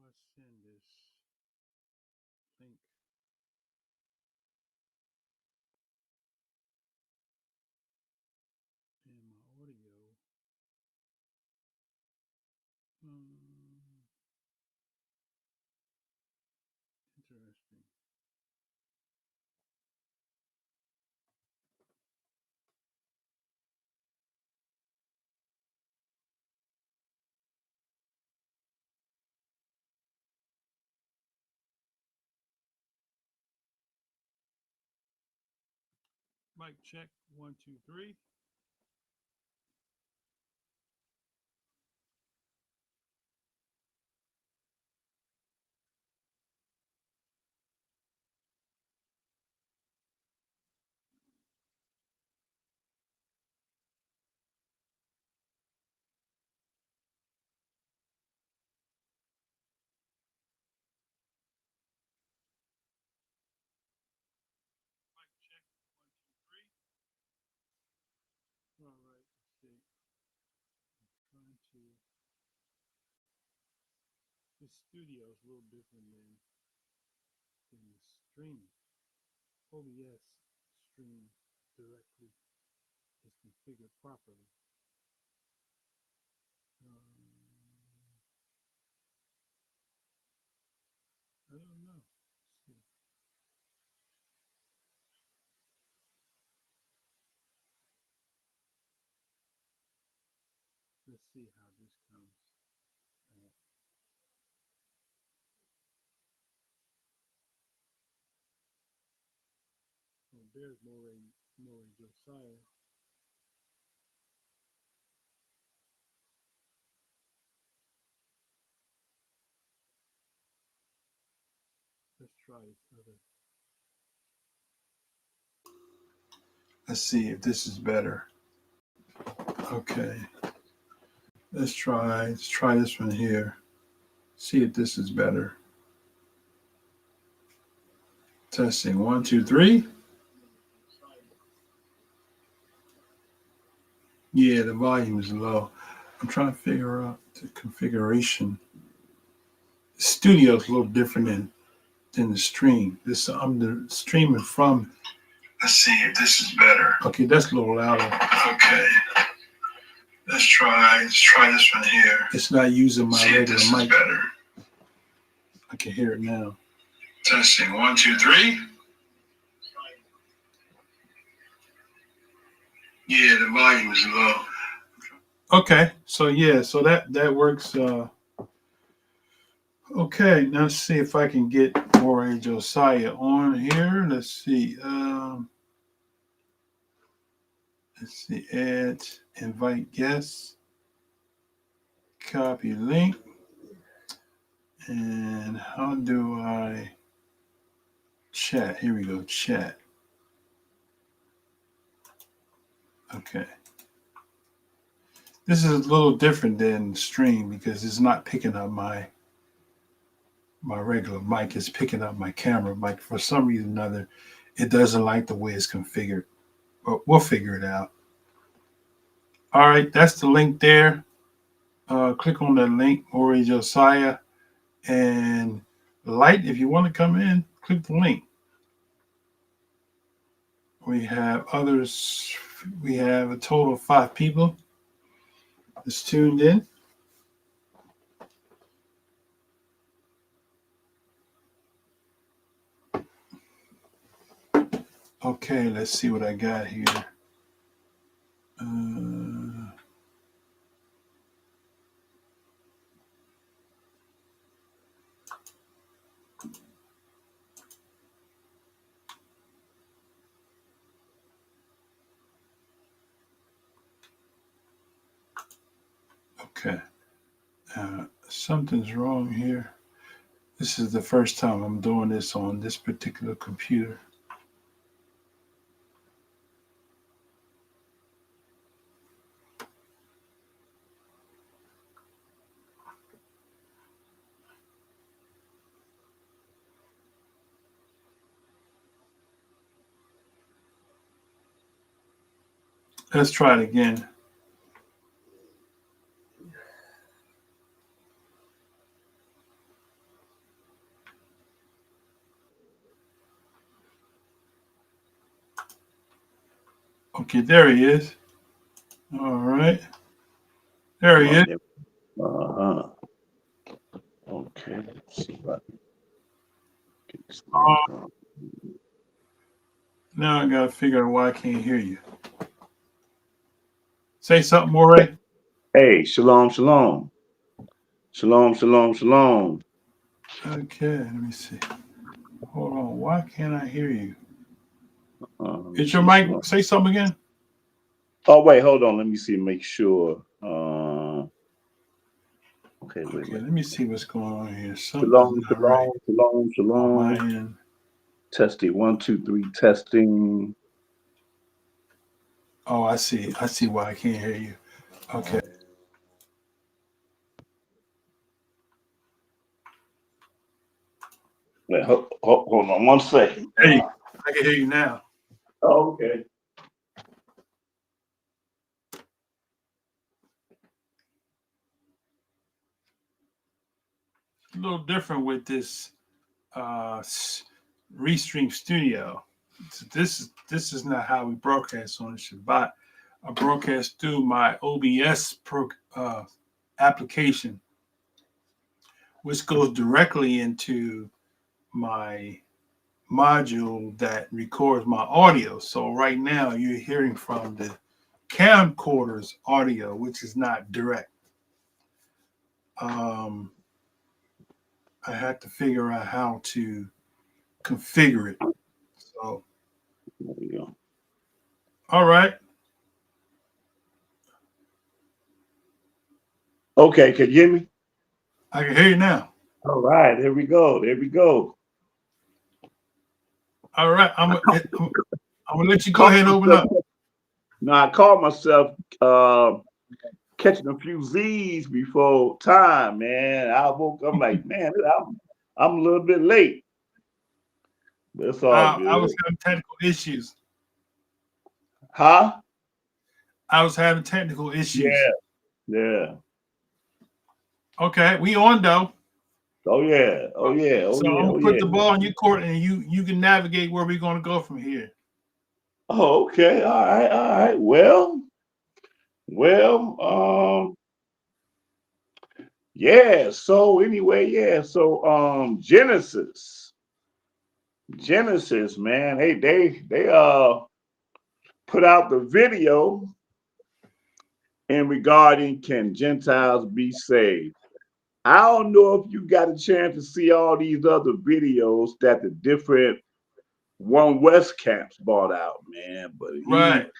I send this link? And my audio. Interesting. Mic check 1 2 3. Mic check 1 2 3. All right, let's see. I'm trying to. This studio is a little different than the stream. OBS stream directly is configured properly. I don't know. Let's see. Let's see how this comes out. Oh, there's Moreh Josiah. Let's try this other. Let's see if this is better. Okay. Let's try this one here. See if this is better. Testing 1 2 3. Yeah, the volume is low. I'm trying to figure out the configuration. The studio is a little different than the stream. I'm streaming from. Let's see if this is better. Okay, that's a little louder. Okay. Let's try this one here. It's not using my regular mic. Better. I can hear it now. Testing 1 2 3. Yeah, the volume is low. Okay, so that works. Okay, now let's see if I can get Moreh Josiah on here. Let's see. Let's see. Add, invite guests, copy link, and how do I chat? Here we go. Chat. Okay. This is a little different than stream because it's not picking up my regular mic. It's picking up my camera mic. For some reason or another, it doesn't like the way it's configured. But we'll figure it out. All right, that's the link there. Click on that link, Moreh Josiah, and Light. If you want to come in, click the link. We have others. We have a total of 5 people that's tuned in. Okay, let's see what I got here. Okay. Something's wrong here. This is the first time I'm doing this on this particular computer. Let's try it again. Okay, there he is. All right. There he is. Uh-huh. Okay, let's see if I can get this Uh, thing going. Now I got to figure out why I can't hear you. Say something, Moreh. Hey, shalom, shalom. Shalom, shalom, shalom. Okay, let me see. Hold on. Why can't I hear you? Let me Is your see, mic? shalom. Say something again. Oh, wait, hold on. Let me see, make sure. Okay, wait, Okay, wait. let me see what's going on here. Something's Shalom, not right shalom, shalom, on my shalom. end. Testing, 1, 2, 3, testing. Oh, I see. I see why I can't hear you. Okay. Wait, hold on 1 second. Hey, I can hear you now. Oh, okay. A little different with this Restream Studio. So this is not how we broadcast on the Shabbat. I broadcast through my OBS application, which goes directly into my module that records my audio. So right now you're hearing from the camcorder's audio, which is not direct. I had to figure out how to configure it. So, There we go. all right. Okay, can you hear me? I can hear you now. All right, there we go. There we go. All right. I'm gonna let you go Call ahead and open myself, up. now I called myself catching a few Z's before time, man. I woke up like, man, I'm a little bit late. But it's all I good. was having technical issues. Huh? I was having technical issues. Yeah, yeah. Okay, we on though. Oh yeah. Oh yeah. Oh So yeah. I'm Oh gonna put yeah. the ball in your court, and you can navigate where we're gonna go from here. Oh, okay. All right. All right. Well, yeah. So anyway, yeah. So Genesis, man. They put out the video in regarding can Gentiles be saved. I don't know if you got a chance to see all these other videos that the different One West camps brought out, man. But Right.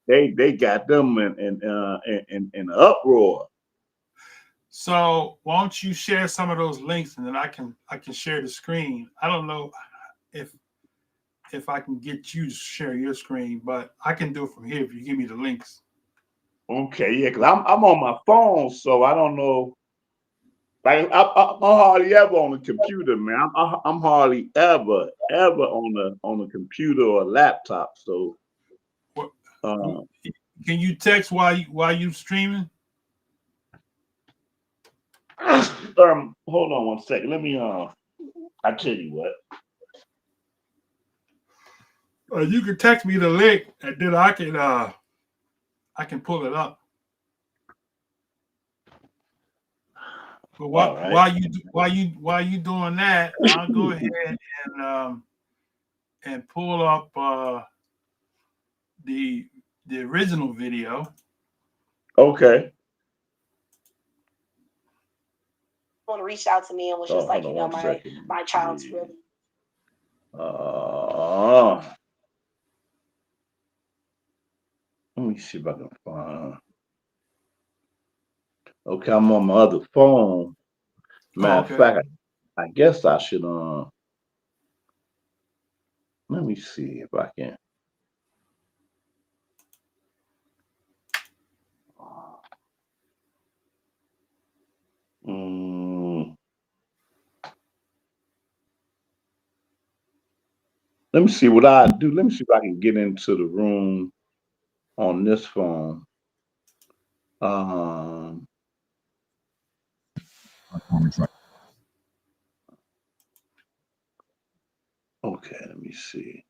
they got them in uproar. So why don't you share some of those links, and then I can share the screen. I don't know if I can get you to share your screen, but I can do it from here if you give me the links. Okay, yeah, because I'm on my phone, so I don't know. Like I'm hardly ever on the computer, man. I'm hardly ever on a computer or a laptop. So What, uh, can you text while you streaming? hold on 1 second. Let me I tell you what. You can text me the link, and then I can pull it up. But All what right. while you doing that, I'll go ahead and pull up the original video. Okay. Reached out to me and was just like, you know, my child's really. Let me see if I can find. Okay, I'm on my other phone. Matter of Okay. fact, I guess I should let me see if I can. Let me see what I do. Let me see if I can get into the room on this phone. Okay, let me see.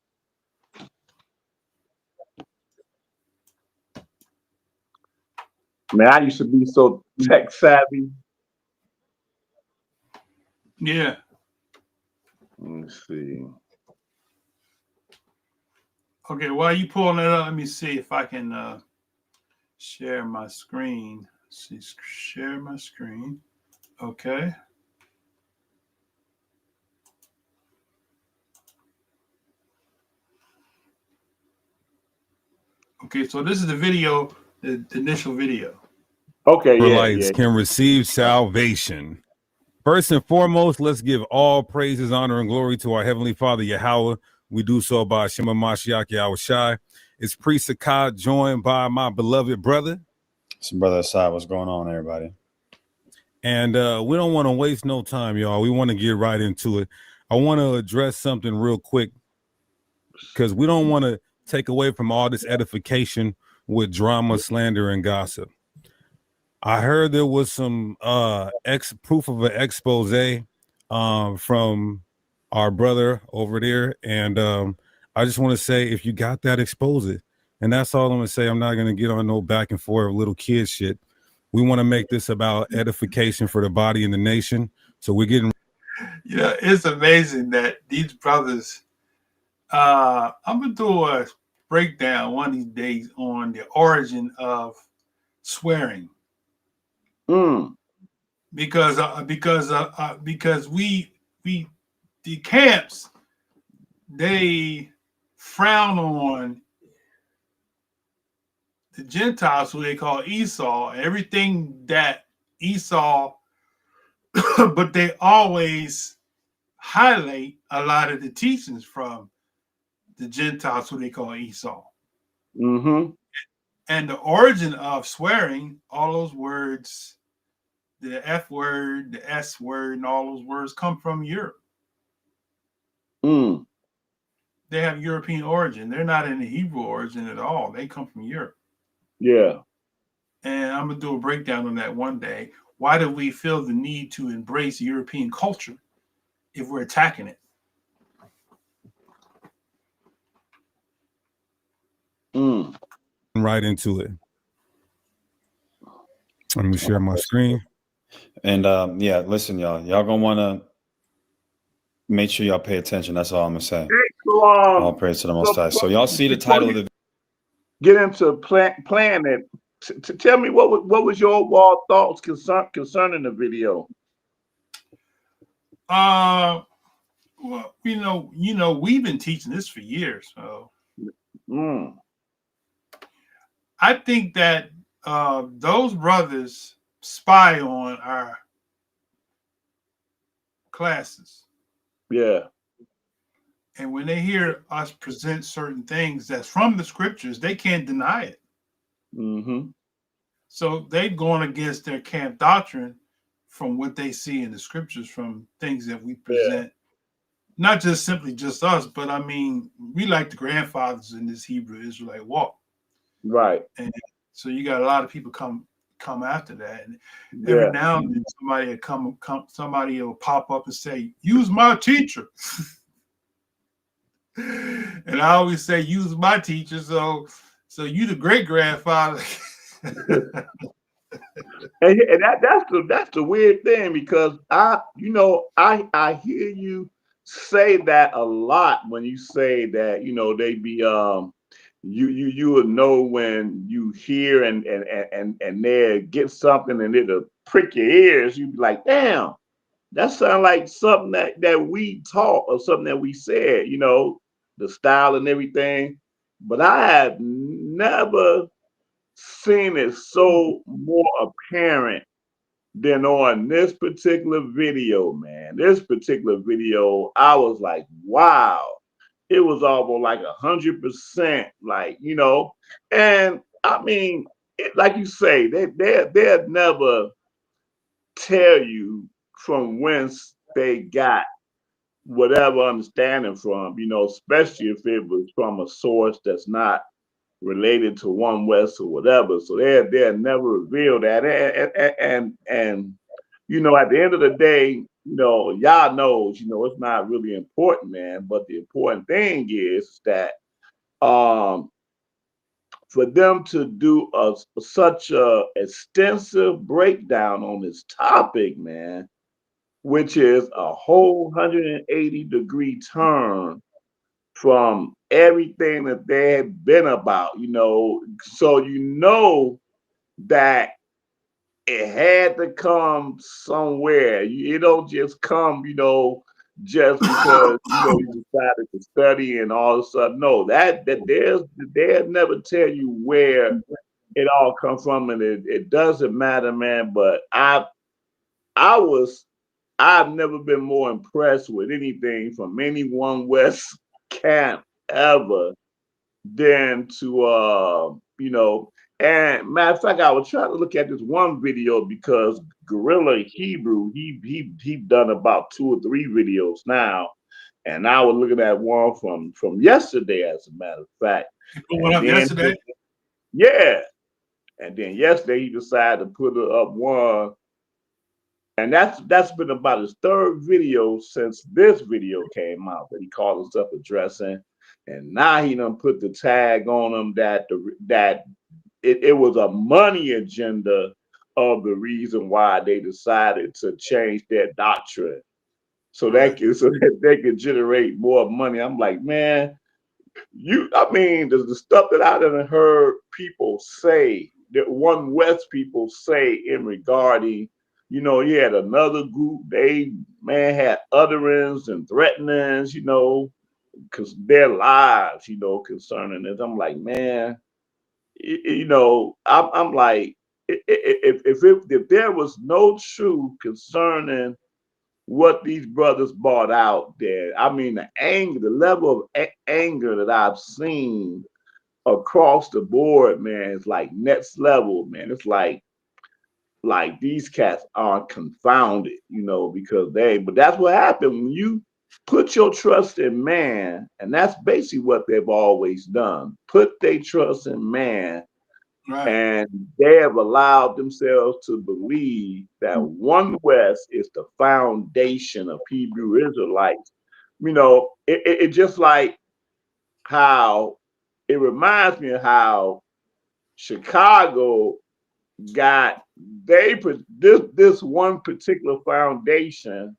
Man, I used to be so tech savvy. Yeah. Let me see. Okay, while you pulling it up, let me see if I can share my screen. Let's see, share my screen. Okay. Okay, so this is the video, the initial video. Okay, Israelites can receive salvation. First and foremost, let's give all praises, honor, and glory to our Heavenly Father, Yahweh. We do so by Shema Mashiach Yahweh Shai. It's Priest Sacari, joined by my beloved brother. It's Brother Asad. What's going on, everybody? And we don't want to waste no time, y'all. We want to get right into it. I want to address something real quick because we don't want to take away from all this edification with drama, slander, and gossip. I heard there was some proof of an expose from our brother over there, and I just want to say, if you got that, expose it. And that's all I'm gonna say. I'm not gonna get on no back and forth little kid shit. We want to make this about edification for the body and the nation. So we're getting. You know, it's amazing that these brothers. I'm gonna do a breakdown one of these days on the origin of swearing. Because we the camps, they frown on the Gentiles, who they call Esau, everything that Esau, but they always highlight a lot of the teachings from the Gentiles, who they call Esau. Mm-hmm. And the origin of swearing, all those words, the F word, the S word, and all those words come from Europe. They have European origin. They're not in the Hebrew origin at all. They come from Europe. Yeah. And I'm going to do a breakdown on that one day. Why do we feel the need to embrace European culture if we're attacking it? Right into it. Let me share my screen. And yeah, listen, y'all gonna want to make sure y'all pay attention. That's all I'm gonna say. All praise to the Most High. So y'all see the title of the get into playing it. Tell me what was your overall thoughts concerning the video? Well, you know, we've been teaching this for years. So I think that those brothers spy on our classes. Yeah. And when they hear us present certain things that's from the scriptures, they can't deny it. So they've gone against their camp doctrine from what they see in the scriptures, from things that we present. Not just simply just us, but I mean, we like the grandfathers in this Hebrew Israelite walk. Right. And so you got a lot of people come after that. And every now and then somebody will pop up and say, use my teacher. And I always say, use my teacher. So you the great grandfather. And that's the weird thing, because I hear you say that a lot when you say that, they be you would know when you hear and they get something and it'll prick your ears. You'd be like, damn, that sounds like something that we taught or something that we said, the style and everything. But I have never seen it so more apparent than on this particular video, man. This particular video, I was like, wow. It was almost like 100%, like, and I mean, like you say, they'll never tell you from whence they got whatever understanding from, especially if it was from a source that's not related to One West or whatever. So they'll never reveal that. And at the end of the day, y'all knows, it's not really important, man. But the important thing is that for them to do such a extensive breakdown on this topic, man, which is a whole 180-degree turn from everything that they had been about, so that it had to come somewhere. It don't just come, just because you decided to study and all of a sudden. No, they'll never tell you where it all comes from, and it doesn't matter, man. But I've never been more impressed with anything from any One West camp ever than to and matter of fact, I was trying to look at this one video because Gorilla Hebrew, he done about 2 or 3 videos now. And I was looking at one from yesterday, as a matter of fact. What up yesterday? Yeah. And then yesterday he decided to put up one. And that's been about his 3rd video since this video came out that he called himself addressing. And now he done put the tag on him that it was a money agenda of the reason why they decided to change their doctrine. So that they could generate more money. I'm like, man, the stuff that I done heard people say, that One West people say in regarding, you had another group, they had utterance and threatenings, because their lives, concerning this. I'm like, man, I'm like, if there was no truth concerning what these brothers brought out there, the level of anger that I've seen across the board, man, is like next level, man. It's like these cats are confounded, but that's what happened when you put your trust in man, and that's basically what they've always done. Put their trust in man. Right. And they have allowed themselves to believe that One West is the foundation of Hebrew Israelites. It just like how it reminds me of how Chicago got this one particular foundation,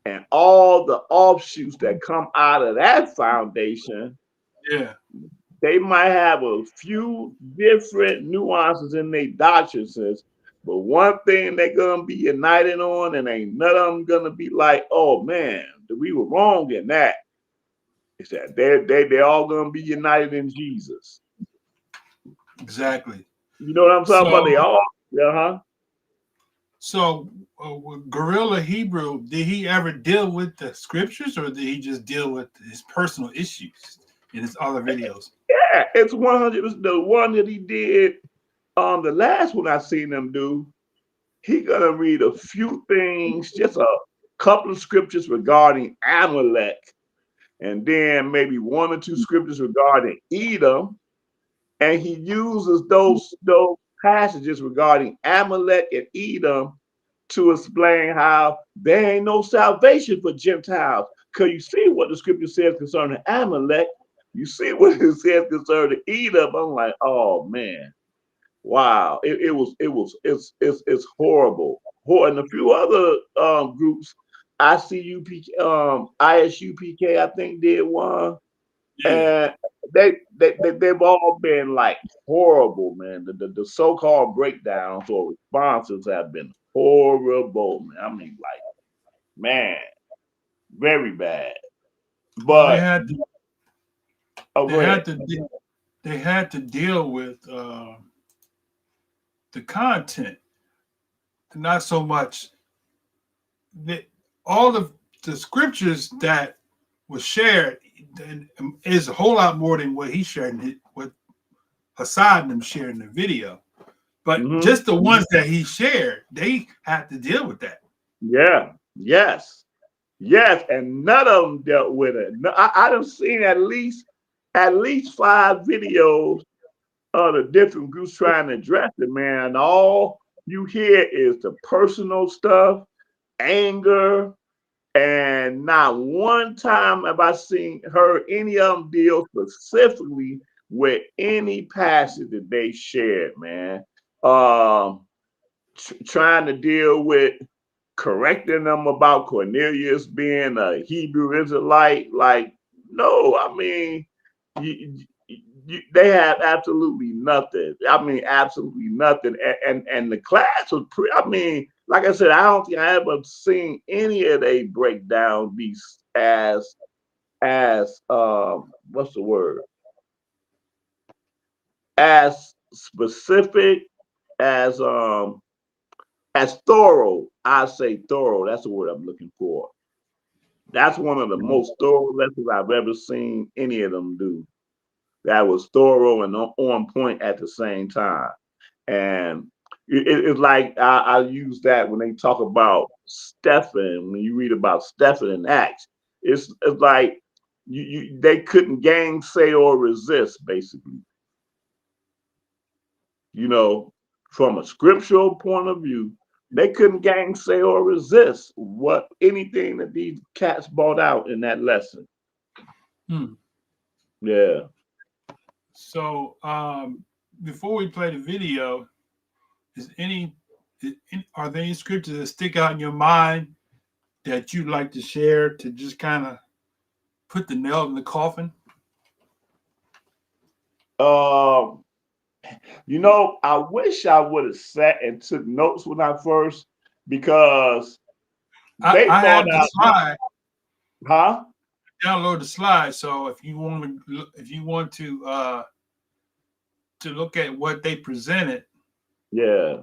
and all the offshoots that come out of that foundation. Yeah. They might have a few different nuances in their doctrines, but one thing they're gonna be united on, and ain't none of them gonna be like, oh man, we were wrong in that. Is that they're all gonna be united in Jesus. Exactly. You know what I'm talking about? They all, So, Gorilla Hebrew, did he ever deal with the scriptures, or did he just deal with his personal issues in his other videos? Yeah, it's 100. The one that he did, the last one I seen him do, he gonna read a few things, just a couple of scriptures regarding Amalek, and then maybe 1 or 2 scriptures regarding Edom, and he uses those passages regarding Amalek and Edom to explain how there ain't no salvation for Gentiles. Because you see what the scripture says concerning Amalek, you see what it says concerning Edom. I'm like, oh man, wow, it's horrible. And a few other groups, ISUPK, I think did one. Yeah. And they've all been like horrible, man. The so-called breakdowns or responses have been horrible, man. Man, very bad. But they had to deal with the content, not so much all of the scriptures that was shared is a whole lot more than what he shared, what Hassad and them shared in the video. But just the ones that he shared, they had to deal with that. Yeah. Yes. And none of them dealt with it. I done seen at least 5 videos of the different groups trying to address it, man. And all you hear is the personal stuff, anger, and not one time have I heard any of them deal specifically with any passage that they shared, man. Trying to deal with correcting them about Cornelius being a Hebrew Israelite. Like, no, I mean, they had absolutely nothing. I mean, absolutely nothing. And the class was pretty, I mean, like I said, I don't think I ever seen any of they breakdown be as what's the word? As specific, as thorough. I say thorough. That's the word I'm looking for. That's one of the most thorough lessons I've ever seen any of them do. That was thorough and on point at the same time. And it's like I use that when they talk about Stephen. When you read about Stephen in Acts, it's like they couldn't gainsay or resist, basically. You know, from a scriptural point of view, they couldn't gainsay or resist anything that these cats brought out in that lesson. Yeah. So before we play the video, are there any scriptures that stick out in your mind that you'd like to share to just kind of put the nail in the coffin? You know, I wish I would have sat and took notes when I first, because I have the slide. Huh? Download the slide. So if you want to look at what they presented. Yeah.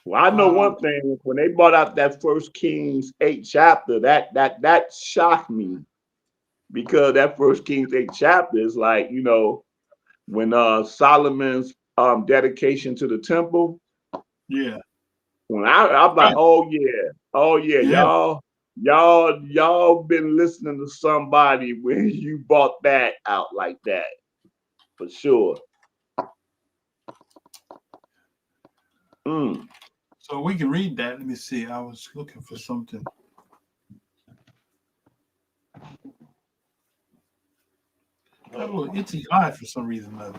Well, I know one thing. When they brought out that 1 Kings 8 chapter, that shocked me, because that 1 Kings 8 chapter is like, you know, when Solomon's dedication to the temple. Yeah. When I'm like, oh yeah, y'all been listening to somebody when you bought that out like that, for sure. So we can read that. Let me see. I was looking for something. I have a little itchy eye for some reason, though.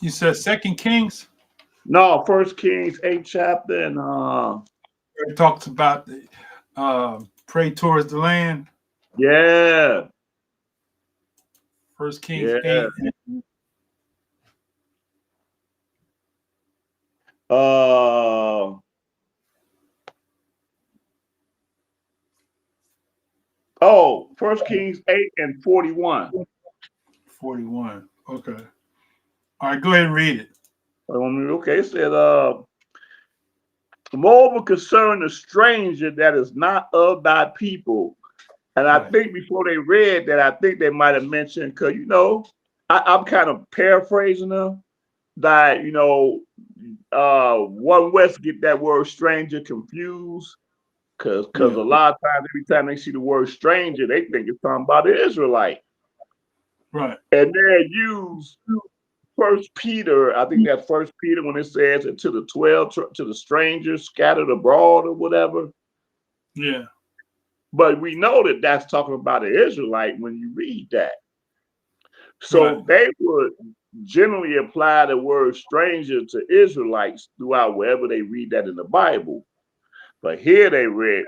You said 2 Kings? No, 1 Kings 8 chapter, and it talks about the pray towards the land. Yeah. 1 Kings 8. Oh, 1 Kings 8 and 41. 41. Okay. All right, go ahead and read it. Okay, it said, moreover concerning a stranger that is not of thy people. And I think before they read that, I think they might have mentioned, because, you know, I'm kind of paraphrasing them, that, you know, one West get that word stranger confused, because a lot of times, every time they see the word stranger, they think it's talking about the Israelite. Right. And they use 1 Peter, I think that 1 Peter, when it says, and to the 12, to the strangers scattered abroad or whatever. Yeah. But we know that that's talking about the Israelite when you read that. So they would generally apply the word stranger to Israelites throughout wherever they read that in the Bible. But here they read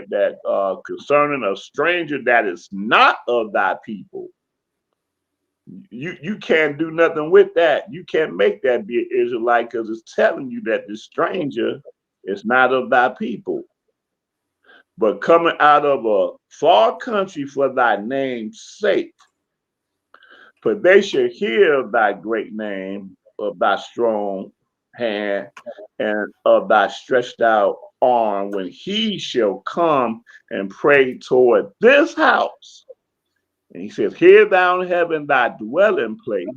that concerning a stranger that is not of thy people. You can't do nothing with that. You can't make that be an Israelite, because it's telling you that the stranger is not of thy people, but coming out of a far country for thy name's sake. For they shall hear of thy great name, of thy strong hand, and of thy stretched out arm, when he shall come and pray toward this house. And he says, hear thou in heaven thy dwelling place,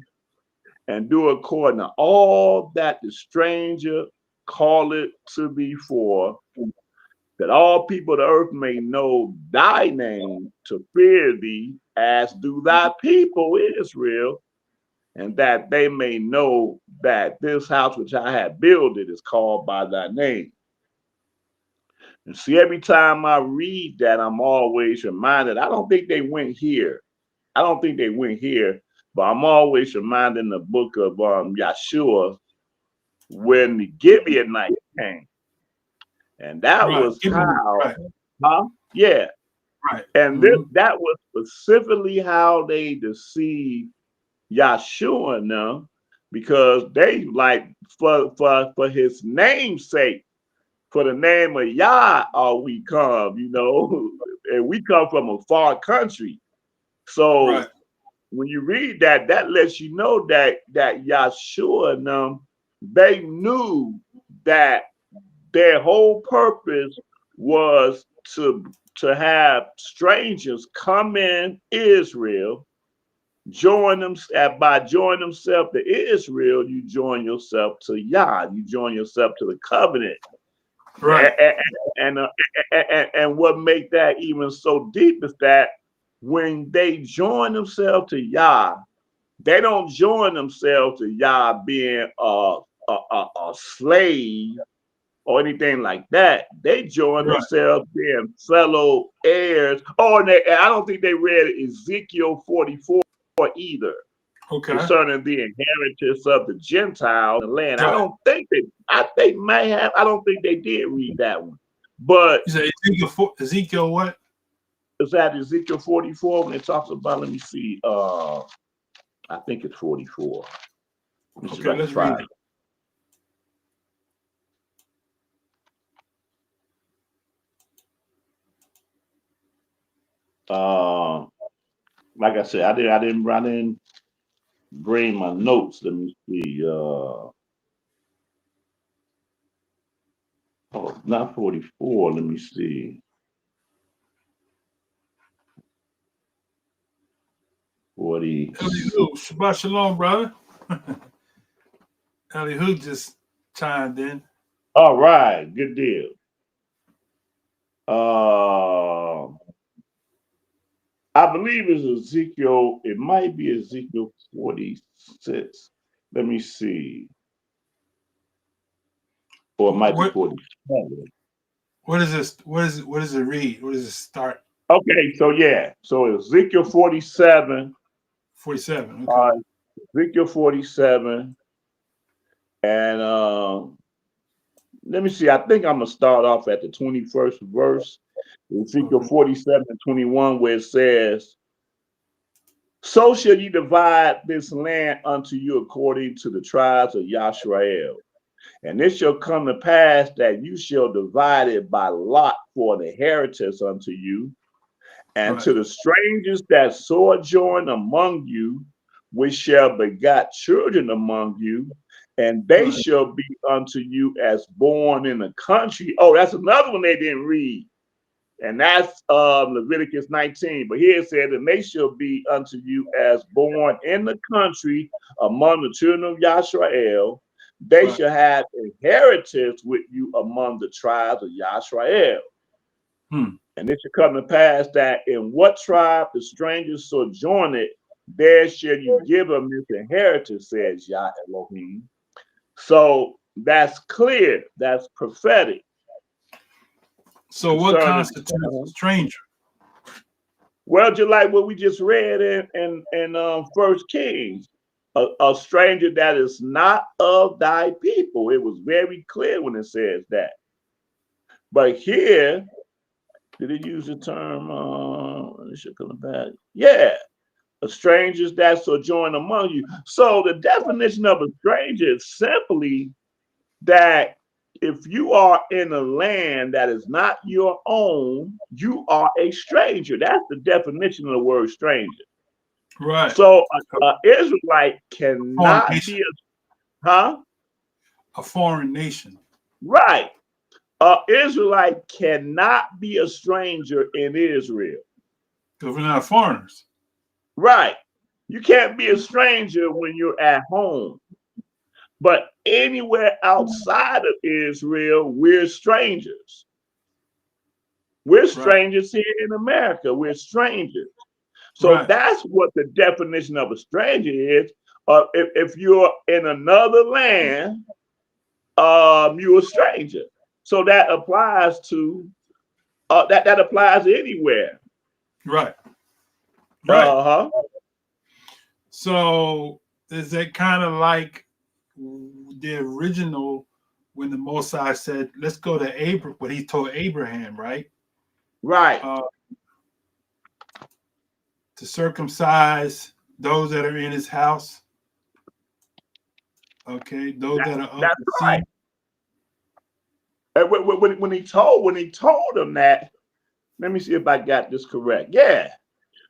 and do according to all that the stranger calleth to thee for, that all people of the earth may know thy name, to fear thee, as do thy people Israel, and that they may know that this house which I have builded is called by thy name. And see, every time I read that, I'm always reminded, I don't think they went here. I don't think they went here, but I'm always reminded in the book of Yahshua when the Gibeonites came. And that was how, huh? Yeah. Right. And that was specifically how they deceived Yahshua and them, because they like for his name's sake, for the name of Yah are we come, you know, and we come from a far country. So when you read that, that lets you know that Yahshua and them, they knew that their whole purpose was to have strangers come in Israel, join them. By joining themselves to Israel, you join yourself to Yah. You join yourself to the covenant. Right. And what make that even so deep is that when they join themselves to Yah, they don't join themselves to Yah being a slave or anything like that. They join themselves being fellow heirs. Oh, and I don't think they read Ezekiel 44 either. Okay. Concerning the inheritance of the Gentiles in the land. I don't think they may have. I don't think they did read that one. But you say Ezekiel what? Is that Ezekiel 44 when it talks about? Let me see. I think it's 44. Okay, let's read it. Like I said, I didn't bring my notes. Let me see. Oh, not 44. Let me see. 40. Shabbat shalom, brother. Elihu just chimed in. All right, good deal. I believe it's Ezekiel. It might be Ezekiel 46. Let me see. Or it might be 47. What is this? What does it read? What does it start? Okay, so yeah. So Ezekiel 47. 47. Okay. Ezekiel 47. And let me see. I think I'm gonna start off at the 21st verse. Ezekiel 47 and 21, where it says, "So shall ye divide this land unto you according to the tribes of Yashrael. And it shall come to pass that you shall divide it by lot for an inheritance unto you, and to the strangers that sojourn among you, which shall begot children among you, and they shall be unto you as born in the country." Oh, that's another one they didn't read. And that's Leviticus 19. But here it said, "And they shall be unto you as born in the country among the children of Yashrael. They shall have inheritance with you among the tribes of Yashrael. And it shall come to pass that in what tribe the strangers sojourn it, there shall you give them this inheritance, says Yah Elohim." So that's clear. That's prophetic. So what constitutes a stranger? Well, just like what we just read in First Kings, a stranger that is not of thy people. It was very clear when it says that. But here, did it use the term? It should come back. Yeah, a stranger that sojourn among you. So the definition of a stranger is simply that if you are in a land that is not your own, you are a stranger. That's the definition of the word stranger. Right. So an Israelite cannot be a foreign nation. Right. An Israelite cannot be a stranger in Israel. Because we're not foreigners. Right. You can't be a stranger when you're at home. But anywhere outside of Israel, we're strangers. We're strangers here in America. We're strangers. So that's what the definition of a stranger is. If you're in another land, you're a stranger. So that applies to that applies anywhere. Right. So is that kind of like the original when the Mosai said, "Let's go to Abraham," what he told Abraham, right? Right. To circumcise those that are in his house. Okay, those that are that's right. When he told him that, let me see if I got this correct. Yeah.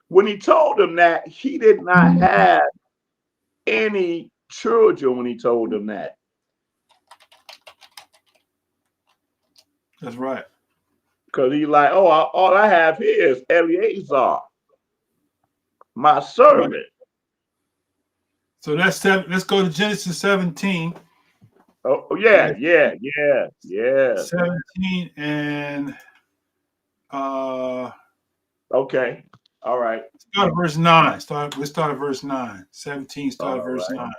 When he told him that, he did not have any children when he told him that. That's right. Because he's like, oh, all I have here is Eleazar, my servant. Right. So that's 7. Let's go to Genesis 17. Oh yeah. 17 and okay. All right. Start at verse 9. Let's start at verse 9. 17, start at verse 9.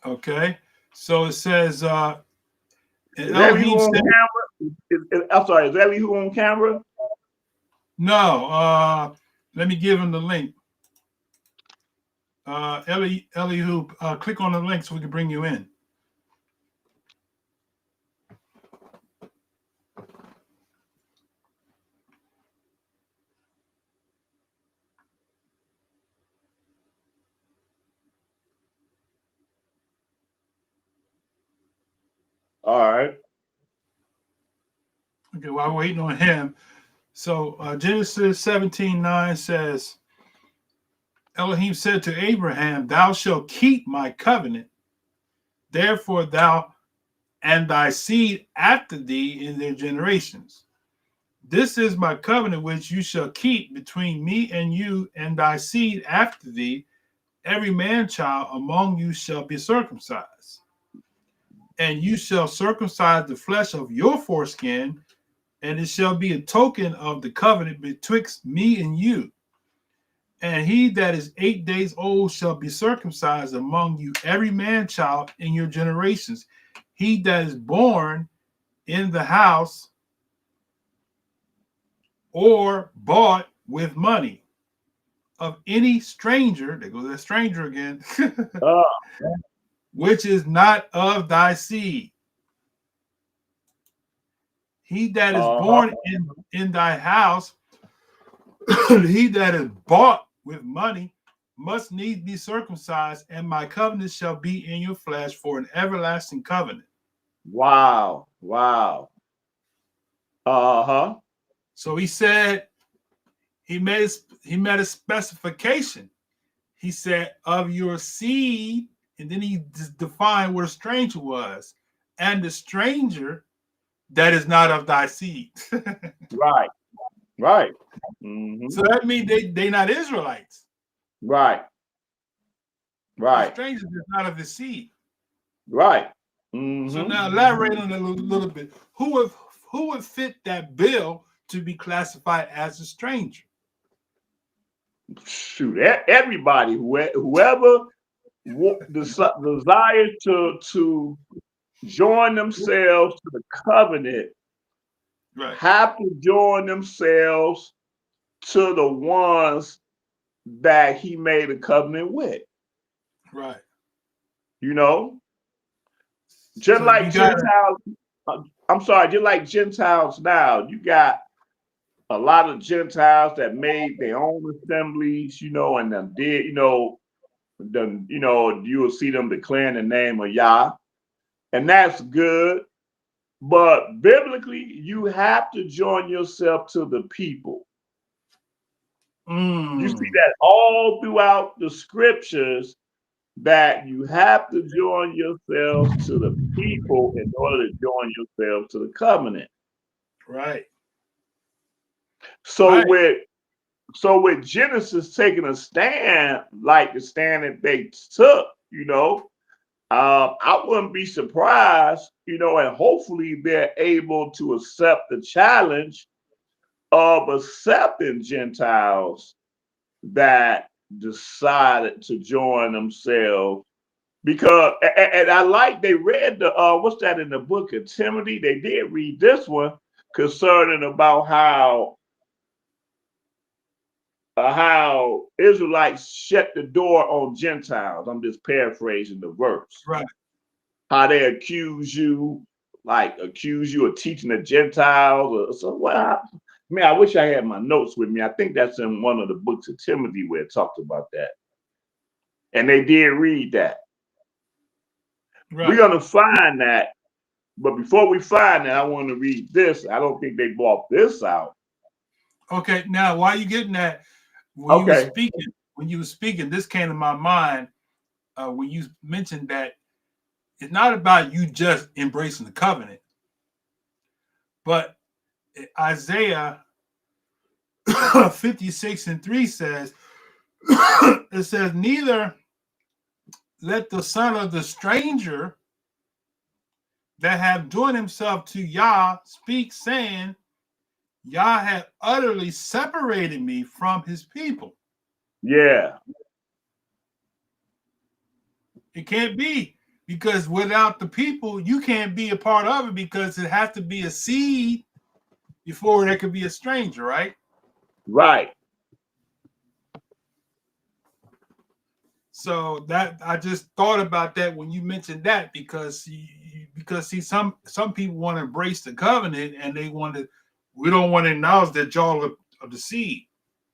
Okay. So it says is Elihu on camera? I'm sorry, is Elihu on camera? No. Let me give him the link. Elihu, click on the link so we can bring you in. All right. Okay, while we're waiting on him. So Genesis 17:9 says, Elohim said to Abraham, "Thou shalt keep my covenant. Therefore thou and thy seed after thee in their generations. This is my covenant which you shall keep between me and you and thy seed after thee. Every man child among you shall be circumcised. And you shall circumcise the flesh of your foreskin, and it shall be a token of the covenant betwixt me and you. And he that is 8 days old shall be circumcised among you, every man child in your generations. He that is born in the house or bought with money of any stranger," there goes that stranger again, "which is not of thy seed. He that is born in thy house, he that is bought with money, must needs be circumcised, and my covenant shall be in your flesh for an everlasting covenant." Wow. So he said, he made a specification. He said, "Of your seed," and then he defined what a stranger was, "and the stranger that is not of thy seed." Right. Mm-hmm. So that means they not Israelites. Right. The stranger is not of his seed. Right. Mm-hmm. So now elaborate on that a little bit. Who would fit that bill to be classified as a stranger? Shoot, everybody, whoever desires to join themselves to the covenant, have to join themselves to the ones that he made a covenant with. Right. Just so like Gentiles. Just like Gentiles now, you got a lot of Gentiles that made their own assemblies, and then did, you will see them declaring the name of YAH, and that's good. But biblically, you have to join yourself to the people. You see that all throughout the scriptures, that you have to join yourselves to the people in order to join yourselves to the covenant. Right. So with Genesis taking a stand like the stand that they took, I wouldn't be surprised, and hopefully they're able to accept the challenge of accepting Gentiles that decided to join themselves. Because, and I like they read the, what's that in the book of Timothy? They did read this one concerning about how Israelites shut the door on Gentiles. I'm just paraphrasing the verse. Right. How they accuse you of teaching the Gentiles or so. Well, I wish I had my notes with me. I think that's in one of the books of Timothy where it talked about that. And they did read that. Right. We're going to find that. But before we find that, I want to read this. I don't think they brought this out. Okay. Now, while you're getting that, when you were speaking, this came to my mind when you mentioned that it's not about you just embracing the covenant, but Isaiah 56:3 says, it says, neither let the son of the stranger that have joined himself to Yah speak, saying, Yah had utterly separated me from his people. Yeah. It can't be, because without the people, you can't be a part of it, because it has to be a seed before there could be a stranger, right? Right. So that I just thought about that when you mentioned that, because see, some people want to embrace the covenant and we don't want to acknowledge that y'all of the seed.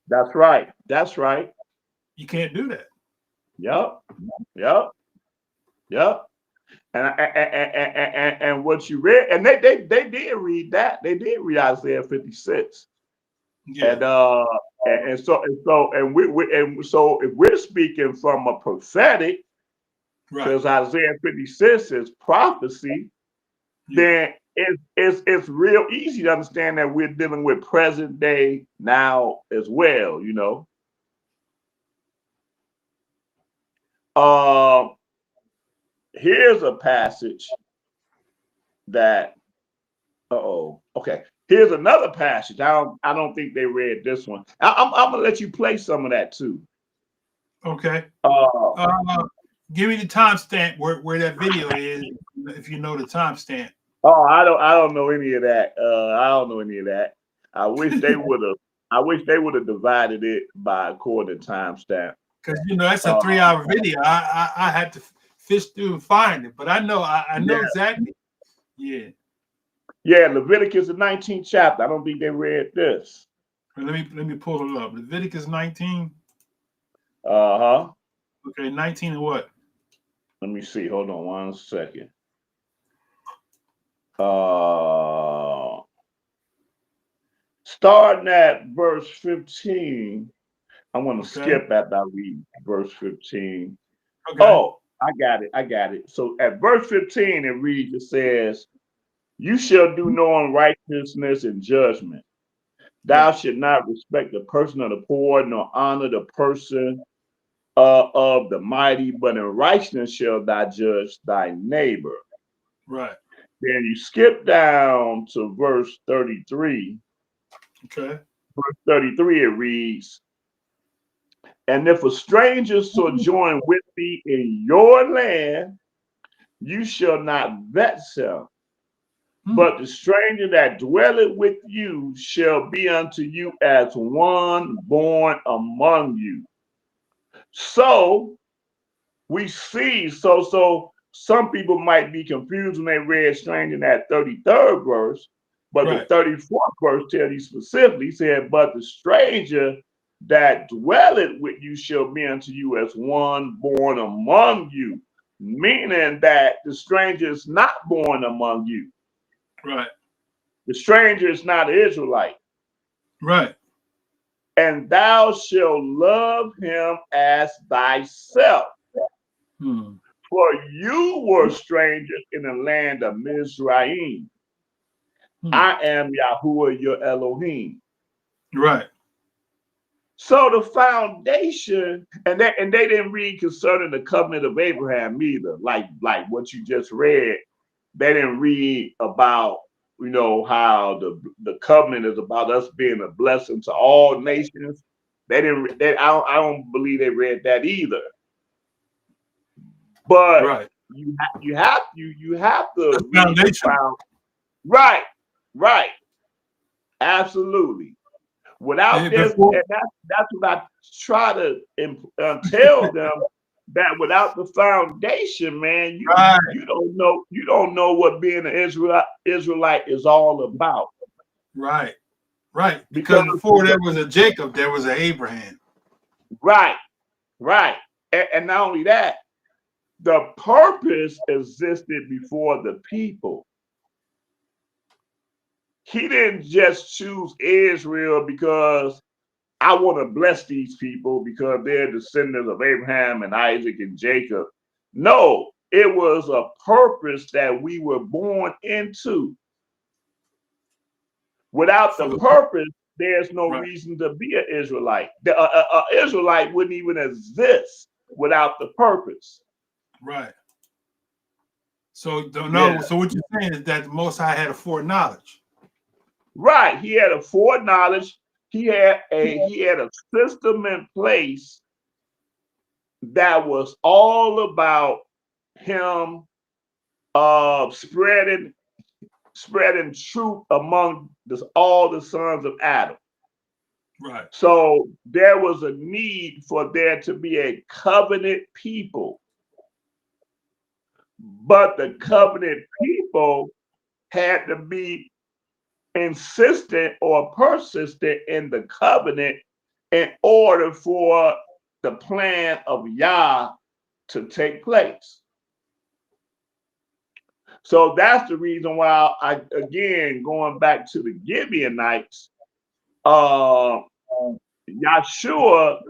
That's right. That's right. You can't do that. Yep. And what you read, and they did read that. They did read Isaiah 56. Yeah. And so if we're speaking from a prophetic, because Isaiah 56 is prophecy, then it's real easy to understand that we're dealing with present day now as well, Here's a passage that okay. Here's another passage. I don't think they read this one. I'm gonna let you play some of that too. Okay. Give me the timestamp where that video is, if you know the timestamp. Oh, I don't know any of that. I don't know any of that. I wish they would have. I wish they would have divided it by according to timestamp. Because that's a 3-hour video. I had to fish through and find it, but I know exactly. Yeah. Yeah, Leviticus the 19th chapter. I don't think they read this. Let me pull it up. Leviticus 19. Okay, 19 and what? Let me see. Hold on 1 second. Starting at verse 15. I want to skip after I read verse 15. Okay. Oh, I got it. So at verse 15, it reads, it says, you shall do no unrighteousness in judgment. Thou should not respect the person of the poor, nor honor the person of the mighty, but in righteousness shall thou judge thy neighbor. Right. Then you skip down to verse 33. Okay. Verse 33, it reads, and if a stranger sojourn with thee in your land, you shall not vex him. But the stranger that dwelleth with you shall be unto you as one born among you. So we see, so some people might be confused when they read stranger in that 33rd verse, but the 34th verse tells you specifically, said, but the stranger that dwelleth with you shall be unto you as one born among you, meaning that the stranger is not born among you. Right. The stranger is not an Israelite. Right. And thou shalt love him as thyself. For you were strangers in the land of Mizraim. I am Yahuwah your Elohim. Right. So the foundation, and they didn't read concerning the covenant of Abraham either, like what you just read. They didn't read about, how the covenant is about us being a blessing to all nations. They didn't. I don't believe they read that either. But Right. you have to read Foundation. the foundation. Right. Absolutely. Without this, and that's what I try to tell them, that without the foundation, man, you don't know what being an Israelite is all about. Right. Because before there was a Jacob, there was an Abraham. Right. And not only that, the purpose existed before the people. He didn't just choose Israel because I want to bless these people because they're descendants of Abraham and Isaac and Jacob. No, it was a purpose that we were born into. Without the purpose, there's no reason to be an Israelite. An Israelite wouldn't even exist without the purpose. Right. So So what you're saying is that the Most High had a foreknowledge. Right. He had a foreknowledge. He had a system in place that was all about him spreading truth among all the sons of Adam. Right. So there was a need for there to be a covenant people. But the covenant people had to be insistent or persistent in the covenant in order for the plan of YAH to take place. So that's the reason why going back to the Gibeonites, Yahshua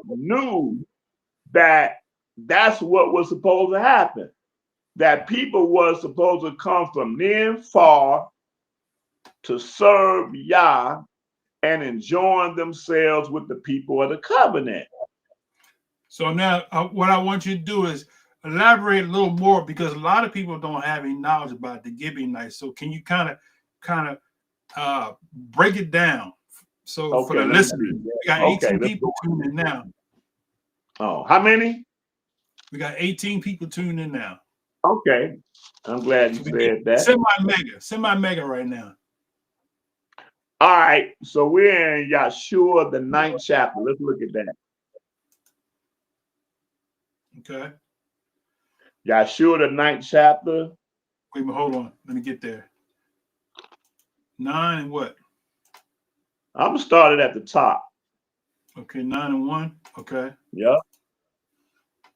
knew that that's what was supposed to happen. That people were supposed to come from near and far to serve YAH and enjoying themselves with the people of the covenant. So now what I want you to do is elaborate a little more, because a lot of people don't have any knowledge about the Gibeonites. So can you kind of break it down? So for the listeners, we got 18 people tuning in now. Oh, how many? We got 18 people tuning in now. Okay. I'm glad you said that. Semi-mega right now. All right. So we're in Yahshua, the 9th chapter. Let's look at that. Okay. Yahshua, the 9th chapter. Wait a minute, hold on. Let me get there. 9 and what? I'm going to start it at the top. Okay, 9 and 1. Okay. Yep.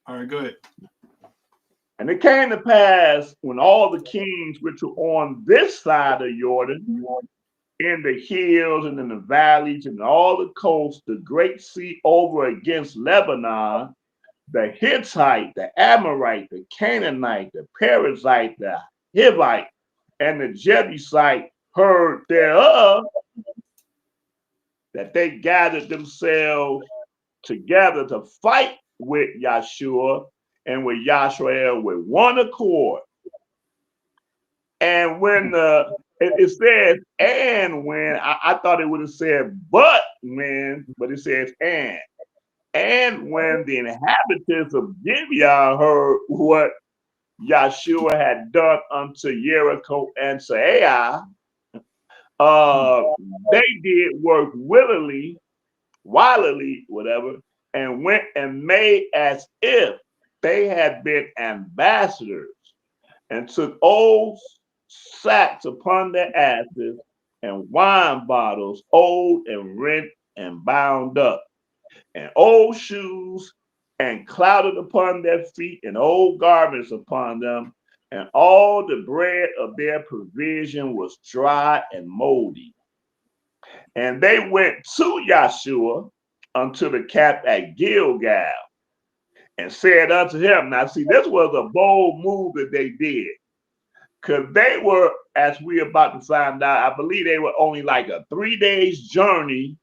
All right, go ahead. And it came to pass when all the kings which were on this side of Jordan, in the hills and in the valleys and all the coasts, the great sea over against Lebanon, the Hittite, the Amorite, the Canaanite, the Perizzite, the Hivite, and the Jebusite heard thereof, that they gathered themselves together to fight with Yahshua and with Yashrael with one accord. And when it says, and when, I thought it would have said, but it says, and when the inhabitants of Gibeon heard what Yahshua had done unto Jericho and to Ai, they did work wildly, whatever, and went and made as if they had been ambassadors, and took old sacks upon their asses, and wine bottles, old and rent and bound up, and old shoes, and clouded upon their feet, and old garments upon them, and all the bread of their provision was dry and moldy. And they went to Yahshua unto the camp at Gilgal, and said unto him, now see, this was a bold move that they did, because they were, as we're about to find out, I believe they were only like a 3 days journey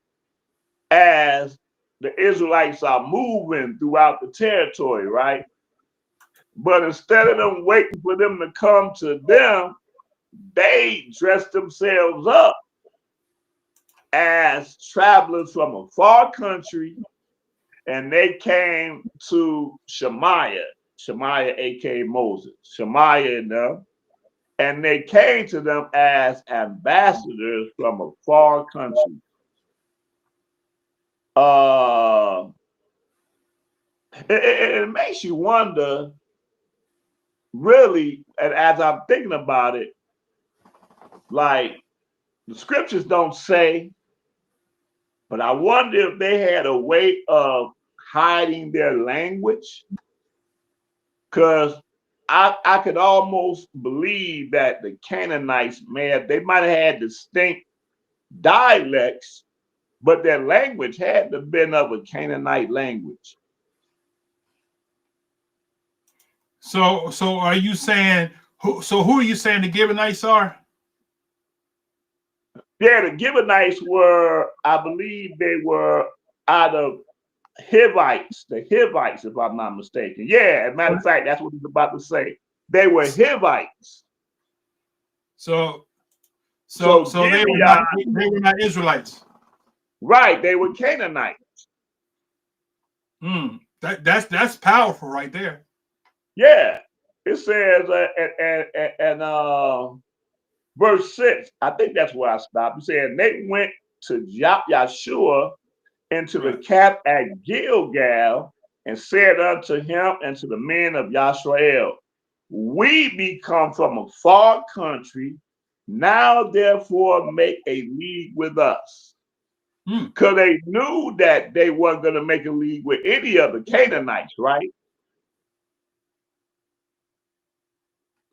as the Israelites are moving throughout the territory, right? But instead of them waiting for them to come to them, they dressed themselves up as travelers from a far country, and they came to Shemaiah, aka Moses, Shemaiah and them, and they came to them as ambassadors from a far country. It makes you wonder, really, and as I'm thinking about it, like the scriptures don't say, but I wonder if they had a way of hiding their language, because I could almost believe that the Canaanites they might have had distinct dialects, but their language had to have been of a Canaanite language. So are you saying who are you saying the Gibeonites are? Yeah, the Gibeonites were, I believe they were out of Hivites, the Hivites, if I'm not mistaken. Yeah, as a matter of fact, that's what he's about to say. They were Hivites. So they were not Israelites. Right, they were Canaanites. That's powerful right there. Yeah, it says verse 6, I think that's where I stopped. It said, they went to Yahshua into the camp at Gilgal and said unto him and to the men of Yisrael, we be come from a far country, now therefore make a league with us. Because they knew that they weren't going to make a league with any of the Canaanites, right?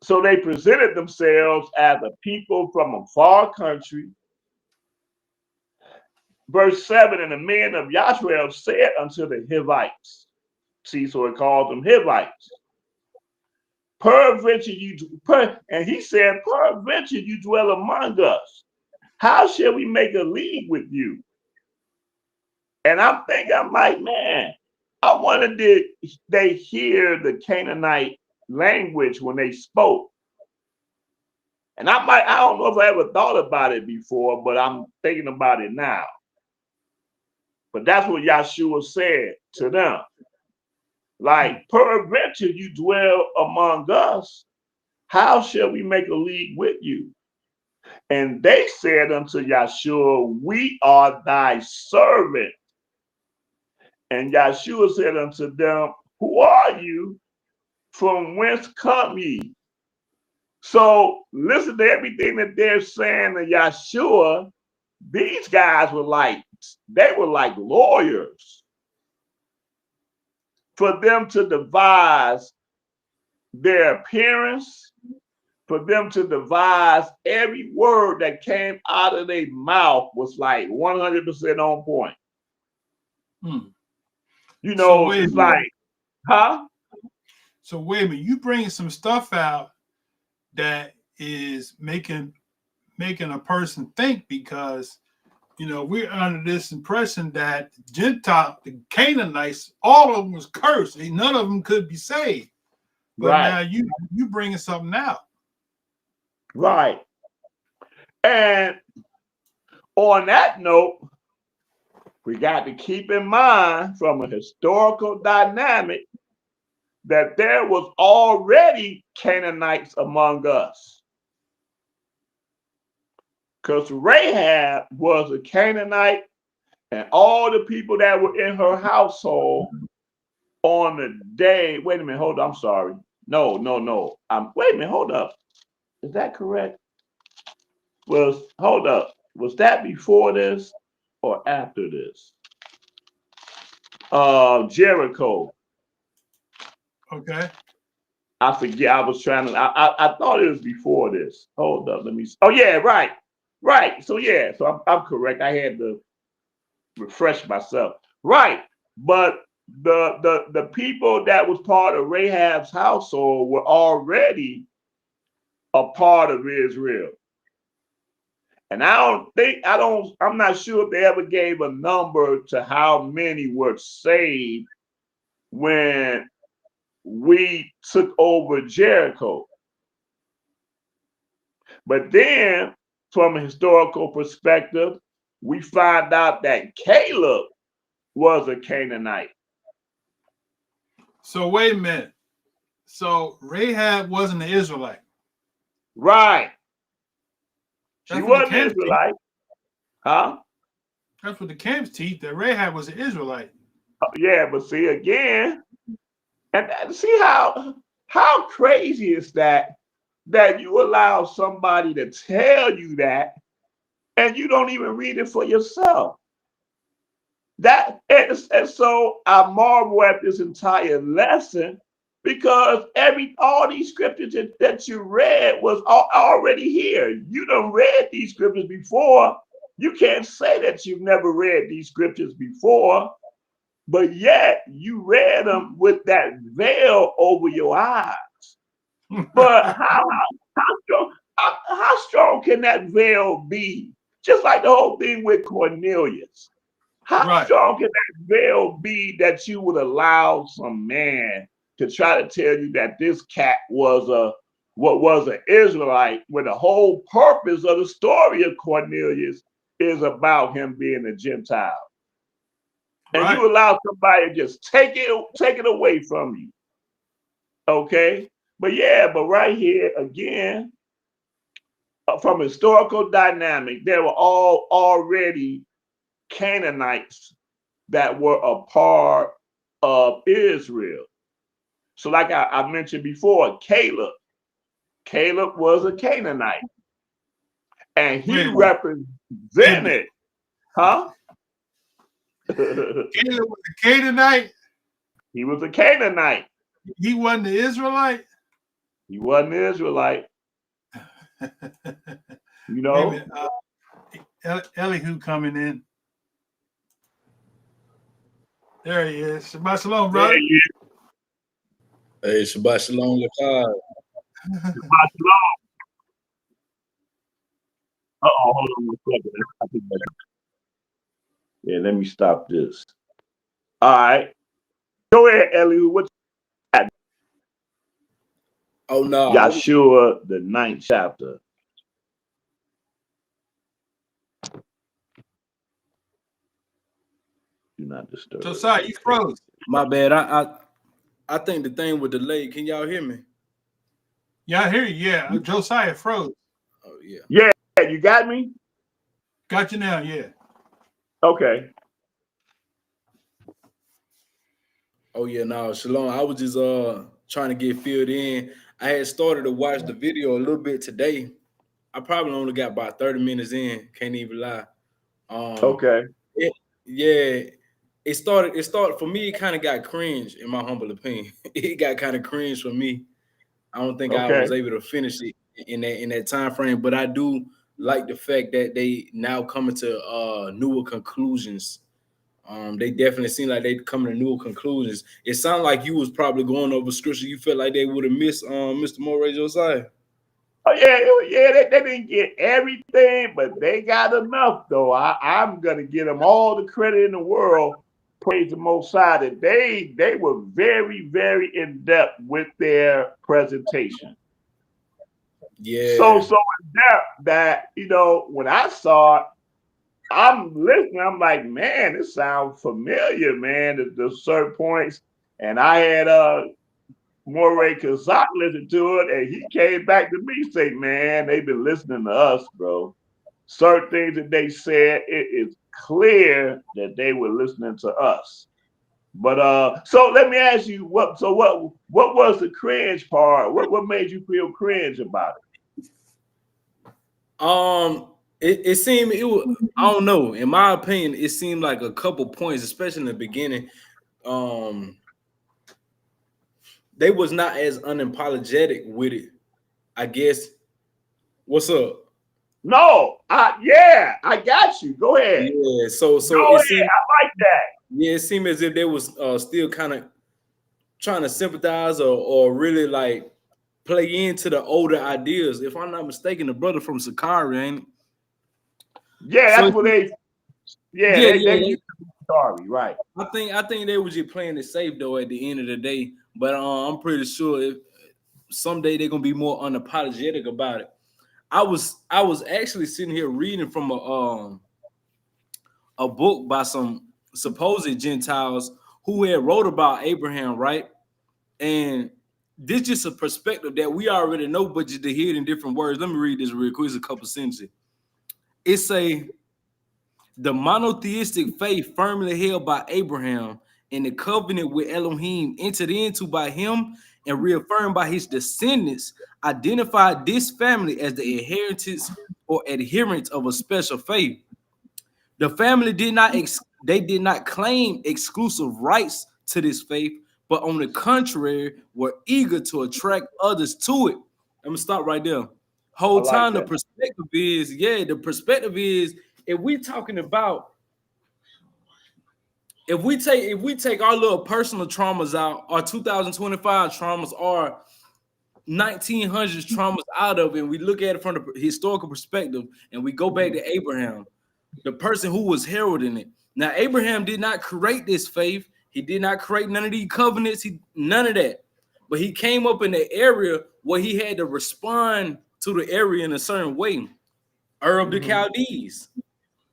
So they presented themselves as a people from a far country. Verse 7, and the men of Yisrael said unto the Hivites, see, so it called them Hivites, peradventure and he said, peradventure you dwell among us. How shall we make a league with you? And I'm like, man, I wonder did they hear the Canaanite language when they spoke? And I don't know if I ever thought about it before, but I'm thinking about it now. But that's what Yahshua said to them. Like, peradventure you dwell among us, how shall we make a league with you? And they said unto Yahshua, we are thy servant. And Yahshua said unto them, who are you? From whence come ye? So listen to everything that they're saying to Yahshua. These guys were like lawyers for them to devise their appearance, for them to devise every word that came out of their mouth was like 100% on point. You know, so it's like, huh? So wait a minute, you bringing some stuff out that is making a person think, because we're under this impression that the Canaanites, all of them was cursed. None of them could be saved. But now you bringing something out. Right. And on that note, we got to keep in mind from a historical dynamic that there was already Canaanites among us. Because Rahab was a Canaanite, and all the people that were in her household on the day, wait a minute, hold on, I'm sorry. No. Wait a minute, hold up. Is that correct? Hold up. Was that before this or after this? Jericho. Okay. I forget. I was trying to. I thought it was before this. Hold up. Let me. Oh yeah, right. So yeah. So I'm correct. I had to refresh myself. Right. But the people that was part of Rahab's household were already a part of Israel. And I'm not sure if they ever gave a number to how many were saved when we took over Jericho. But then, from a historical perspective, we find out that Caleb was a Canaanite. So wait a minute. So Rahab wasn't an Israelite. Right. She That's what wasn't an Israelite. Huh? That's what the camps teach, that Rahab was an Israelite. Yeah, but see again, and see how crazy is that you allow somebody to tell you that and you don't even read it for yourself. And so I marvel at this entire lesson because all these scriptures that you read was already here. You done read these scriptures before. You can't say that you've never read these scriptures before, but yet you read them with that veil over your eyes. But how strong can that veil be? Just like the whole thing with Cornelius. How strong can that veil be that you would allow some man to try to tell you that this cat was an Israelite, when the whole purpose of the story of Cornelius is about him being a Gentile? And you allow somebody to just take it away from you. Okay? But right here again, from historical dynamic, there were all already Canaanites that were a part of Israel. So like I mentioned before, Caleb was a Canaanite. And he represented, huh? Caleb was a Canaanite? He was a Canaanite. He wasn't the Israelite? He wasn't an Israelite. You know? Elihu coming in. There he is. Shabbat shalom, brother. Hey, Shabbat shalom, Lachai. Shabbat shalom. Hold on a second. Yeah, let me stop this. All right. Go ahead, Elihu. What you got? Oh, no. Yahshua, the 9th chapter. Do not disturb. Josiah, you froze. My bad. I think the thing with the delay. Can y'all hear me? Yeah, I hear you. Yeah, Josiah froze. Oh yeah. Yeah, you got me? Got you now, yeah. Okay. Oh yeah, no, shalom. I was just trying to get filled in. I had started to watch the video a little bit today. I probably only got about 30 minutes in, can't even lie. Okay. It started for me, it kind of got cringe in my humble opinion. It got kind of cringe for me. I don't think I was able to finish it in that time frame, but I do like the fact that they now coming to newer conclusions. They definitely seem like they coming to newer conclusions. It sounded like you was probably going over scripture. You felt like they would have missed Mr. Moreh Josiah. Oh yeah, they didn't get everything, but they got enough though. I'm gonna give them all the credit in the world. Praise the Most High that they were very, very in depth with their presentation. Yeah. So in depth that when I saw it, I'm listening. I'm like, man, it sounds familiar, man. The certain points, and I had Moreh Josiah listen to it, and he came back to me say, man, they've been listening to us, bro. Certain things that they said, it is clear that they were listening to us. But so let me ask you, what was the cringe part? What made you feel cringe about it? It seemed it was, I don't know. In my opinion, it seemed like a couple points, especially in the beginning. They was not as unapologetic with it, I guess. What's up? No, I got you. Go ahead. Yeah, so Go ahead. I like that. Yeah, it seemed as if they was still kind of trying to sympathize or really like play into the older ideas. If I'm not mistaken, the brother from Sacari, ain't it? Yeah, that's what they. Yeah, they sorry, right. I think they were just playing it safe though at the end of the day. But I'm pretty sure if someday they're gonna be more unapologetic about it. I was actually sitting here reading from a book by some supposed Gentiles who had wrote about Abraham, right? And this just a perspective that we already know, but just to hear it in different words. Let me read this real quick. It's a couple sentences. It say, the monotheistic faith firmly held by Abraham and the covenant with Elohim entered into by him and reaffirmed by his descendants identified this family as the inheritance or adherents of a special faith. The family did not claim exclusive rights to this faith, but on the contrary, were eager to attract others to it. I'm gonna stop right there. Whole time the perspective is, if we talking about if we take our little personal traumas out, our 2025 traumas, our 1900s traumas out of it, and we look at it from the historical perspective, and we go back to Abraham, the person who was heralding it. Now, Abraham did not create this faith. He did not create none of these covenants, none of that. But he came up in the area where he had to respond to the area in a certain way. Ur of the Chaldees.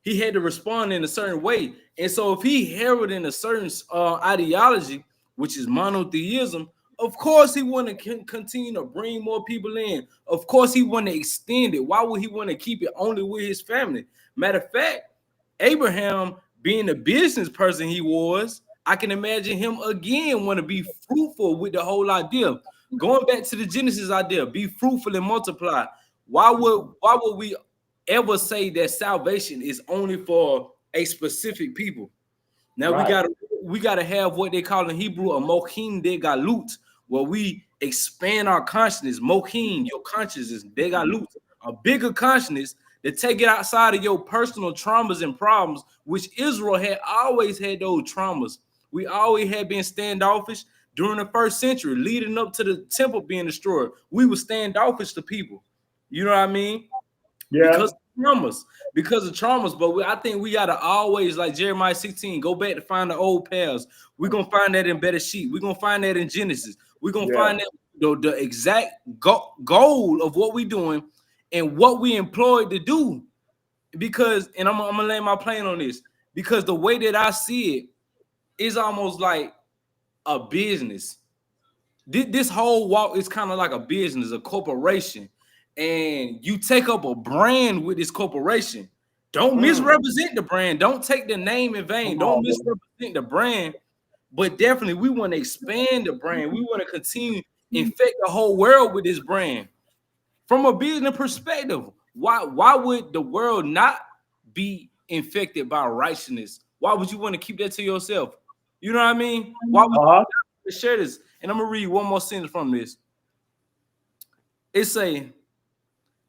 He had to respond in a certain way. And so if he heralded a certain ideology, which is monotheism, of course he want to continue to bring more people in. Of course he want to extend it. Why would he want to keep it only with his family? Matter of fact, Abraham, being the business person he was, I can imagine him again want to be fruitful with the whole idea. Going back to the Genesis idea, be fruitful and multiply. Why would we ever say that salvation is only for a specific people? Now we gotta have what they call in Hebrew a mohin de galut, where we expand our consciousness. Mohin, your consciousness, de galut, a bigger consciousness to take it outside of your personal traumas and problems, which Israel had always had those traumas. We always had been standoffish during the first century, leading up to the temple being destroyed. We were standoffish to people. You know what I mean? Yeah. Because of traumas. But I think we gotta always, like Jeremiah 16, go back to find the old pairs. We're gonna find that in Better Sheet. We're gonna find that in Genesis. We're gonna find that the exact goal of what we're doing and what we employed to do. Because, and I'm gonna lay my plane on this, because the way that I see it is almost like a business. This whole walk is kind of like a business, a corporation. And you take up a brand with this corporation. Don't misrepresent the brand. Don't take the name in vain. Don't misrepresent the brand. But definitely, we want to expand the brand. We want to continue to infect the whole world with this brand. From a business perspective, why would the world not be infected by righteousness? Why would you want to keep that to yourself? You know what I mean? Why would you share this? And I'm gonna read one more sentence from this. It say,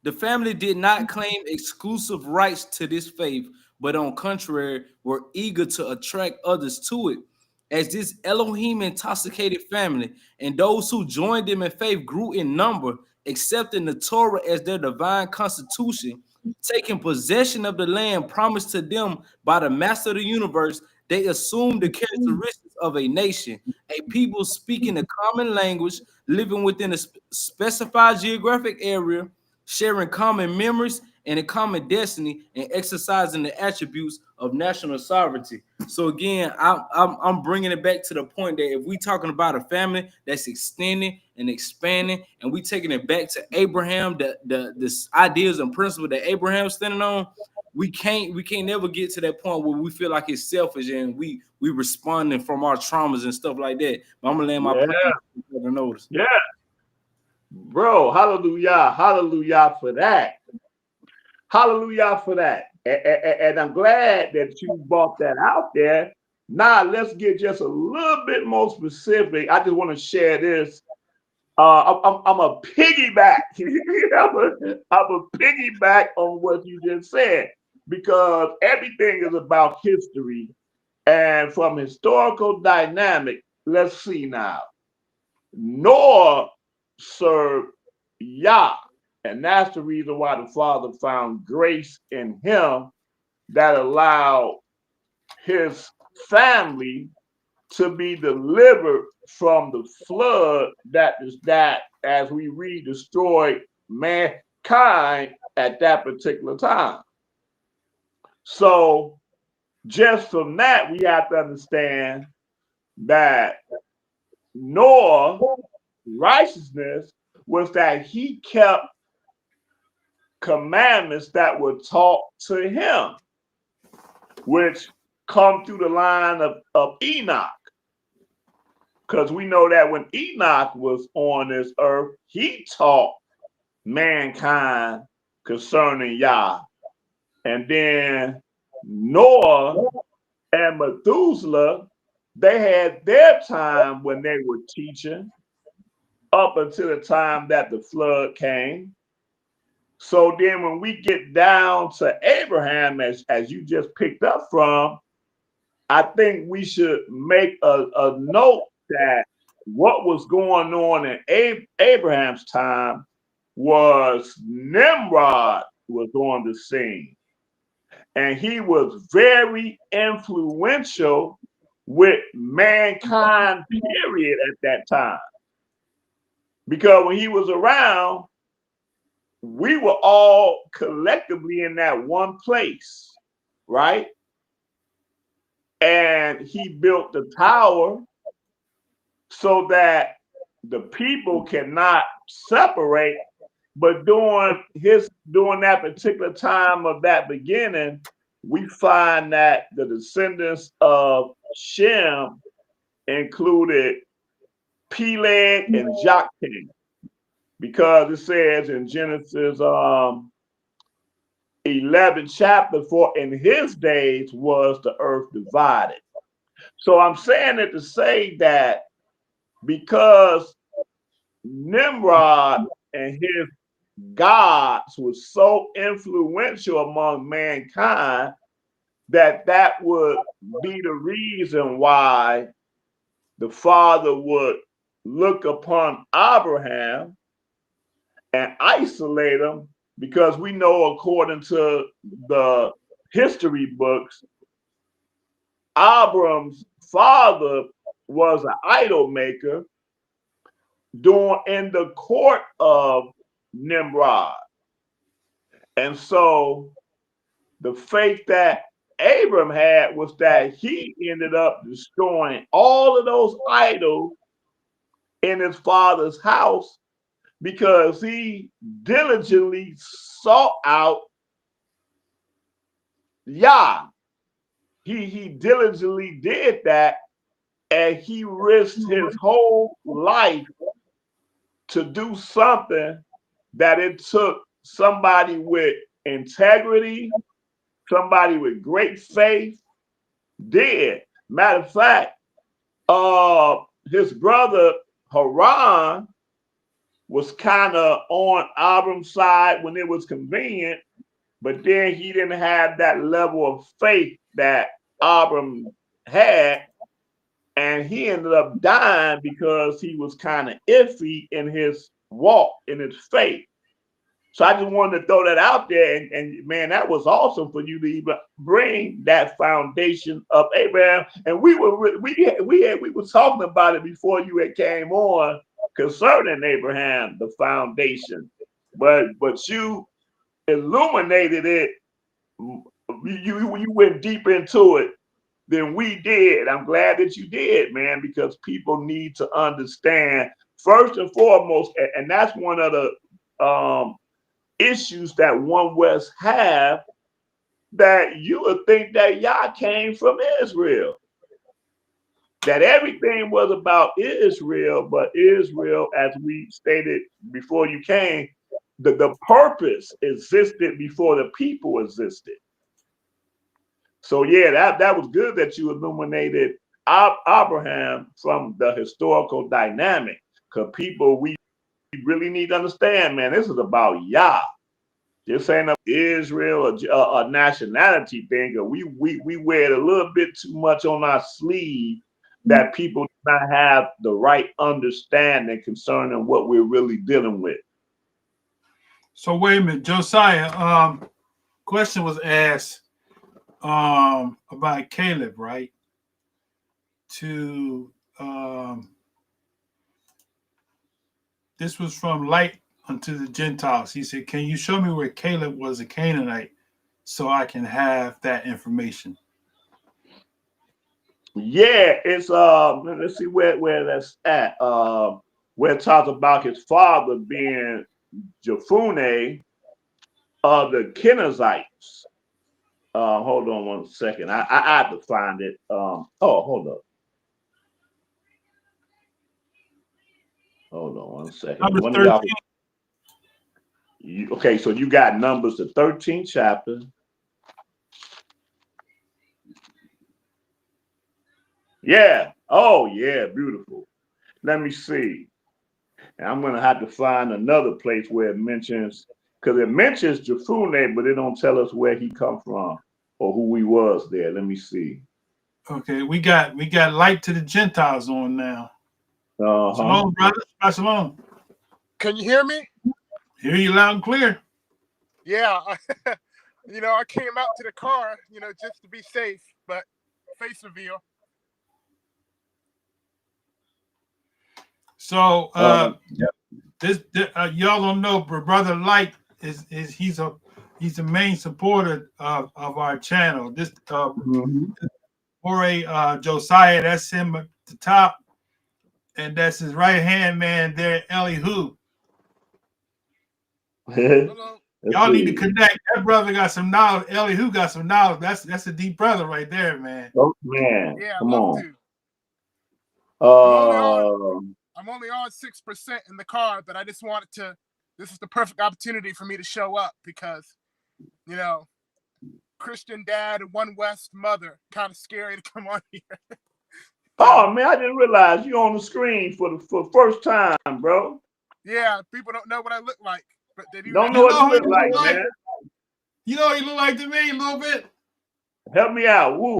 the family did not claim exclusive rights to this faith, but on contrary, were eager to attract others to it. As this Elohim intoxicated family and those who joined them in faith grew in number, accepting the Torah as their divine constitution, taking possession of the land promised to them by the master of the universe, they assumed the characteristics of a nation, a people speaking a common language, living within a specified geographic area, sharing common memories and a common destiny, and exercising the attributes of national sovereignty. So again, I'm bringing it back to the point that if we talking about a family that's extending and expanding, and we taking it back to Abraham, the ideas and principles that Abraham's standing on, we can't never get to that point where we feel like it's selfish and we responding from our traumas and stuff like that. But I'm gonna land my plane notice. Yeah. Bro, hallelujah for that. Hallelujah for that. And I'm glad that you brought that out there. Now let's get just a little bit more specific. I just want to share this. I'm a piggyback. I'm a piggyback on what you just said, because everything is about history. And from historical dynamic, let's see now. Noah served Yah, and that's the reason why the Father found grace in him that allowed his family to be delivered from the flood that as we read, destroyed mankind at that particular time. So just from that, we have to understand that Noah's righteousness was that he kept commandments that were taught to him, which come through the line of Enoch. Because we know that when Enoch was on this earth, he taught mankind concerning Yah. And then Noah and Methuselah, they had their time when they were teaching up until the time that the flood came. So then when we get down to Abraham, as you just picked up from, I think we should make a note that what was going on in Abraham's time was Nimrod was on the scene. And he was very influential with mankind, period, at that time. Because when he was around, we were all collectively in that one place, right? And he built the tower so that the people cannot separate. But during that particular time of that beginning, we find that the descendants of Shem included Peleg and Joktan, because it says in Genesis 11 chapter 4, in his days was the earth divided. So I'm saying it to say that because Nimrod and his gods was so influential among mankind, that would be the reason why the Father would look upon Abraham and isolate him, because we know, according to the history books, Abram's father was an idol maker in the court of Nimrod. And so the faith that Abram had was that he ended up destroying all of those idols in his father's house, because he diligently sought out Yah. He diligently did that, and he risked his whole life to do something that it took somebody with integrity, somebody with great faith did. Matter of fact, his brother Haran was kind of on Abram's side when it was convenient, but then he didn't have that level of faith that Abram had, and he ended up dying because he was kind of iffy in his walk, in his faith. So I just wanted to throw that out there, and man, that was awesome for you to even bring that foundation of Abraham. And we were talking about it before you had came on concerning Abraham, the foundation. But you illuminated it. You went deep into it than we did. I'm glad that you did, man, because people need to understand first and foremost, and that's one of the issues that One West have, that you would think that Yah came from Israel, that everything was about Israel, but Israel, as we stated before you came, the purpose existed before the people existed. So yeah, that was good that you illuminated Abraham from the historical dynamic, because people, we really need to understand, man, this is about Yah. This ain't Israel a nationality thing. We wear it a little bit too much on our sleeve, that people do not have the right understanding concerning what we're really dealing with. So wait a minute, Josiah. Question was asked: about Caleb, right? To this was from light unto the Gentiles. He said, "Can you show me where Caleb was a Canaanite, so I can have that information?" Yeah, it's let's see where that's at. Where it talks about his father being Jephunneh of the Kenizzites. Hold on one second. I have to find it. Hold up. Hold on one second. Number One of 13. y'all. Okay, so you got Numbers, the 13th chapter. Yeah. Oh, yeah. Beautiful. Let me see. And I'm gonna have to find another place where it mentions, because it mentions Jephunneh, but it don't tell us where he come from or who he was there. Let me see. Okay, we got light to the Gentiles on now. Shalom, brother. Shalom. Can you hear me? Hear you loud and clear. Yeah. I came out to the car, just to be safe, but face reveal. So this y'all don't know, but Brother Light is he's a main supporter of our channel. This Moreh Josiah, that's him at the top, and that's his right hand man there, Elihu. Y'all need to connect. That brother got some knowledge. Elihu got some knowledge. That's a deep brother right there, man. Oh man, yeah, come on. I'm only on 6% in the car, but I just wanted to. This is the perfect opportunity for me to show up because, Christian dad and one West mother, kind of scary to come on here. Oh man, I didn't realize you on the screen for the first time, bro. Yeah, people don't know what I look like, but they do. Don't know what you look like, man. You know what you look like to me a little bit. Help me out. Woo.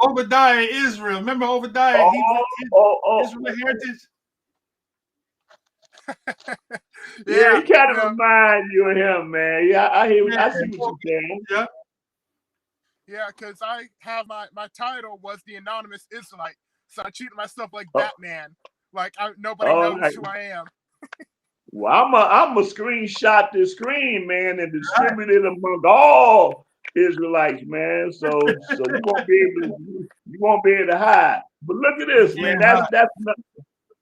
Obadiah Israel. Remember Obadiah? Israel heritage. Yeah, he kind of remind you of him, man. Yeah, I see what you're saying. Yeah. Yeah, because I have my title was the Anonymous Israelite, so I treat myself like Batman. Like nobody knows who I am. Well, I'm a screenshot this screen, man, and distribute it among all Israelites, man. So you won't be able to hide. But look at this, man.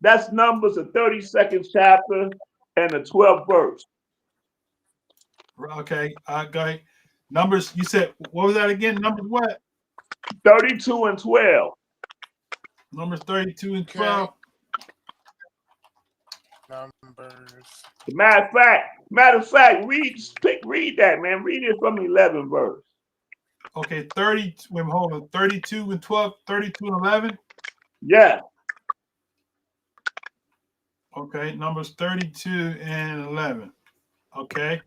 That's Numbers, the 32nd chapter and the 12th verse. Okay, go ahead. Numbers. You said what was that again? Numbers what? 32 and 12. Numbers 32 and 12. Numbers. Matter of fact, read that, man. Read it from the 11th verse. Okay, 32 and 12, 32 and 11. Yeah. Okay, Numbers 32 and 11. Okay.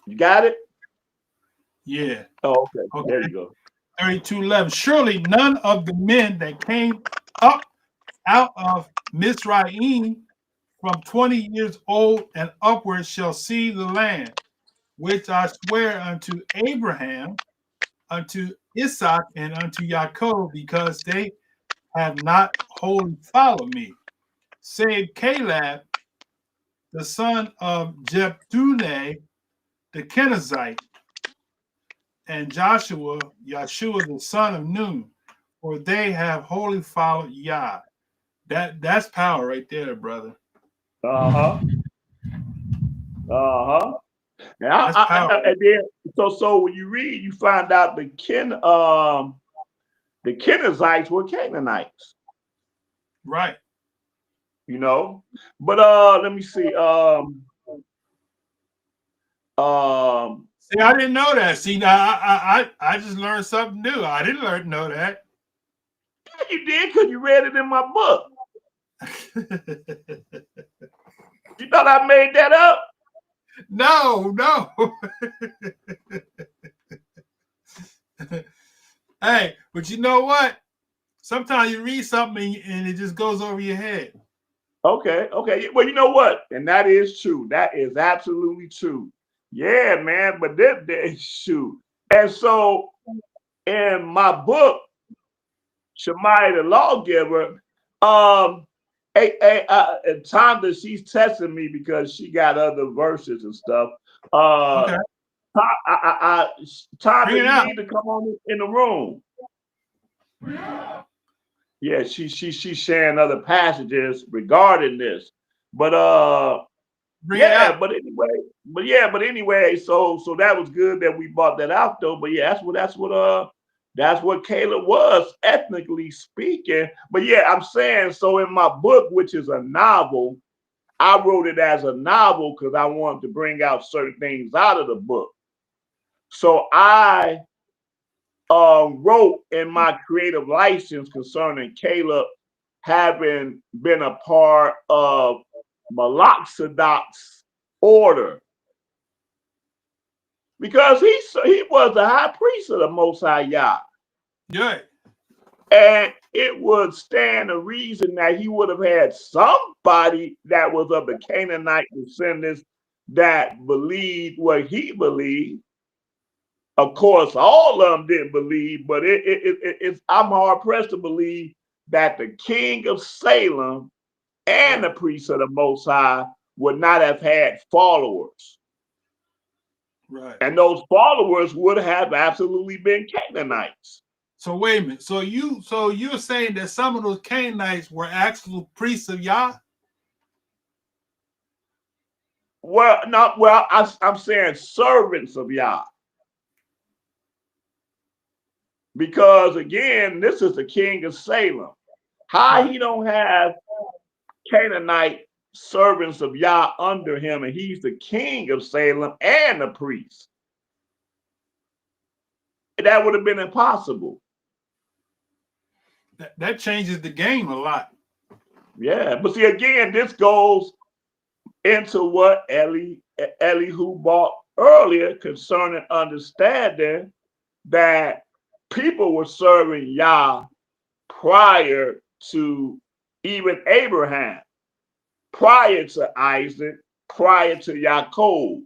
You got it? Yeah. Oh, okay. There you go. 32:11. Surely none of the men that came up out of Mizraim from 20 years old and upward shall see the land, which I swear unto Abraham, unto Isaac, and unto Jacob, because they have not wholly followed me, save Caleb, the son of Jephunneh, the Kenizzite, and Yeshua, the son of Nun, for they have wholly followed YAH. That's power right there, brother. That's power. And then, so when you read, you find out the Kenizzites were Canaanites. Right. But let me see. See, I didn't know that. See, now I just learned something new. I didn't know that. Yeah, you did because you read it in my book. You thought I made that up? No. Hey, but you know what? Sometimes you read something and it just goes over your head. Okay. Well, you know what? And that is true. That is absolutely true. Yeah, man. But this shoot. And so in my book, Shemaiah the lawgiver, Tonda, she's testing me because she got other verses and stuff. Okay. Tonda, you need to come on in the room. Yeah, she's sharing other passages regarding this. But but anyway, so that was good that we brought that out though. But yeah, that's what Caleb was ethnically speaking. But yeah, I'm saying, so in my book, which is a novel, I wrote it as a novel because I wanted to bring out certain things out of the book. So I wrote in my creative license concerning Caleb having been a part of Malaksadok's order, because he was the high priest of the Most High Yah. Yeah. And it would stand a reason that he would have had somebody that was of the Canaanite descendants that believed what he believed. Of course, all of them didn't believe, but I'm hard pressed to believe that the king of Salem and the priests of the Most High would not have had followers. Right. And those followers would have absolutely been Canaanites. So wait a minute. So you're saying that some of those Canaanites were actual priests of Yah? Well, I'm saying servants of Yah. Because again, this is the king of Salem. How he don't have Canaanite servants of Yah under him, and he's the king of Salem and the priest? That would have been impossible. That changes the game a lot. Yeah, but see, again, this goes into what Elihu brought earlier concerning understanding that people were serving Yah prior to even Abraham, prior to Isaac, prior to Yaakov.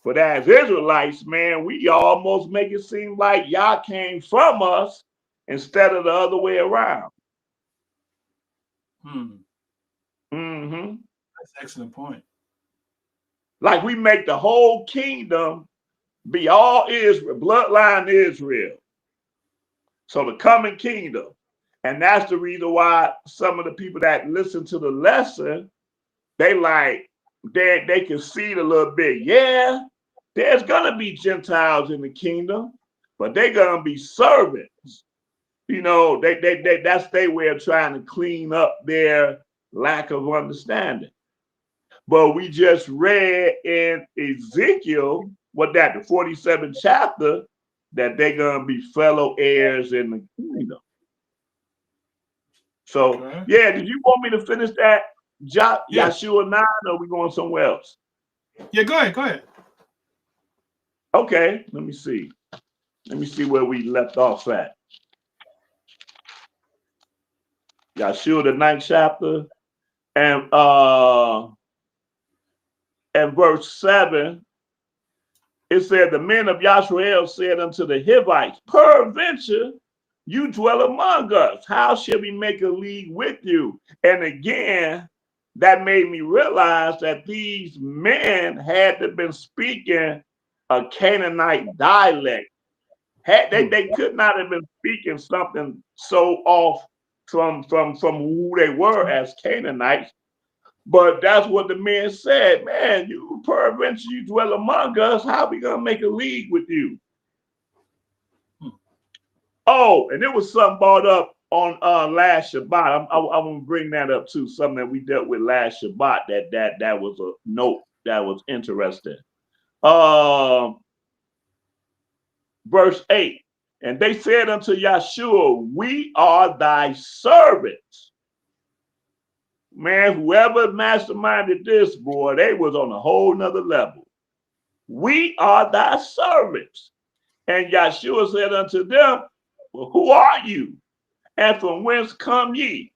But as Israelites, man, we almost make it seem like Yah came from us instead of the other way around. That's an excellent point. Like we make the whole kingdom be all Israel, bloodline Israel. So the coming kingdom. And that's the reason why some of the people that listen to the lesson, they can see it a little bit. Yeah, there's gonna be Gentiles in the kingdom, but they're gonna be servants. You know, that's their way of trying to clean up their lack of understanding. But we just read in Ezekiel, the 47th chapter, that they're gonna be fellow heirs in the kingdom. So yeah, did you want me to finish that Yahshua 9, or are we going somewhere else? Yeah, go ahead. Okay, let me see where we left off at. Yahshua the 9th chapter, and verse 7, it said, the men of Yashrael said unto the Hivites, peradventure you dwell among us. How shall we make a league with you? And again, that made me realize that these men had to been speaking a Canaanite dialect. They could not have been speaking something so off from who they were as Canaanites. But that's what the men said. Man, you peradventure you dwell among us. How we gonna make a league with you? Oh, and there was something brought up on last Shabbat. I want to bring that up too. Something that we dealt with last Shabbat. That was a note that was interesting. Verse 8. And they said unto Yahshua, we are thy servants. Man, whoever masterminded this, boy, they was on a whole nother level. We are thy servants. And Yahshua said unto them, well, who are you? And from whence come ye?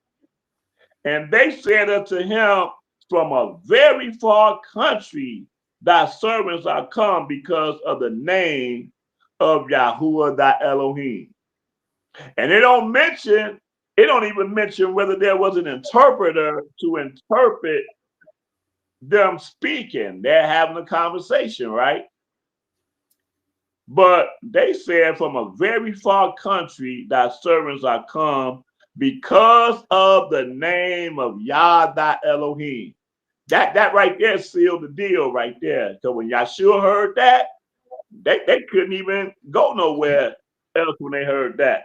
And they said unto him, from a very far country, thy servants are come because of the name of Yahuwah thy Elohim. And it don't even mention whether there was an interpreter to interpret them speaking. They're having a conversation, right? But they said, from a very far country, thy servants are come because of the name of Yah thy Elohim. That right there sealed the deal right there. So when Yahshua heard that, they couldn't even go nowhere else when they heard that.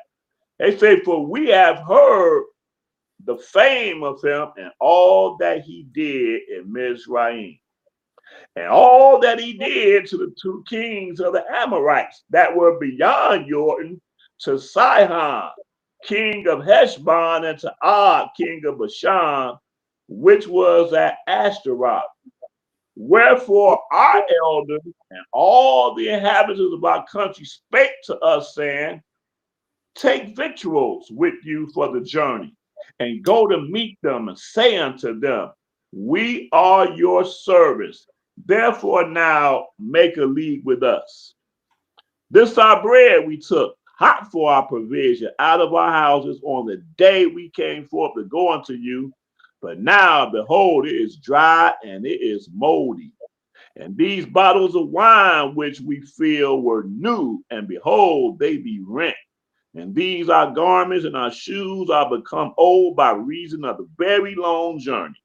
They say, for we have heard the fame of him and all that he did in Mizraim, and all that he did to the two kings of the Amorites that were beyond Jordan, to Sihon, king of Heshbon, and to Og, king of Bashan, which was at Ashtaroth. Wherefore our elders and all the inhabitants of our country spake to us, saying, take victuals with you for the journey, and go to meet them, and say unto them, we are your servants. Therefore now make a league with us. This our bread we took, hot for our provision, out of our houses on the day we came forth to go unto you. But now, behold, it is dry and it is moldy. And these bottles of wine which we fill were new, and behold, they be rent. And these our garments and our shoes are become old by reason of the very long journey.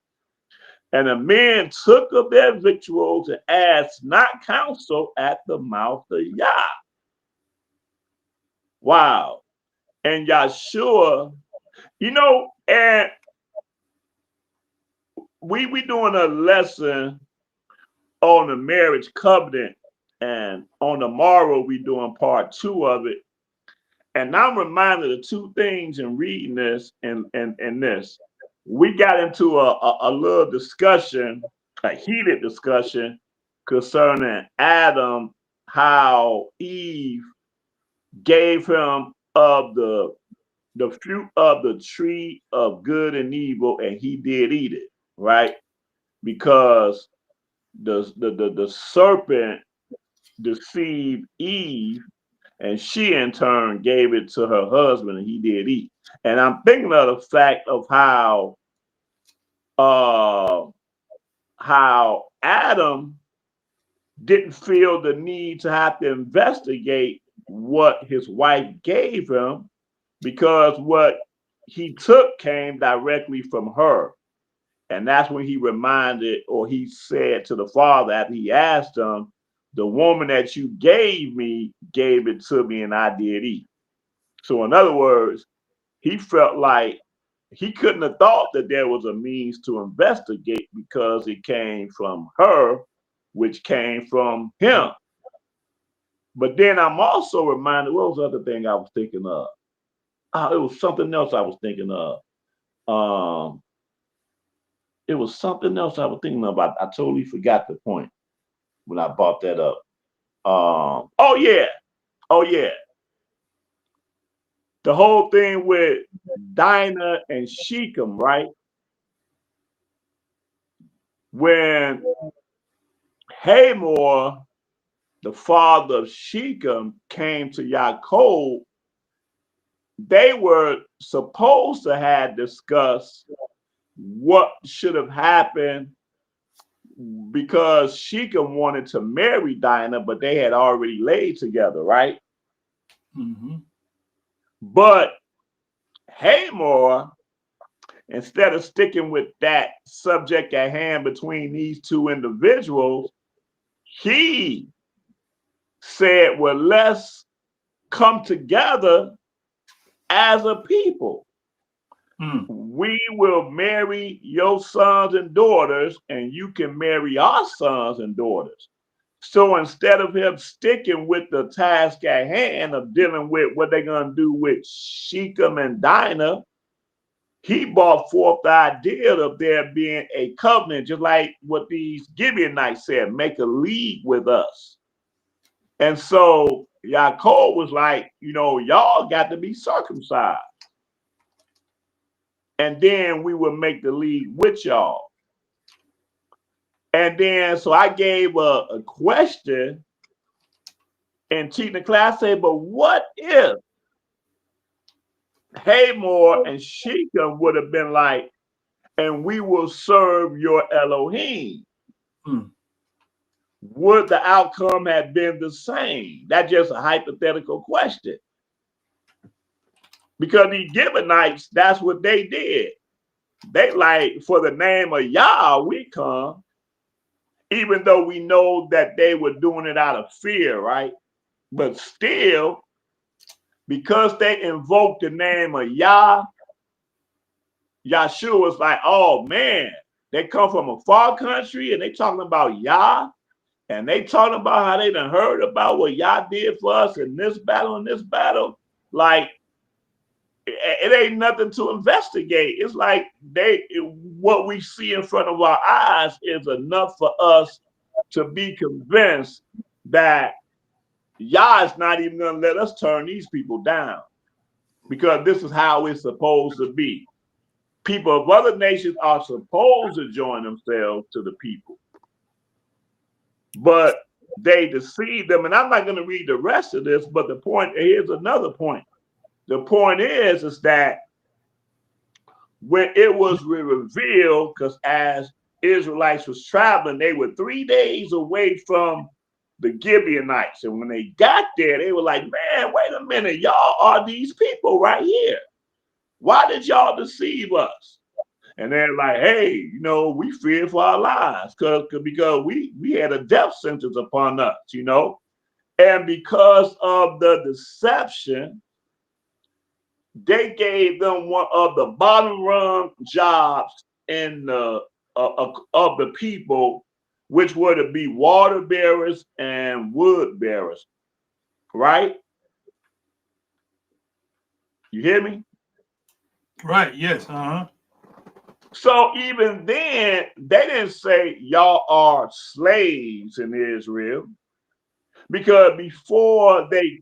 And the men took of their victuals and asked not counsel at the mouth of Yah. Wow. And Yahshua, and we doing a lesson on the marriage covenant, and on the morrow we doing part 2 of it. And I'm reminded of 2 things in reading this and this. We got into a little discussion, a heated discussion concerning Adam, how Eve gave him of the fruit of the tree of good and evil, and he did eat it, right? Because the serpent deceived Eve, and she in turn gave it to her husband, and he did eat. And I'm thinking of the fact of how Adam didn't feel the need to have to investigate what his wife gave him, because what he took came directly from her. And that's when he reminded, or he said to the father after he asked him, the woman that you gave me gave it to me, and I did eat. So in other words, he felt like he couldn't have thought that there was a means to investigate, because it came from her, which came from him. But then I'm also reminded, what was the other thing I was thinking of? It was something else I was thinking of. It was something else I was thinking about. I totally forgot the point when I brought that up. Oh yeah. The whole thing with Dinah and Shechem, right? When Hamor, the father of Shechem, came to Yaakov, they were supposed to have discussed what should have happened, because Shechem wanted to marry Dinah, but they had already laid together, right? Mm-hmm. But Hamor, instead of sticking with that subject at hand between these 2 individuals, he said, well, let's come together as a people. We will marry your sons and daughters, and you can marry our sons and daughters. So instead of him sticking with the task at hand of dealing with what they're going to do with Shechem and Dinah, he brought forth the idea of there being a covenant, just like what these Gibeonites said, make a league with us. And so Yaakov was like, y'all got to be circumcised. and then we would make the league with y'all. And then, so I gave a question and teaching the class, say, but what if Hamor and Shechem would have been like, and we will serve your Elohim? Would the outcome have been the same? That's just a hypothetical question. Because the Gibeonites, that's what they did. They like, for the name of Yah, we come, even though we know that they were doing it out of fear, right? But still, because they invoked the name of Yah, Yahshua was like, oh man, they come from a far country and they talking about Yah, and they talking about how they done heard about what Yah did for us in this battle and this battle. Like, it ain't nothing to investigate. It's like what we see in front of our eyes is enough for us to be convinced that Yah is not even going to let us turn these people down, because this is how it's supposed to be. People of other nations are supposed to join themselves to the people, but they deceive them. And I'm not going to read the rest of this, but the point, here's another point. The point is that when it was revealed, because as Israelites was traveling, they were 3 days away from the Gibeonites. And when they got there, they were like, man, wait a minute, y'all are these people right here. Why did y'all deceive us? And they're like, hey, you know, we feared for our lives because we had a death sentence upon us, you know. And because of the deception, they gave them one of the bottom rung jobs in the of the people, which were to be water bearers and wood bearers, right? You hear me? Right. Yes. So even then, they didn't say y'all are slaves in Israel, because before they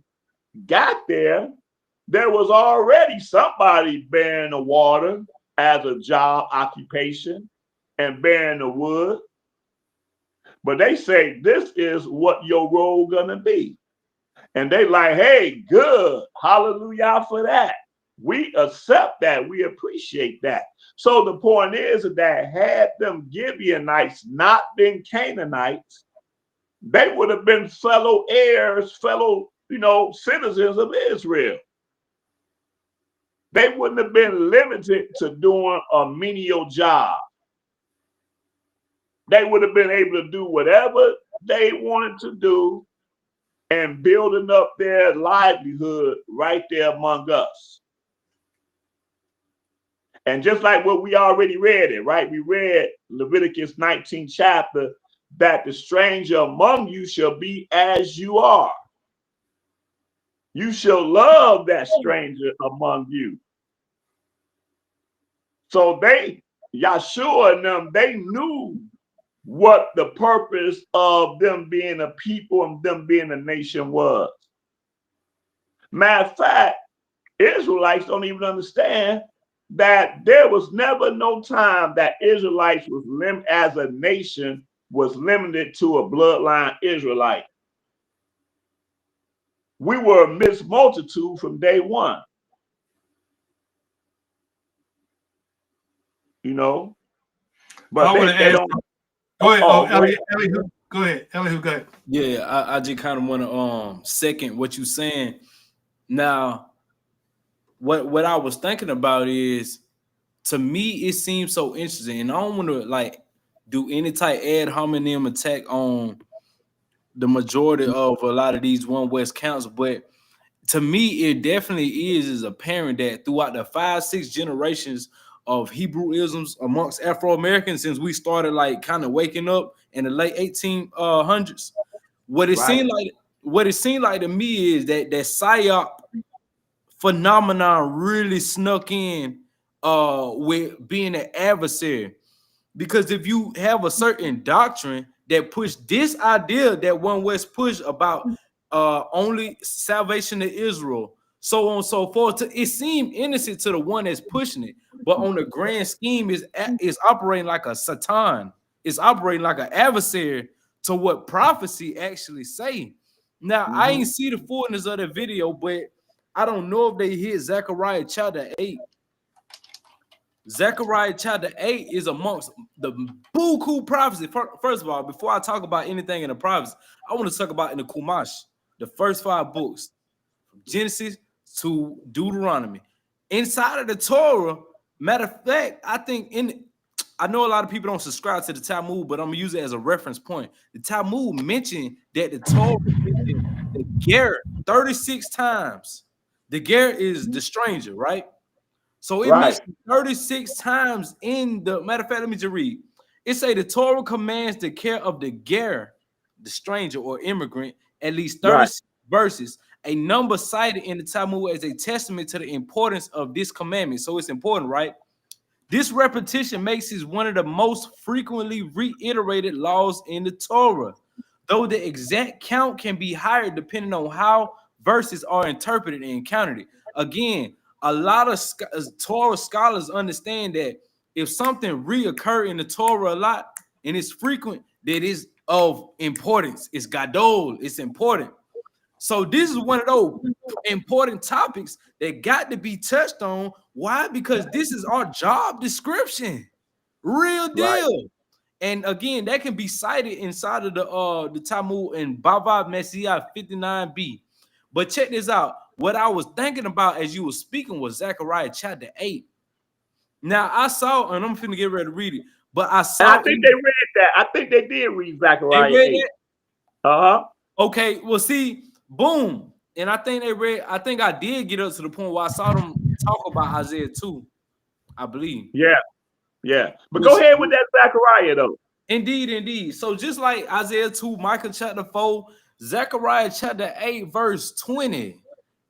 got there was already somebody bearing the water as a job occupation and bearing the wood. But they say, this is what your role gonna be. And they like, hey, good, hallelujah for that. We accept that, we appreciate that. So the point is that had them Gibeonites not been Canaanites, they would have been fellow heirs, fellow, you know, citizens of Israel. They wouldn't have been limited to doing a menial job. They would have been able to do whatever they wanted to do and building up their livelihood right there among us. And just like what we already read it, right? We read Leviticus 19 chapter, that the stranger among you shall be as you are. You shall love that stranger among you. So Yahshua and them, they knew what the purpose of them being a people and them being a nation was. Matter of fact, Israelites don't even understand that there was never no time that Israelites was as a nation was limited to a bloodline Israelite. We were a mixed multitude from day one. You know, but they don't. Go ahead. Elihu, go ahead. Yeah, I just kind of want to second what you're saying. Now, what I was thinking about is, to me, it seems so interesting, and I don't want to like do any type ad hominem attack on the majority of a lot of these One West counts, but to me, it definitely is apparent that throughout the 5-6 generations of Hebrewisms amongst Afro-Americans, since we started like kind of waking up in the late 1800s, what it seemed like to me is that psyop phenomenon really snuck in with being an adversary. Because if you have a certain doctrine that push this idea that One West push about only salvation to Israel, so on and so forth. It seemed innocent to the one that's pushing it, but on the grand scheme is operating like a Satan. It's operating like an adversary to what prophecy actually say. Now, I ain't see the fullness of the video, but I don't know if they hit Zechariah chapter 8. Zechariah chapter 8 is amongst the buku prophecy. First of all, before I talk about anything in the prophecy, I want to talk about in the Chumash, the first 5 books, from Genesis to Deuteronomy. Inside of the Torah, matter of fact, I know a lot of people don't subscribe to the Talmud, but I'm gonna use it as a reference point. The Talmud mentioned that the Torah mentioned the ger 36 times. The ger is the stranger, right? So it mentioned 36 times in the matter of fact. Let me just read. It say the Torah commands the care of the ger, the stranger or immigrant, at least 36 verses, a number cited in the Talmud as a testament to the importance of this commandment. So it's important, right? This repetition makes it one of the most frequently reiterated laws in the Torah, though the exact count can be higher depending on how verses are interpreted and counted. Again, a lot of Torah scholars understand that if something reoccurs in the Torah a lot and it's frequent, that is of importance. It's gadol, it's important. So this is one of those important topics that got to be touched on. Why? Because this is our job description. Real deal. Right. And again, that can be cited inside of the Talmud in Bava Messiah 59b. But check this out. What I was thinking about as you were speaking was Zechariah chapter 8. Now I saw, and I'm finna get ready to read it, but I saw. And I think they read that. I think they did read Zechariah 8. Okay, well, see, boom. And I think I did get up to the point where I saw them talk about Isaiah 2, I believe. Yeah. But go ahead with that Zechariah, though. Indeed. So just like Isaiah 2, Micah chapter 4, Zechariah chapter 8, verse 20,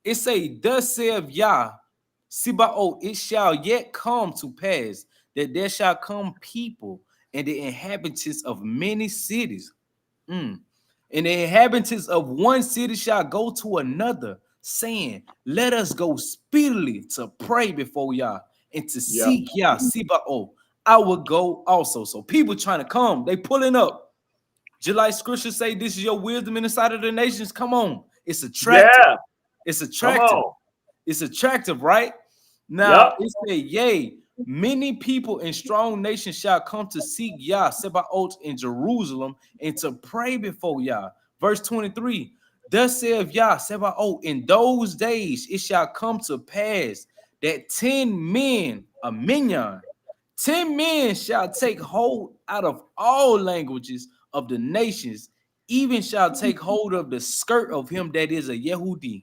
it say, thus saith YAH, Sibaoth, it shall yet come to pass that there shall come people and the inhabitants of many cities. And the inhabitants of one city shall go to another, saying, let us go speedily to pray before YAH and to seek YAH, Sibaoth. I will go also. So people trying to come, they pulling up. Just like scriptures say, this is your wisdom in the sight of the nations. Come on. It's attractive. Yeah. It's attractive. It's attractive, right? Now, it say, yea, many people in strong nations shall come to seek YAH, Sebaoth in Jerusalem, and to pray before YAH. Verse 23, thus saith YAH, Sebaoth, in those days it shall come to pass that 10 men, a minyan, 10 men shall take hold out of all languages of the nations, even shall take hold of the skirt of him that is a Yehudi,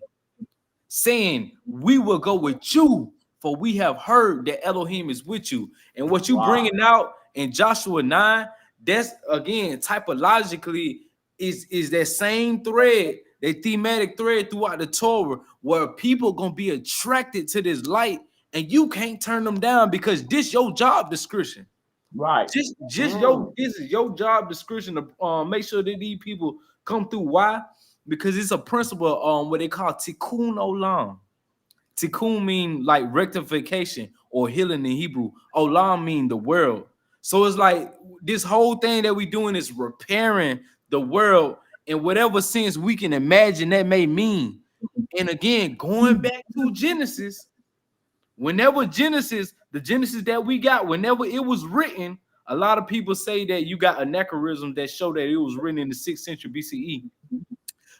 saying, we will go with you, for we have heard that Elohim is with you. And what you bringing out in Joshua 9, that's again typologically is that same thread, that thematic thread throughout the Torah, where people gonna be attracted to this light, and you can't turn them down because this your job description. Right. This is your job description to make sure that these people come through. Why? Because it's a principle what they call tikkun olam. Tikkun mean like rectification or healing in Hebrew. Olam mean the world. So it's like this whole thing that we doing is repairing the world in whatever sense we can imagine that may mean. And again, going back to Genesis, whenever the Genesis that we got, whenever it was written, a lot of people say that you got anachronisms that show that it was written in the 6th century BCE,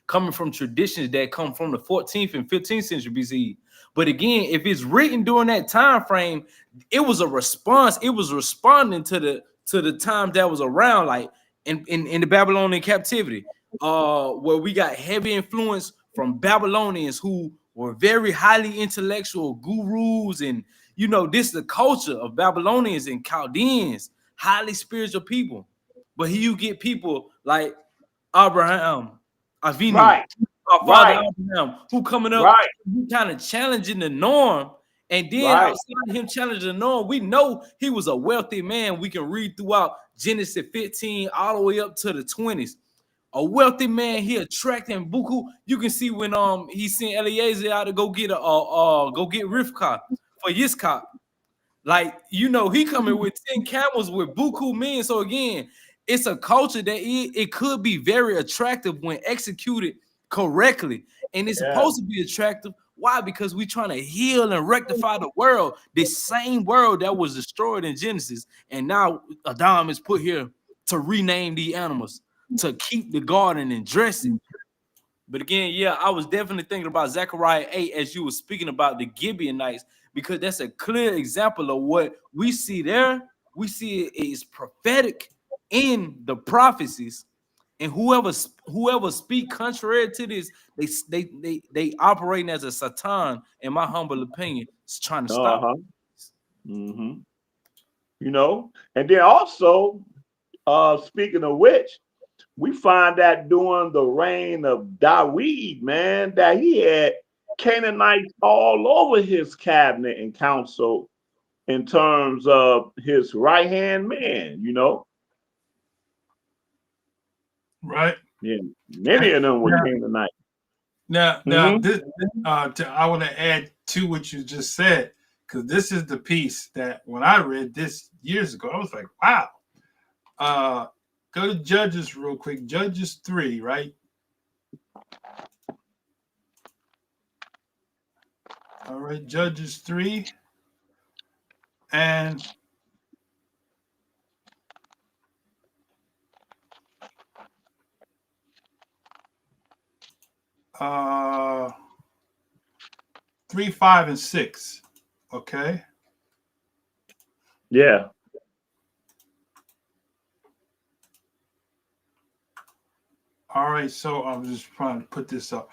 coming from traditions that come from the 14th and 15th century BCE. But again, if it's written during that time frame, it was a response. It was responding to the time that was around, like in the Babylonian captivity, where we got heavy influence from Babylonians who were very highly intellectual gurus, and this is the culture of Babylonians and Chaldeans, highly spiritual people. But here you get people like Abraham, Avinu, our father Abraham, who coming up, kind of challenging the norm. And then outside of him challenging the norm, we know he was a wealthy man. We can read throughout Genesis 15 all the way up to the 20s. A wealthy man, he attracting buku. You can see when he sent Eliezer out to go get Rivka for Yitzchak. Like, you know, he coming with 10 camels with buku men. So again, it's a culture that it could be very attractive when executed correctly. And it's supposed to be attractive. Why? Because we're trying to heal and rectify the world, the same world that was destroyed in Genesis. And now Adam is put here to rename the animals, to keep the garden and dress it. But again, yeah, I was definitely thinking about Zechariah 8 as you were speaking about the Gibeonites, because that's a clear example of what we see there. We see it is prophetic in the prophecies, and whoever speak contrary to this, they operating as a Satan, in my humble opinion, is trying to stop. You know, and then also, speaking of which, we find that during the reign of David, man, that he had Canaanites all over his cabinet and council in terms of his right-hand man, you know. Right. Yeah, many of them were Canaanites. Now, this, I want to add to what you just said, because this is the piece that when I read this years ago, I was like, wow. Go to Judges real quick. Judges 3, right? All right, Judges 3. And uh 3, 5, and 6. Okay. Yeah. All right, so I'm just trying to put this up.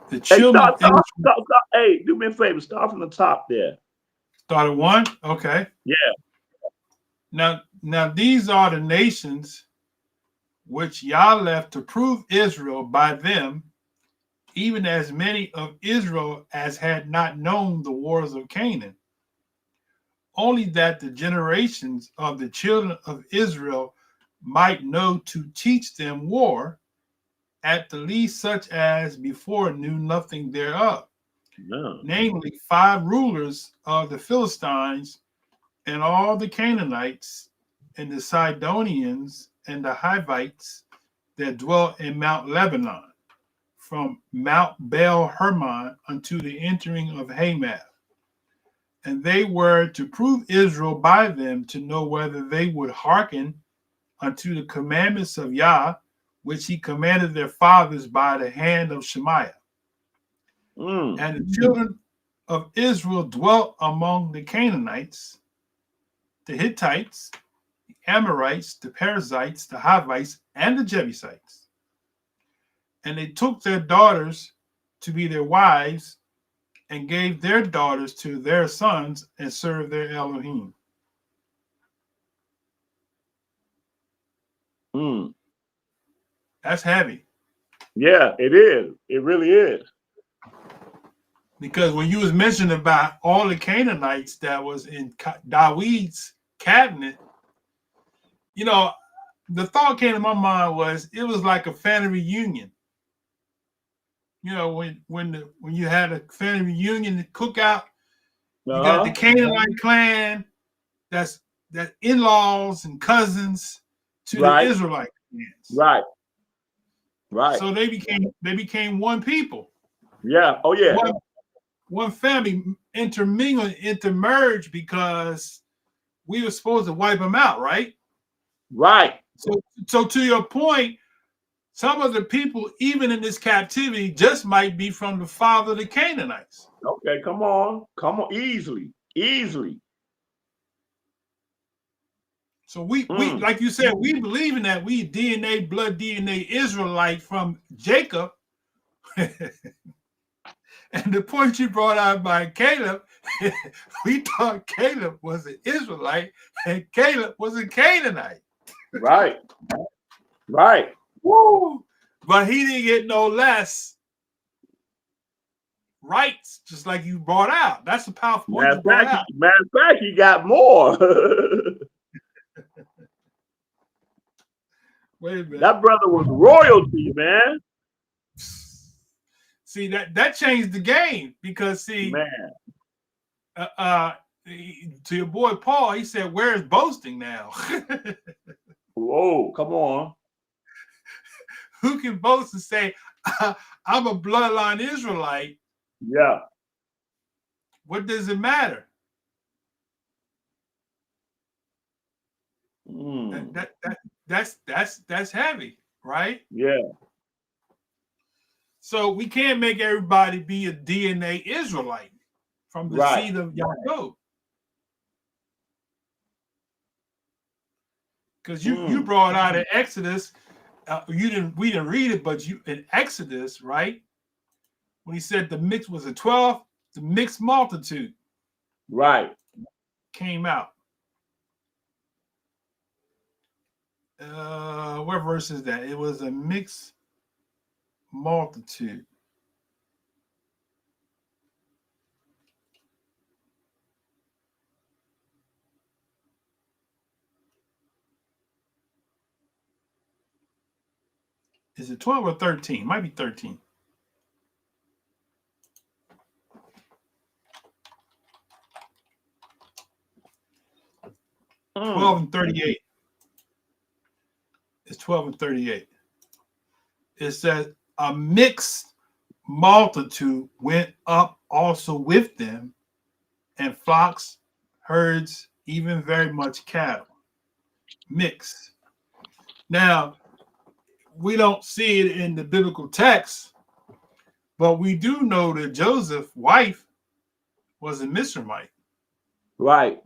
The children. Hey, do me a favor. Start from the top there. Start at 1. Okay. Yeah. Now these are the nations which Yah left to prove Israel by them, even as many of Israel as had not known the wars of Canaan. Only that the generations of the children of Israel might know to teach them war, at the least such as before knew nothing thereof. No. Namely, 5 rulers of the Philistines, and all the Canaanites, and the Sidonians, and the Hivites that dwell in Mount Lebanon, from Mount Baal Hermon unto the entering of Hamath. And they were to prove Israel by them, to know whether they would hearken unto the commandments of Yah, which he commanded their fathers by the hand of Shemaiah. And the children of Israel dwelt among the Canaanites, the Hittites, the Amorites, the Perizzites, the Hivites, and the Jebusites. And they took their daughters to be their wives, and gave their daughters to their sons, and served their Elohim. That's heavy. Yeah, it is. It really is. Because when you was mentioning about all the Canaanites that was in David's cabinet, you know, the thought came to my mind was it was like a family reunion. You know, when you had a family reunion, the cookout, you got the Canaanite clan, that in-laws and cousins to the Israelite clans. Right. So they became one people. Yeah. Oh yeah. One family intermerged because we were supposed to wipe them out, right? Right. So to your point, some of the people, even in this captivity, just might be from the father of the Canaanites. Okay, come on, easily. So we like you said, we believe in that. We blood DNA Israelite from Jacob. And the point you brought out by Caleb, we thought Caleb was an Israelite and Caleb was a Canaanite. Right. Woo! But he didn't get no less rights, just like you brought out. That's a powerful point. Matter of fact, he got more. Wait a minute. That brother was royalty, man. See, that changed the game because see, man. To your boy Paul, he said, "Where's boasting now?" Whoa, come on. Who can boast and say, "I'm a bloodline Israelite"? Yeah. What does it matter? That's heavy, right? Yeah. So we can't make everybody be a DNA Israelite from the seed of Yaakov. Because you brought out in Exodus, we didn't read it, but you in Exodus, right? When he said the mix was a 12, the mixed multitude, right, came out. What verse is that? It was a mixed multitude. Is it 12 or 13? Might be 13. Mm. 12 and 38. It's 12 and 38. It says a mixed multitude went up also with them, and flocks, herds, even very much cattle. Mixed. Now, we don't see it in the biblical text, but we do know that Joseph's wife was a Mizraimite. Right.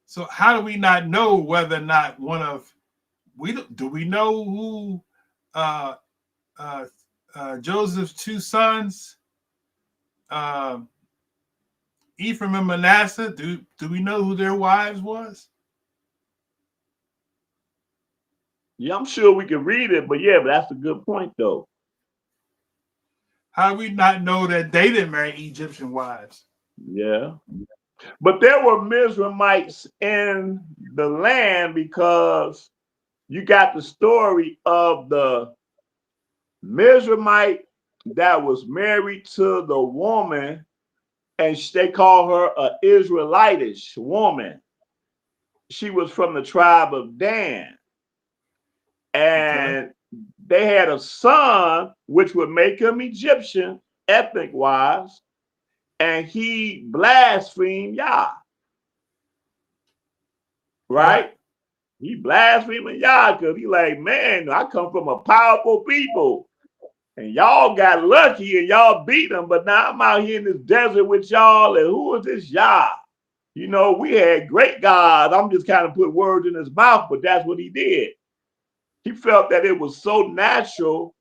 So how do we not know whether or not do we know who Joseph's two sons, Ephraim and Manasseh, do we know who their wives was? Yeah, I'm sure we can read it, but that's a good point though. How do we not know that they didn't marry Egyptian wives? Yeah. But there were Mizraimites in the land because you got the story of the Mizraimite that was married to the woman, and they call her an Israelitish woman. She was from the tribe of Dan. And they had a son, which would make him Egyptian, ethnic wise, and he blasphemed Yah. Right? He blasphemed Yah because he like, man, I come from a powerful people. And y'all got lucky and y'all beat them, but now I'm out here in this desert with y'all, and who is this Yah? You know, we had great gods. I'm just kind of put words in his mouth, but that's what he did. He felt that it was so natural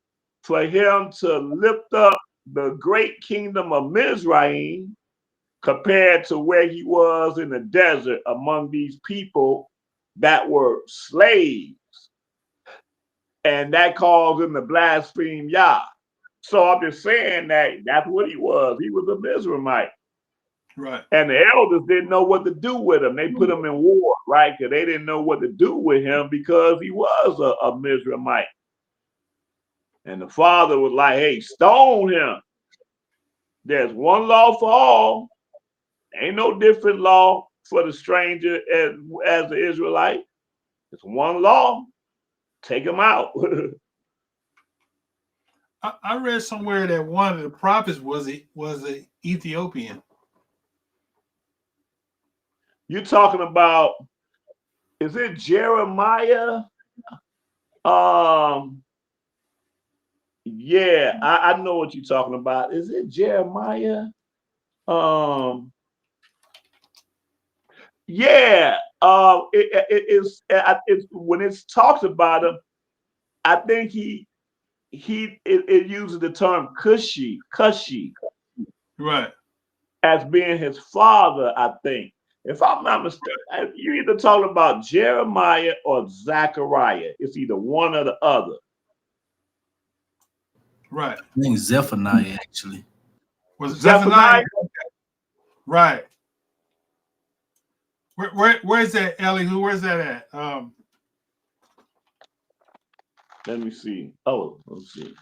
for him to lift up the great kingdom of Mizraim compared to where he was in the desert among these people that were slaves. And that caused him to blaspheme Yah. So I'm just saying that's what he was. He was a Mizraimite. Right. And the elders didn't know what to do with him. They put him in war, right? Because they didn't know what to do with him because he was a Mizraimite. And the father was like, hey, stone him. There's one law for all. Ain't no different law for the stranger as the Israelite. It's one law. Take him out. I read somewhere that one of the prophets was an Ethiopian. You're talking about, is it Jeremiah? Yeah, I know what you're talking about. Is it Jeremiah? Yeah. It's when it talks about him, I think it uses the term Cushi, right, as being his father. I think, if I'm not mistaken, you're either talking about Jeremiah or Zachariah. It's either one or the other. Right. I think Zephaniah actually. Was Zephaniah? Right. Where's that, Ellie? Where's that at? Let me see. Oh, let's see.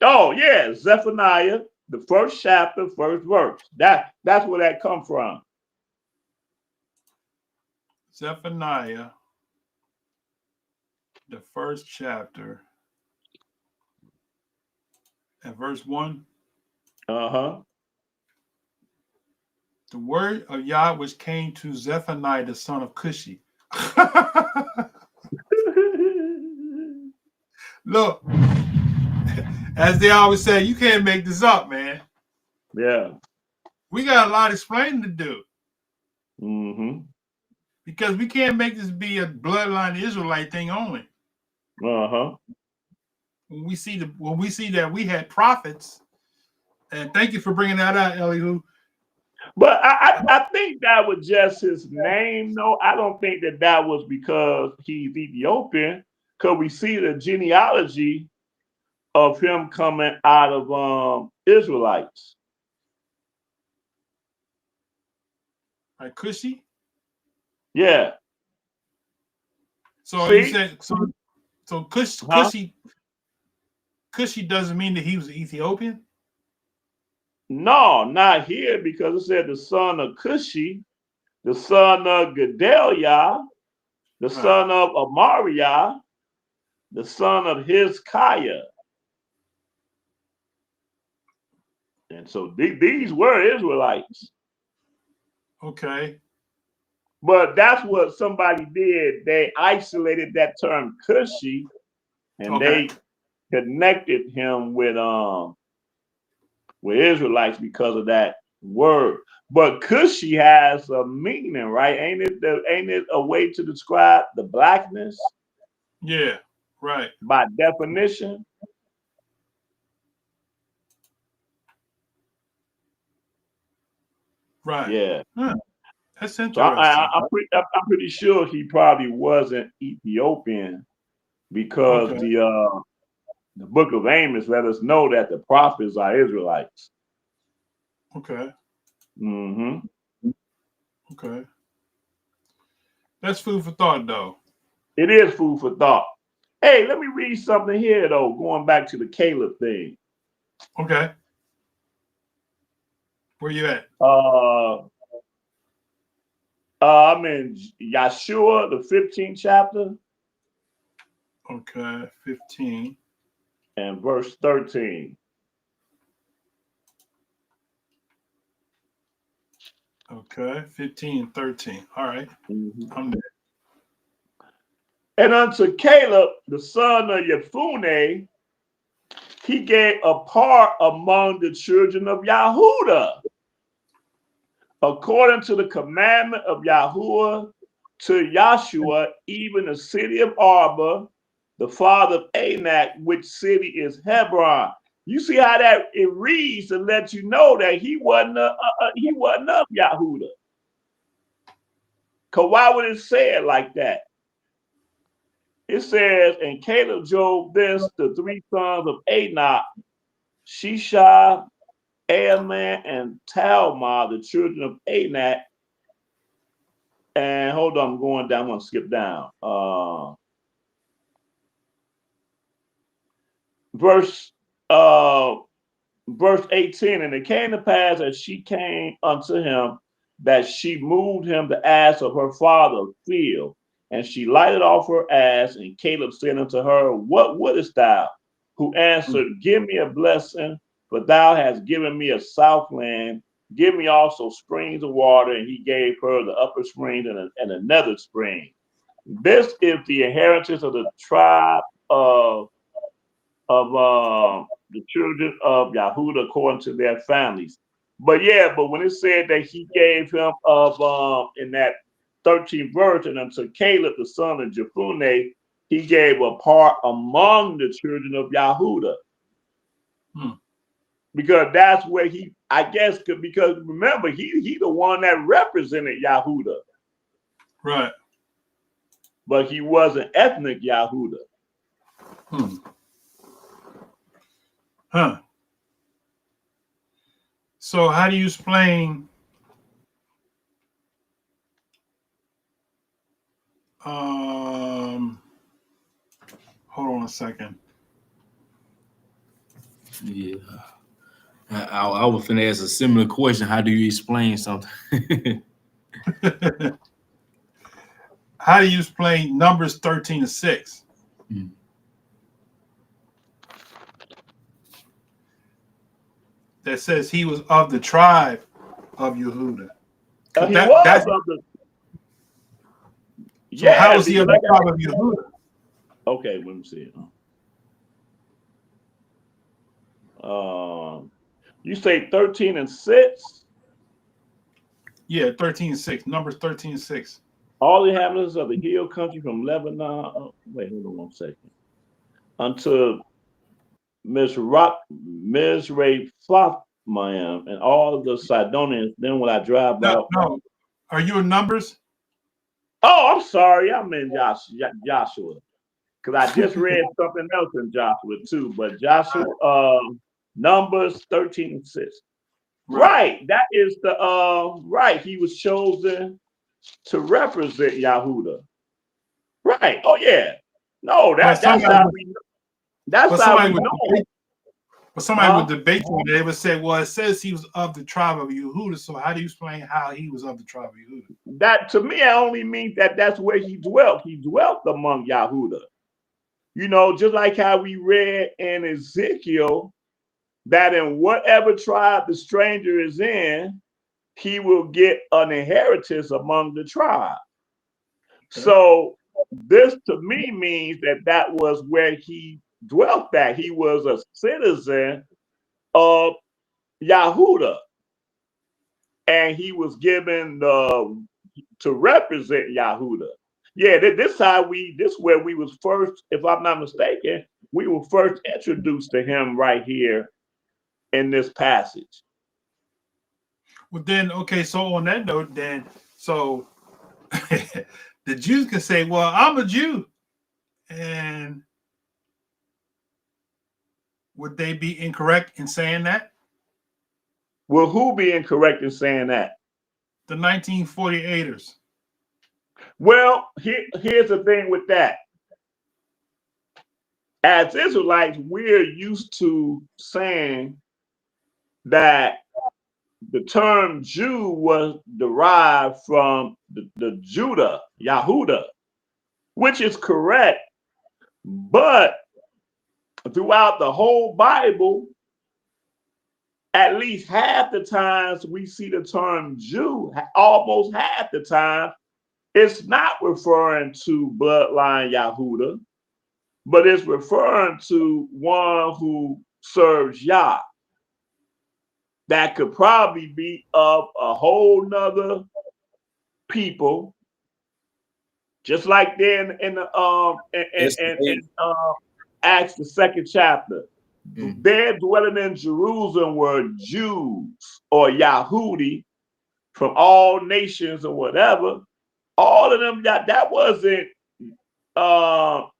Oh, yeah, Zephaniah, the first chapter, first verse. That's where that come from. Zephaniah, the first chapter, at verse 1. Uh-huh. The word of YAH which came to Zephaniah, the son of Cushi. Look, as they always say, you can't make this up, man. Yeah. We got a lot of explaining to do. Mm-hmm. Because we can't make this be a bloodline Israelite thing only. Uh-huh. When we see that we had prophets, and thank you for bringing that out, Elihu. But I think that was just his name. No, I don't think that was because he's Ethiopian. Because we see the genealogy of him coming out of Israelites. Like Cushi? Yeah. So you said so Cushi doesn't mean that he was Ethiopian? No, not here, because it said the son of Cushi, the son of Gedaliah, the son of Amariah, the son of Hezekiah. And so these were Israelites. Okay. But that's what somebody did. They isolated that term Cushi, and they connected him with Israelites because of that word. But Cushi has a meaning, right? Ain't it a way to describe the blackness? Yeah, right. By definition. Right. Yeah. Huh. That's interesting. So I'm pretty sure he probably wasn't Ethiopian, because the book of Amos let us know that the prophets are Israelites. Okay. Mm-hmm. Okay. That's food for thought, though. It is food for thought. Hey, let me read something here, though, going back to the Caleb thing. Okay. Where you at? I'm in Yeshua, the 15th chapter. Okay, 15. And verse 13. Okay, 15 and 13. All right. Mm-hmm. I'm there. And unto Caleb, the son of Jephunneh, he gave a part among the children of Yahudah, according to the commandment of Yahuwah to Yahshua, even the city of Arba, the father of Anak, which city is Hebron. You see how that it reads to let you know that he wasn't of Yahudah. Because why would it say it like that? It says, and Caleb drove this, the three sons of Anak, Shishah, Ahiman, and Talmah, the children of Anak. And hold on, I'm going down. I'm going to skip down. Verse 18, and it came to pass as she came unto him that she moved him the ass of her father field, and she lighted off her ass, and Caleb said unto her, what wouldest thou? Who answered, give me a blessing, for thou hast given me a southland. Give me also springs of water. And he gave her the upper spring and another spring. This is the inheritance of the tribe of the children of Yahudah according to their families. But when it said that he gave him of in that 13th verse, and unto Caleb the son of Jephunneh, he gave a part among the children of Yahudah. Because that's where because remember, he the one that represented Yahudah. Right. But he wasn't ethnic Yahudah. Huh. So how do you explain Hold on a second. Yeah. I was finna ask a similar question. How do you explain something? How do you explain Numbers 13:6? That says he was of the tribe of Yehuda. He was of the. So how is he of the tribe of Yehuda? Okay, let me see. You say 13:6? Yeah, 13:6. Numbers 13:6. All the inhabitants of the hill country from Lebanon. Oh, wait, hold on 1 second. Unto Mizraim and all of the Sidonians. Then when I drive by. No. Are you in Numbers? Oh, I'm sorry. I'm in Joshua. Because I just read something else in Joshua too. But Joshua, Numbers 13:6. Right. That is the right. He was chosen to represent Yahuda. Right. Oh yeah. No, that's how we know. That's how we know. But somebody would debate you. They would say, well, it says he was of the tribe of Yehuda. So how do you explain how he was of the tribe of Yehuda? That to me only means that that's where he dwelt. He dwelt among Yahuda. You know, just like how we read in Ezekiel that in whatever tribe the stranger is in, he will get an inheritance among the tribe. Okay. So this to me means that that was where he dwelt at. He was a citizen of Yahuda. And he was given to represent Yahuda. Yeah, this is where we was first, if I'm not mistaken, we were first introduced to him right here in this passage. Well, then, okay, so on that note, then, so the Jews can say, well, I'm a Jew. And would they be incorrect in saying that? Will who be incorrect in saying that? The 1948ers. Well, here's the thing with that. As Israelites, we're used to saying that the term Jew was derived from the Judah, Yahuda, which is correct. But throughout the whole Bible, at least half the times we see the term Jew, almost half the time, it's not referring to bloodline Yahuda, but it's referring to one who serves Yah. That could probably be of a whole nother people, just like then in the Acts the 2nd chapter. They're dwelling in Jerusalem were Jews or Yahudi from all nations or whatever. All of them, that wasn't the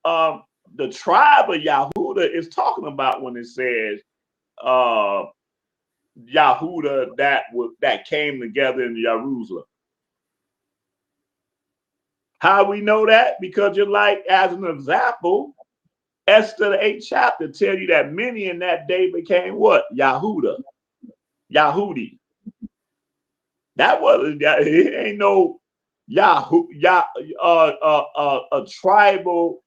tribe of Yahuda is talking about when it says Yahuda that came together in Jerusalem. How we know that? Because you're like, as an example, Esther the 8th chapter tell you that many in that day became what? Yahuda. Yahudi. That wasn't, it ain't no a tribal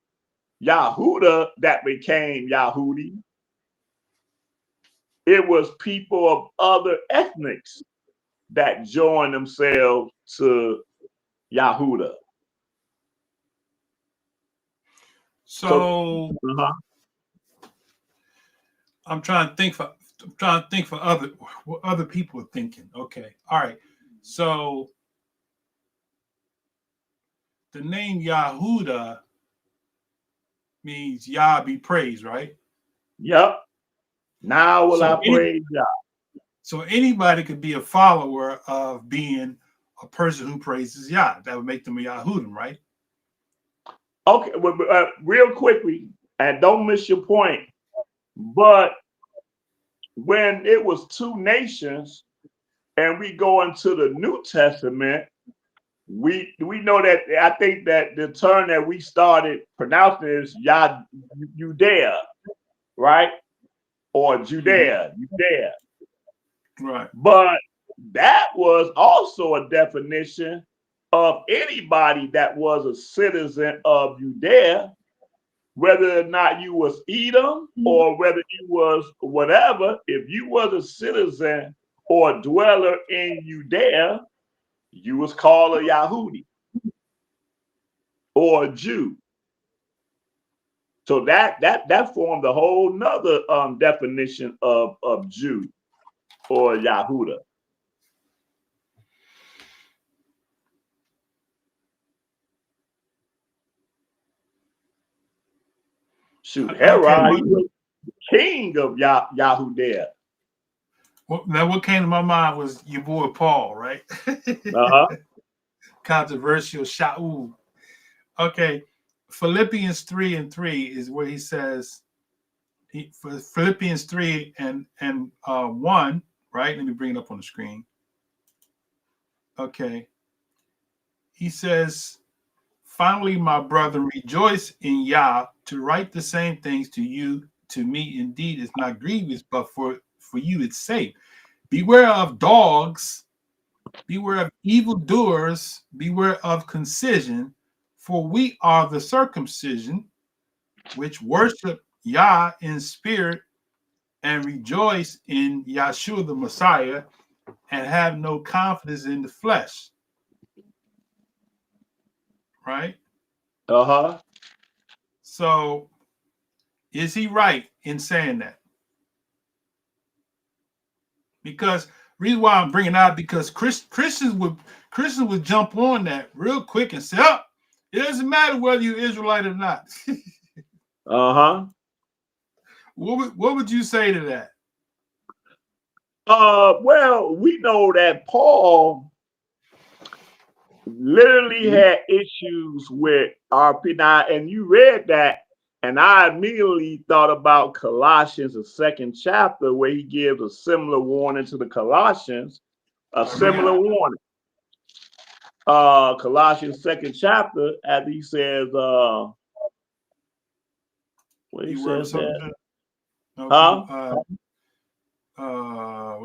Yahuda that became Yahudi. It was people of other ethnics that joined themselves to Yahuda. So I'm trying to think for what other people are thinking. Okay. All right. So the name Yahuda means Yah be praised, right? Yep. Now will I praise Yah. So anybody could be a follower of being a person who praises Yah. That would make them a Yahudim, right? Okay, real quickly, and don't miss your point, but when it was two nations and we go into the New Testament, we know that. I think that the term that we started pronouncing is Judea, right? Or Judea. Right. But that was also a definition of anybody that was a citizen of Judea, whether or not you was Edom or whether you was whatever. If you was a citizen or a dweller in Judea, you was called a Yahudi or a Jew. So that formed a whole nother definition of Jew or Yahuda. Shoot, Herod, he was king of Yahudea. Well, now what came to my mind was your boy Paul, right? Controversial Shaul. Okay, Philippians 3:3 is where he says, for Philippians 3 and 1, right? Let me bring it up on the screen. Okay. He says, finally, my brother, rejoice in Yah. To write the same things to you, to me, indeed, is not grievous, but for you it's safe. Beware of dogs, beware of evildoers, beware of concision, for we are the circumcision, which worship Yah in spirit and rejoice in Yahshua the Messiah, and have no confidence in the flesh. Right? So is he right in saying that? Because reason why I'm bringing out, because Christians would jump on that real quick and say, "Oh, it doesn't matter whether you're Israelite or not." What would you say to that? Well, we know that Paul literally had issues with RP. Now, and you read that, and I immediately thought about Colossians, the 2nd chapter, where he gives a similar warning to the Colossians, a similar warning. Colossians 2nd chapter, as he says, what he says that? Wait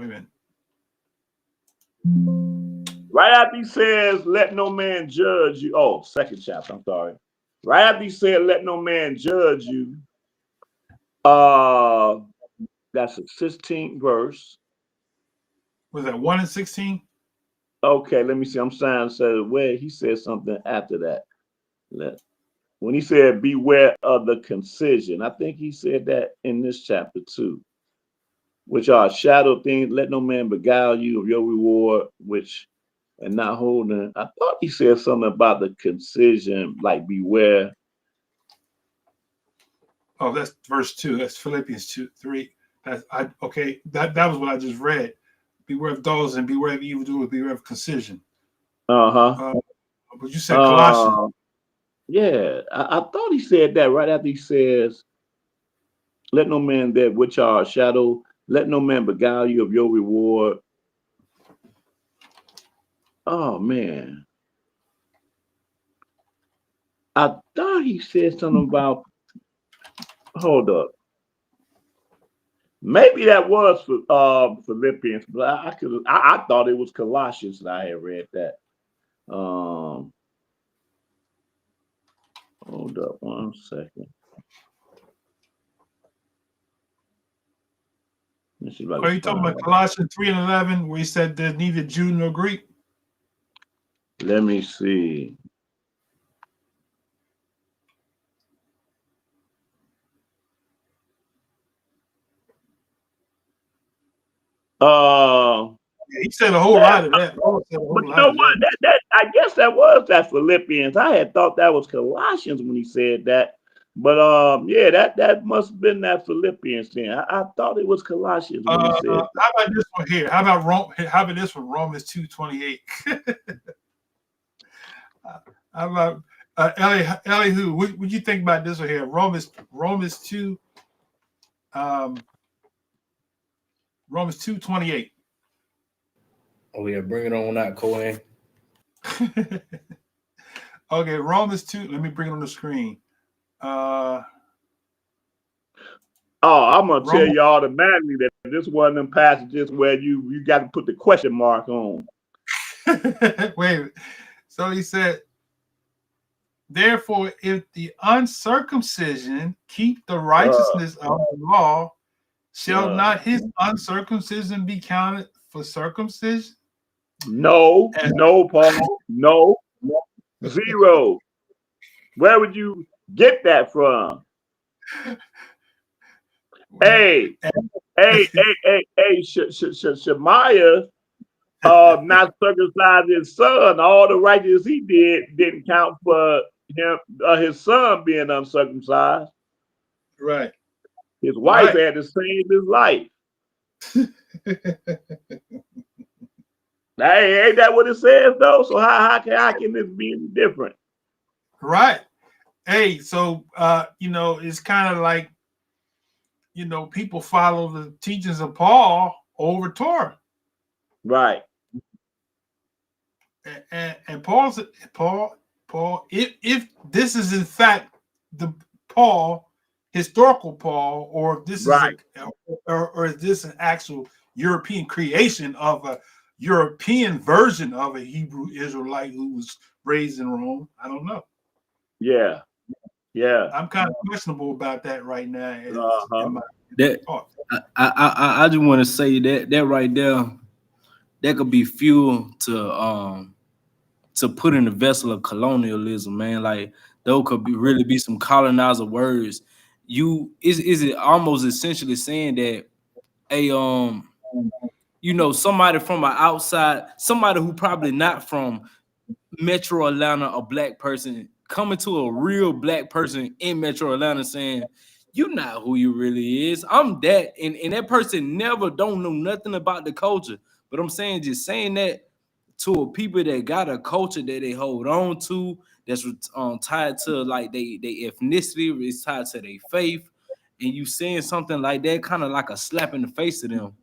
a minute. Right after he says, let no man judge you. Oh, 2nd chapter, I'm sorry. Right after he said, let no man judge you. That's the 16th verse. Was that 1 and 16? Okay, let me see. I'm trying to say where he said something after that. When he said, beware of the concision, I think he said that in this chapter too, which are shadow things. Let no man beguile you of your reward, which and not holding. I thought he said something about the concision, like beware. Oh, that's verse 2. That's Philippians 2:3. Okay. That was what I just read. Beware of dogs and beware of evildoers, beware of concision. But you said Colossians. Yeah, I thought he said that right after he says, let no man that which are a shadow, let no man beguile you of your reward. Oh man. I thought he said something about, hold up. Maybe that was Philippians, but I thought it was Colossians that I had read that. Hold up 1 second. Are you talking about Colossians 3 and 11, where he said there's neither Jew nor Greek? Let me see. He said a whole lot of that. But you know what? That I guess that was that Philippians. I had thought that was Colossians when he said that. But yeah, that must have been that Philippians thing. I thought it was Colossians when he said that. How about this one here? How about this one? Romans 2:28. How about Elihu? What do you think about this one here? Romans 2. Romans 2:28. Oh yeah, bring it on out, Cohen. Okay, Romans 2. Let me bring it on the screen. I'm gonna tell you automatically that this one of them passages where you got to put the question mark on. Wait. So he said, therefore, if the uncircumcision keep the righteousness of the law, shall not his uncircumcision be counted for circumcision? No, Paul. No. 0. Where would you get that from? Hey, Shemaiah not circumcised his son. All the righteousness he didn't count for him, his son being uncircumcised. Right. His wife had to save his life. Hey, ain't that what it says though? So how can this be any different? Right. Hey, so it's kind of like, people follow the teachings of Paul over Torah. Right. And Paul, if this is in fact the Paul, historical Paul, or this is or is this an actual European creation of a European version of a Hebrew Israelite who was raised in Rome? I don't know. Yeah. I'm kind of questionable about that right now. I just want to say that right there, that could be fuel to put in the vessel of colonialism, man. Like those could really be some colonizer words. Is it almost essentially saying that somebody from an outside, somebody who probably not from Metro Atlanta, a black person coming to a real black person in Metro Atlanta saying, "You're not who you really is. I'm that," and that person never don't know nothing about the culture. But I'm saying, just saying that to a people that got a culture that they hold on to, that's tied to like they ethnicity, is tied to their faith, and you saying something like that, kind of like a slap in the face to them.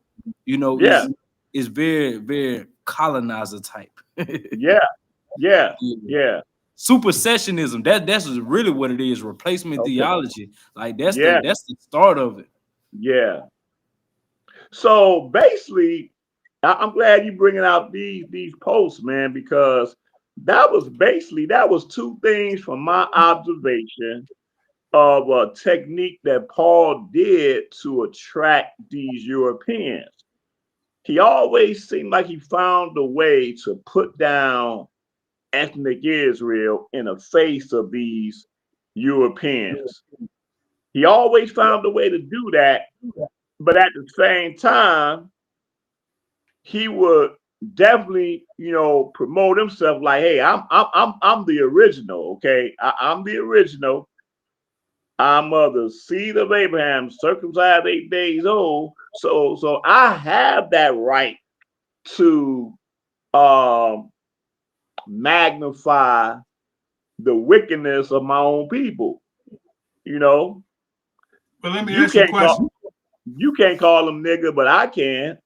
It's very, very colonizer type. Yeah. Supersessionism. That's really what it is. Replacement theology. Like that's the start of it. Yeah. So basically, I'm glad you bringing out these posts, man, because that was two things from my observation of a technique that Paul did to attract these Europeans. He always seemed like he found a way to put down ethnic Israel in the face of these Europeans. He always found a way to do that, but at the same time, he would definitely, promote himself like, "Hey, I'm the original, okay? I'm the original. I'm of the seed of Abraham, circumcised 8 days old. So I have that right to magnify the wickedness of my own people." But let me ask you a question. You can't call them nigga, but I can.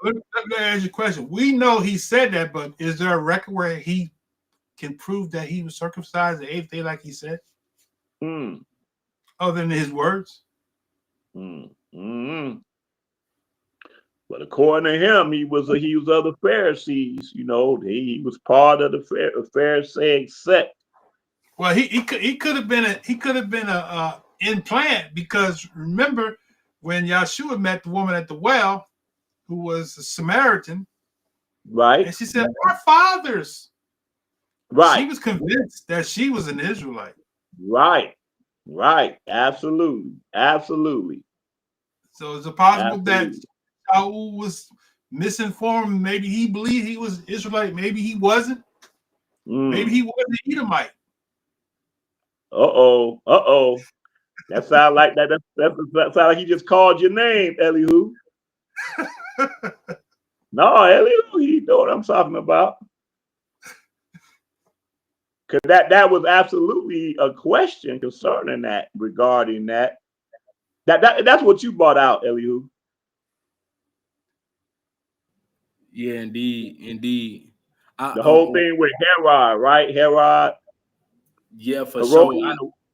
Let me ask you a question. We know he said that, but is there a record where he can prove that he was circumcised the 8th day, like he said? Other than his words? But according to him, he was of the Pharisees. He was part of the Pharisaic sect. Well, he could have been a implant, because remember when Yahshua met the woman at the well, who was a Samaritan, right? And she said, "Our fathers." Right. She was convinced that she was an Israelite. Right. Absolutely. So is it possible that Saul was misinformed? Maybe he believed he was Israelite. Maybe he wasn't. Maybe he was an Edomite. That sounds like that sounds like he just called your name, Elihu. No, Elihu, he know what I'm talking about. Because that was absolutely a question concerning that, regarding that. That's what you brought out, Elihu. Yeah, indeed. The whole thing with Herod, right? Herod. Yeah, for sure.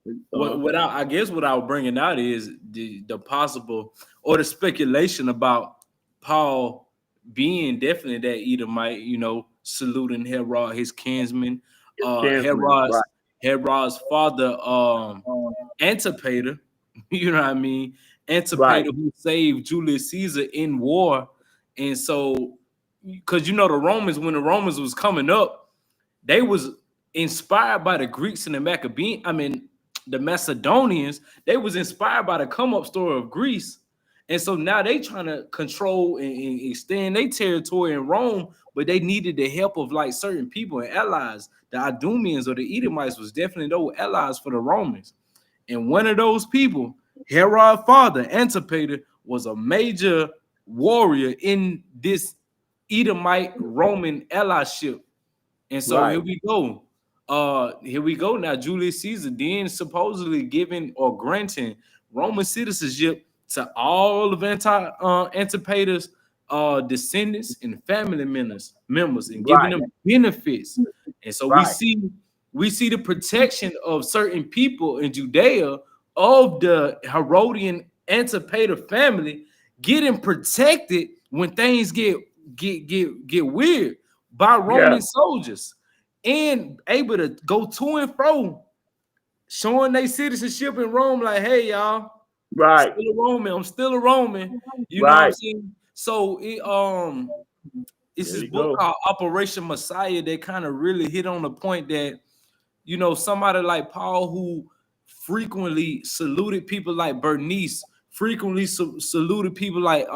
I guess what I was bringing out is the possible or the speculation about Paul being definitely that Edomite, you know, saluting Herod, his kinsman, Herod's father, Antipater, you know what I mean? Antipater, who saved Julius Caesar in war. And so, because you know, when the Romans was coming up, they was inspired by the Greeks and the the Macedonians. They was inspired by the come up story of Greece. And so now they trying to control and extend their territory in Rome, but they needed the help of like certain people and allies. The Idumeans or the Edomites was definitely those allies for the Romans. And one of those people, Herod's father, Antipater, was a major warrior in this Edomite Roman allyship. And so here we go. Here we go now. Julius Caesar then supposedly giving or granting Roman citizenship to all of Antipater's descendants and family members and giving them benefits. And so we see the protection of certain people in Judea of the Herodian Antipater family getting protected when things get weird by Roman soldiers and able to go to and fro, showing their citizenship in Rome, like, hey, y'all, still a Roman, I'm still a Roman, you know what I'm saying? So it's this book called Operation Messiah that kind of really hit on the point that, you know, somebody like Paul, who frequently saluted people like Bernice, frequently saluted people like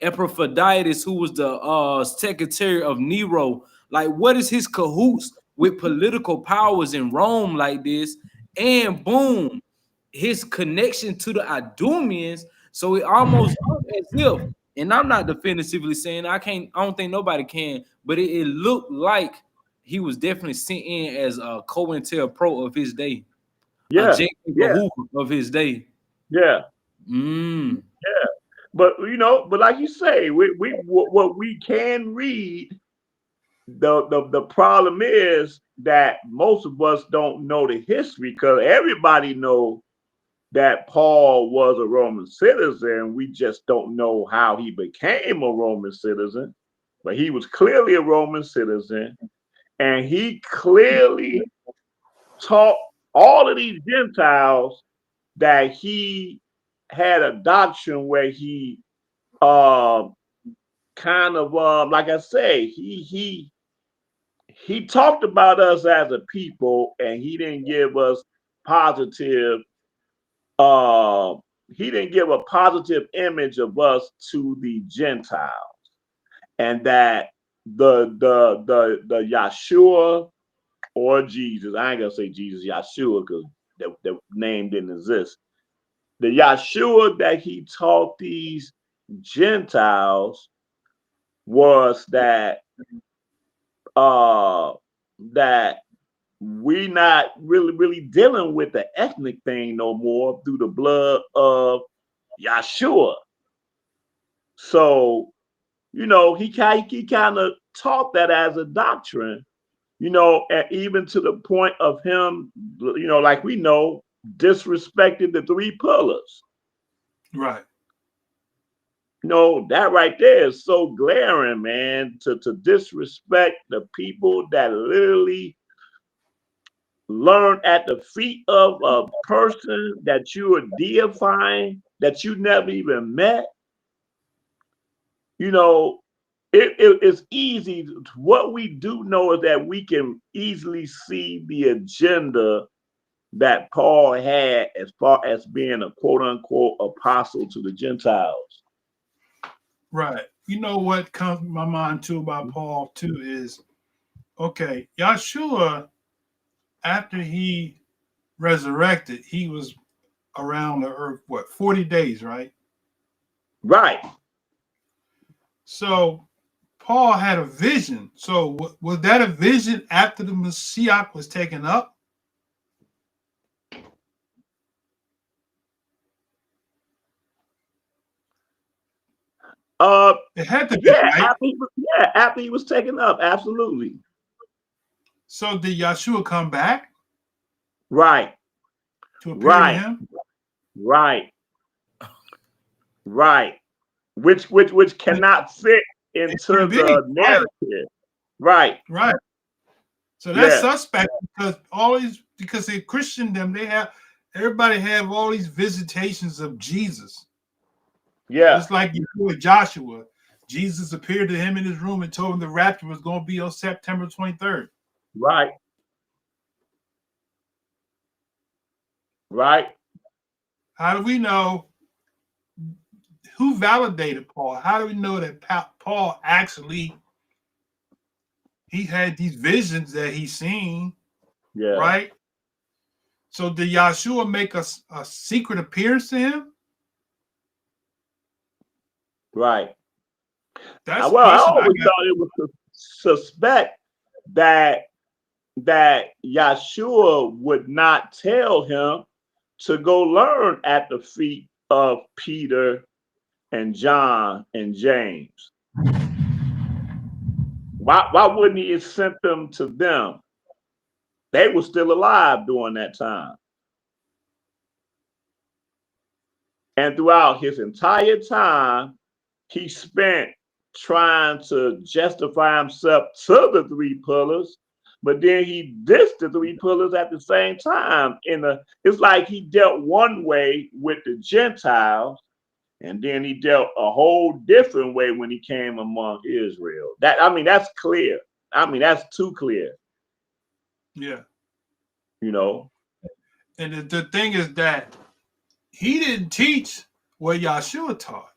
Epaphroditus, who was the secretary of Nero. Like, what is his cahoots with political powers in Rome like this? And boom, his connection to the Idumeans. So it almost as if, and I'm not definitively saying I don't think nobody can, but it looked like he was definitely sent in as a COINTELPRO of his day. Of his day. Yeah. But you know, but like you say, what we can read, the problem is that most of us don't know the history, because everybody know that Paul was a Roman citizen. We just don't know how he became a Roman citizen, but he was clearly a Roman citizen, and he clearly taught all of these Gentiles that he had a doctrine where he kind of like I say, he talked about us as a people, and he didn't give us positive he didn't give a positive image of us to the Gentiles, and that the Yahshua or Jesus, I ain't gonna say Jesus, Yahshua, because the name didn't exist. The Yahshua that he taught these Gentiles was that that we not really dealing with the ethnic thing no more through the blood of Yahshua. So, you know, he kind of taught that as a doctrine, you know, and even to the point of him, you know, like we know, disrespected the three pillars. Right. No, that right there is so glaring, man, to disrespect the people that literally learn at the feet of a person that you are deifying, that you never even met. You know, it's easy. What we do know is that we can easily see the agenda that Paul had as far as being a quote unquote apostle to the Gentiles. Right. You know what comes to my mind too about Paul too is, okay, Yahshua, after he resurrected, he was around the earth, what, 40 days, right? Right. So Paul had a vision. So was that a vision after the Messiah was taken up? It had to be, yeah, right? after he was taken up, absolutely. So did Yahshua come back? Right. To appear to him? Right. Which cannot fit into the narrative. Right. So that's suspect because they Christendom, everybody have all these visitations of Jesus. Yeah. Just like before Joshua, Jesus appeared to him in his room and told him the rapture was going to be on September 23rd. Right. Right. How do we know? Who validated Paul? How do we know that Paul actually he had these visions that he's seen? Yeah. Right. So did Yahshua make a secret appearance to him? Right. That's well, I always thought it was suspect that Yahshua would not tell him to go learn at the feet of Peter and John and James. Why wouldn't he have sent them to them? They were still alive during that time. And throughout his entire time, he spent trying to justify himself to the three pillars, but then he dissed the three pillars at the same time. It's like he dealt one way with the Gentiles, and then he dealt a whole different way when he came among Israel. That's clear. That's too clear. Yeah. You know. And the thing is that he didn't teach what Yahshua taught.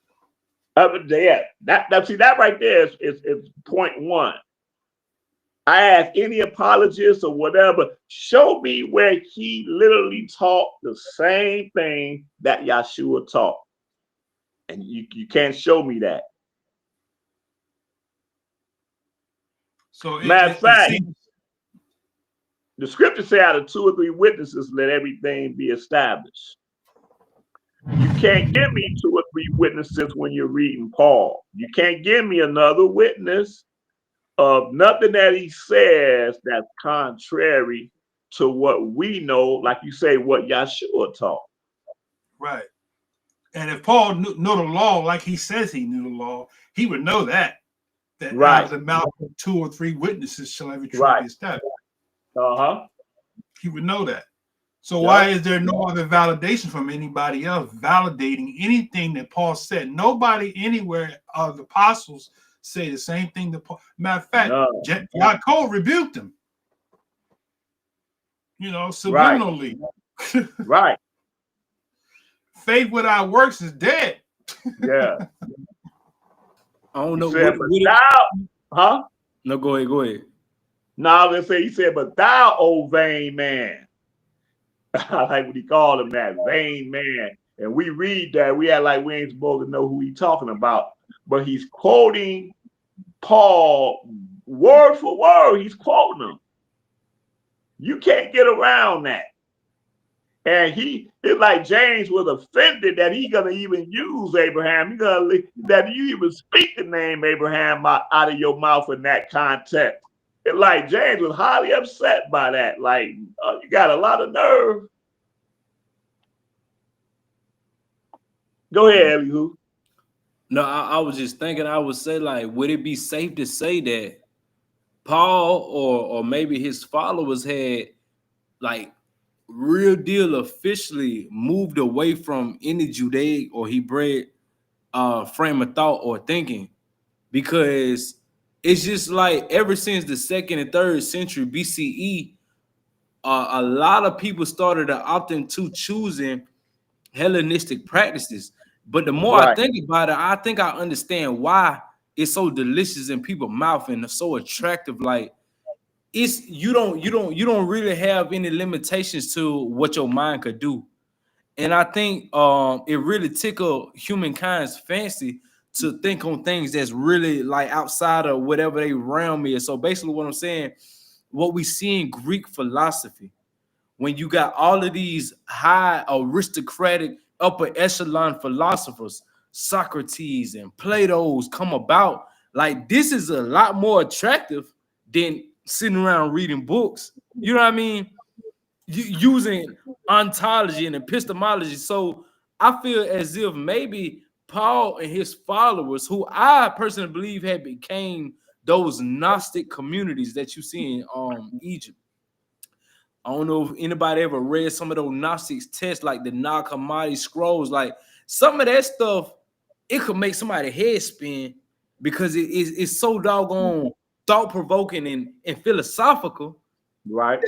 That right there is point one. I ask any apologist or whatever, show me where he literally taught the same thing that Yahshua taught. And you can't show me that. So matter of fact, the scripture say out of 2 or 3 witnesses, let everything be established. You can't give me 2 or 3 witnesses when you're reading Paul. You can't give me another witness of nothing that he says that's contrary to what we know, like you say, what Yahshua taught. Right. And if Paul knew the law like he says he knew the law, he would know that out of the mouth of 2 or 3 witnesses shall every truth be established. He would know that. So why is there no other validation from anybody else validating anything that Paul said? Nobody anywhere of the apostles say the same thing that Paul. Matter of fact, Yaakov rebuked him. Subliminally. Right. Faith without works is dead. Yeah. I don't know. No, go ahead. No, I was gonna say, he said, but thou, O vain man. I like what he called him, that vain man. And we read that, we act like we ain't supposed to know who he's talking about. But he's quoting Paul word for word. He's quoting him. You can't get around that. And it's like James was offended that he gonna even use Abraham. That you even speak the name Abraham out of your mouth in that context. It's like James was highly upset by that. Like, you got a lot of nerve. Go ahead, Elihu. No, I was just thinking, I would say, like, would it be safe to say that Paul or maybe his followers had, like, real deal officially moved away from any Judaic or Hebraic frame of thought or thinking? Because it's just like ever since the 2nd and 3rd century BCE, a lot of people started to opt into choosing Hellenistic practices. But the more I think about it, I think I understand why it's so delicious in people's mouth and so attractive. Like, it's you don't really have any limitations to what your mind could do. And I think it really tickled humankind's fancy to think on things that's really like outside of whatever they realm is. So basically what I'm saying, what we see in Greek philosophy, when you got all of these high aristocratic upper echelon philosophers Socrates and Plato's come about, like this is a lot more attractive than sitting around reading books. You know what I mean? Using ontology and epistemology. So I feel as if maybe Paul and his followers, who I personally believe had became those Gnostic communities that you see in Egypt. I don't know if anybody ever read some of those Gnostics texts, like the Nag Hammadi scrolls. Like some of that stuff, it could make somebody's head spin because it's so doggone thought-provoking and philosophical. Right.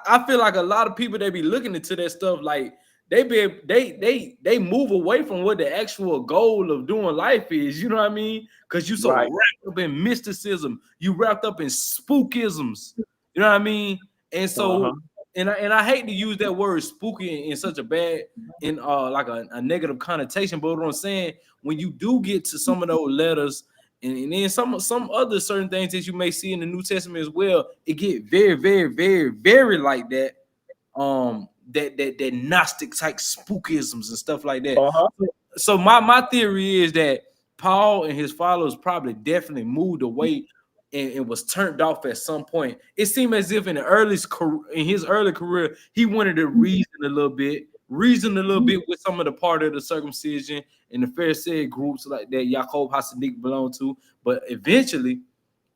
I feel like a lot of people, they be looking into that stuff, like they move away from what the actual goal of doing life is. You know what I mean? Because you so wrapped up in mysticism, you wrapped up in spookisms. You know what I mean? And so, and I hate to use that word spooky in such a bad, in like a negative connotation. But what I'm saying, when you do get to some of those letters, and then some other certain things that you may see in the New Testament as well, it get very, very, very, very like that. That Gnostic type spookisms and stuff like that. So my theory is that Paul and his followers probably definitely moved away and was turned off at some point. It seemed as if in his early career, he wanted to reason a little bit with some of the part of the circumcision and the Pharisee groups like that Yaakov Hasidic belonged to. But eventually,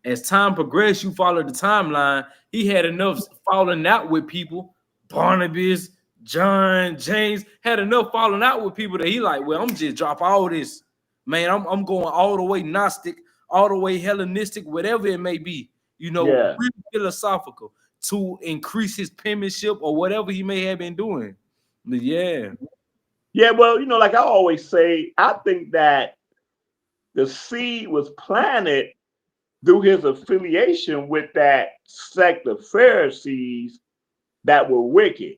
as time progressed, you follow the timeline, he had enough falling out with people. Barnabas, John, James had enough falling out with people that he like, well, I'm just drop all this. Man, I'm going all the way Gnostic, all the way Hellenistic, whatever it may be, you know, really philosophical to increase his penmanship or whatever he may have been doing. But yeah, well, you know, like I always say, I think that the seed was planted through his affiliation with that sect of Pharisees that were wicked.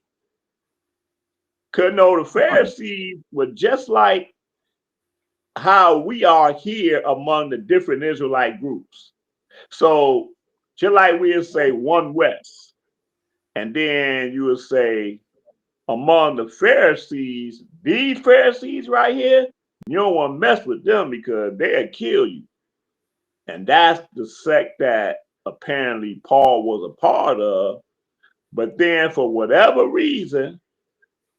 Because no, the Pharisees were just like how we are here among the different Israelite groups. So just like we'll say one West, and then you would say among the Pharisees, these Pharisees right here, you don't want to mess with them because they'll kill you. And that's the sect that apparently Paul was a part of. But then for whatever reason,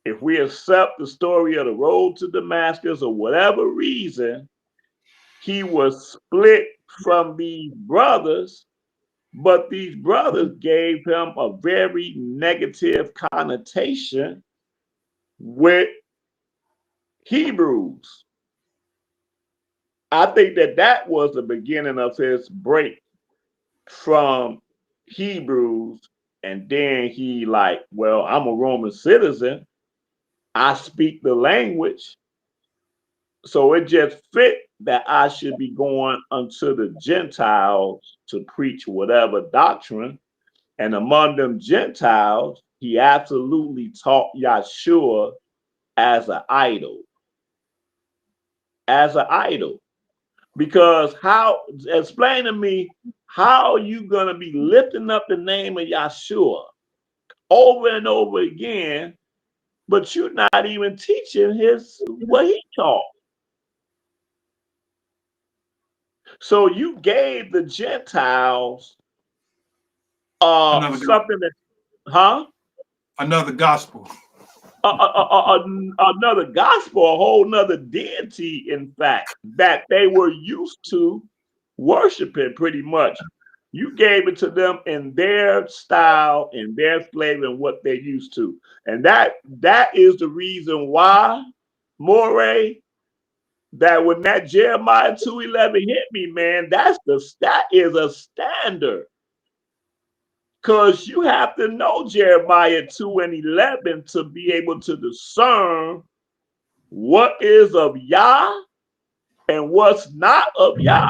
if we accept the story of the road to Damascus or whatever reason, he was split from these brothers, but these brothers gave him a very negative connotation with Hebrews. I think that was the beginning of his break from Hebrews. And then he like, well, I'm a Roman citizen. I speak the language. So it just fit that I should be going unto the Gentiles to preach whatever doctrine. And among them Gentiles, he absolutely taught Yahshua as an idol. As an idol. Because explain to me, how are you going to be lifting up the name of Yahshua over and over again, but you're not even teaching what he taught? So you gave the Gentiles something that, another gospel. Another gospel, a whole nother deity, in fact, that they were used to worshiping pretty much. You gave it to them in their style, in their flavor, and what they're used to. And that is the reason why, Moreh, that when that Jeremiah 2:11 hit me, man, that is a standard. Because you have to know Jeremiah 2:11 to be able to discern what is of Yah and what's not of Yah.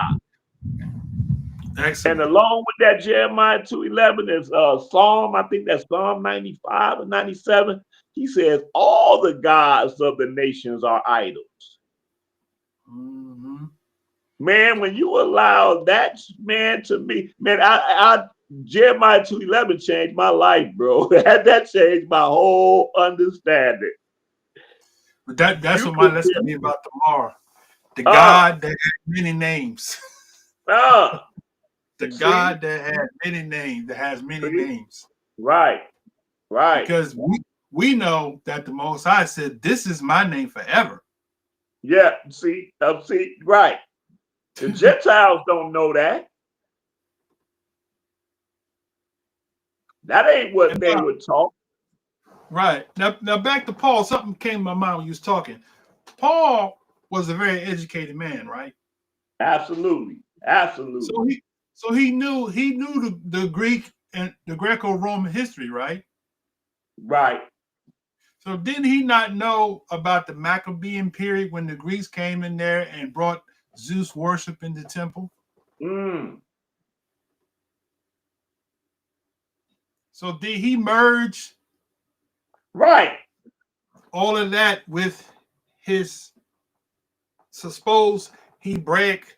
Excellent. And along with that Jeremiah 2:11 is Psalm, I think that's Psalm 95 or 97. He says all the gods of the nations are idols. Mm-hmm. Man, when you allow that man to be, man, I Jeremiah 2:11 changed my life, bro. That changed my whole understanding. But that's what my lesson be about tomorrow. The God that had many names. The God that had many names, that has many names. Right. Because we know that the Most High said, "This is my name forever." Yeah, see, right. The Gentiles don't know that. That ain't what they were taught. Right. Now back to Paul. Something came to my mind when you was talking. Paul was a very educated man, right? Absolutely. So he knew the Greek and the Greco-Roman history, right? Right. So did he not know about the Maccabean period when the Greeks came in there and brought Zeus worship in the temple? So did he merge all of that with his supposed Hebraic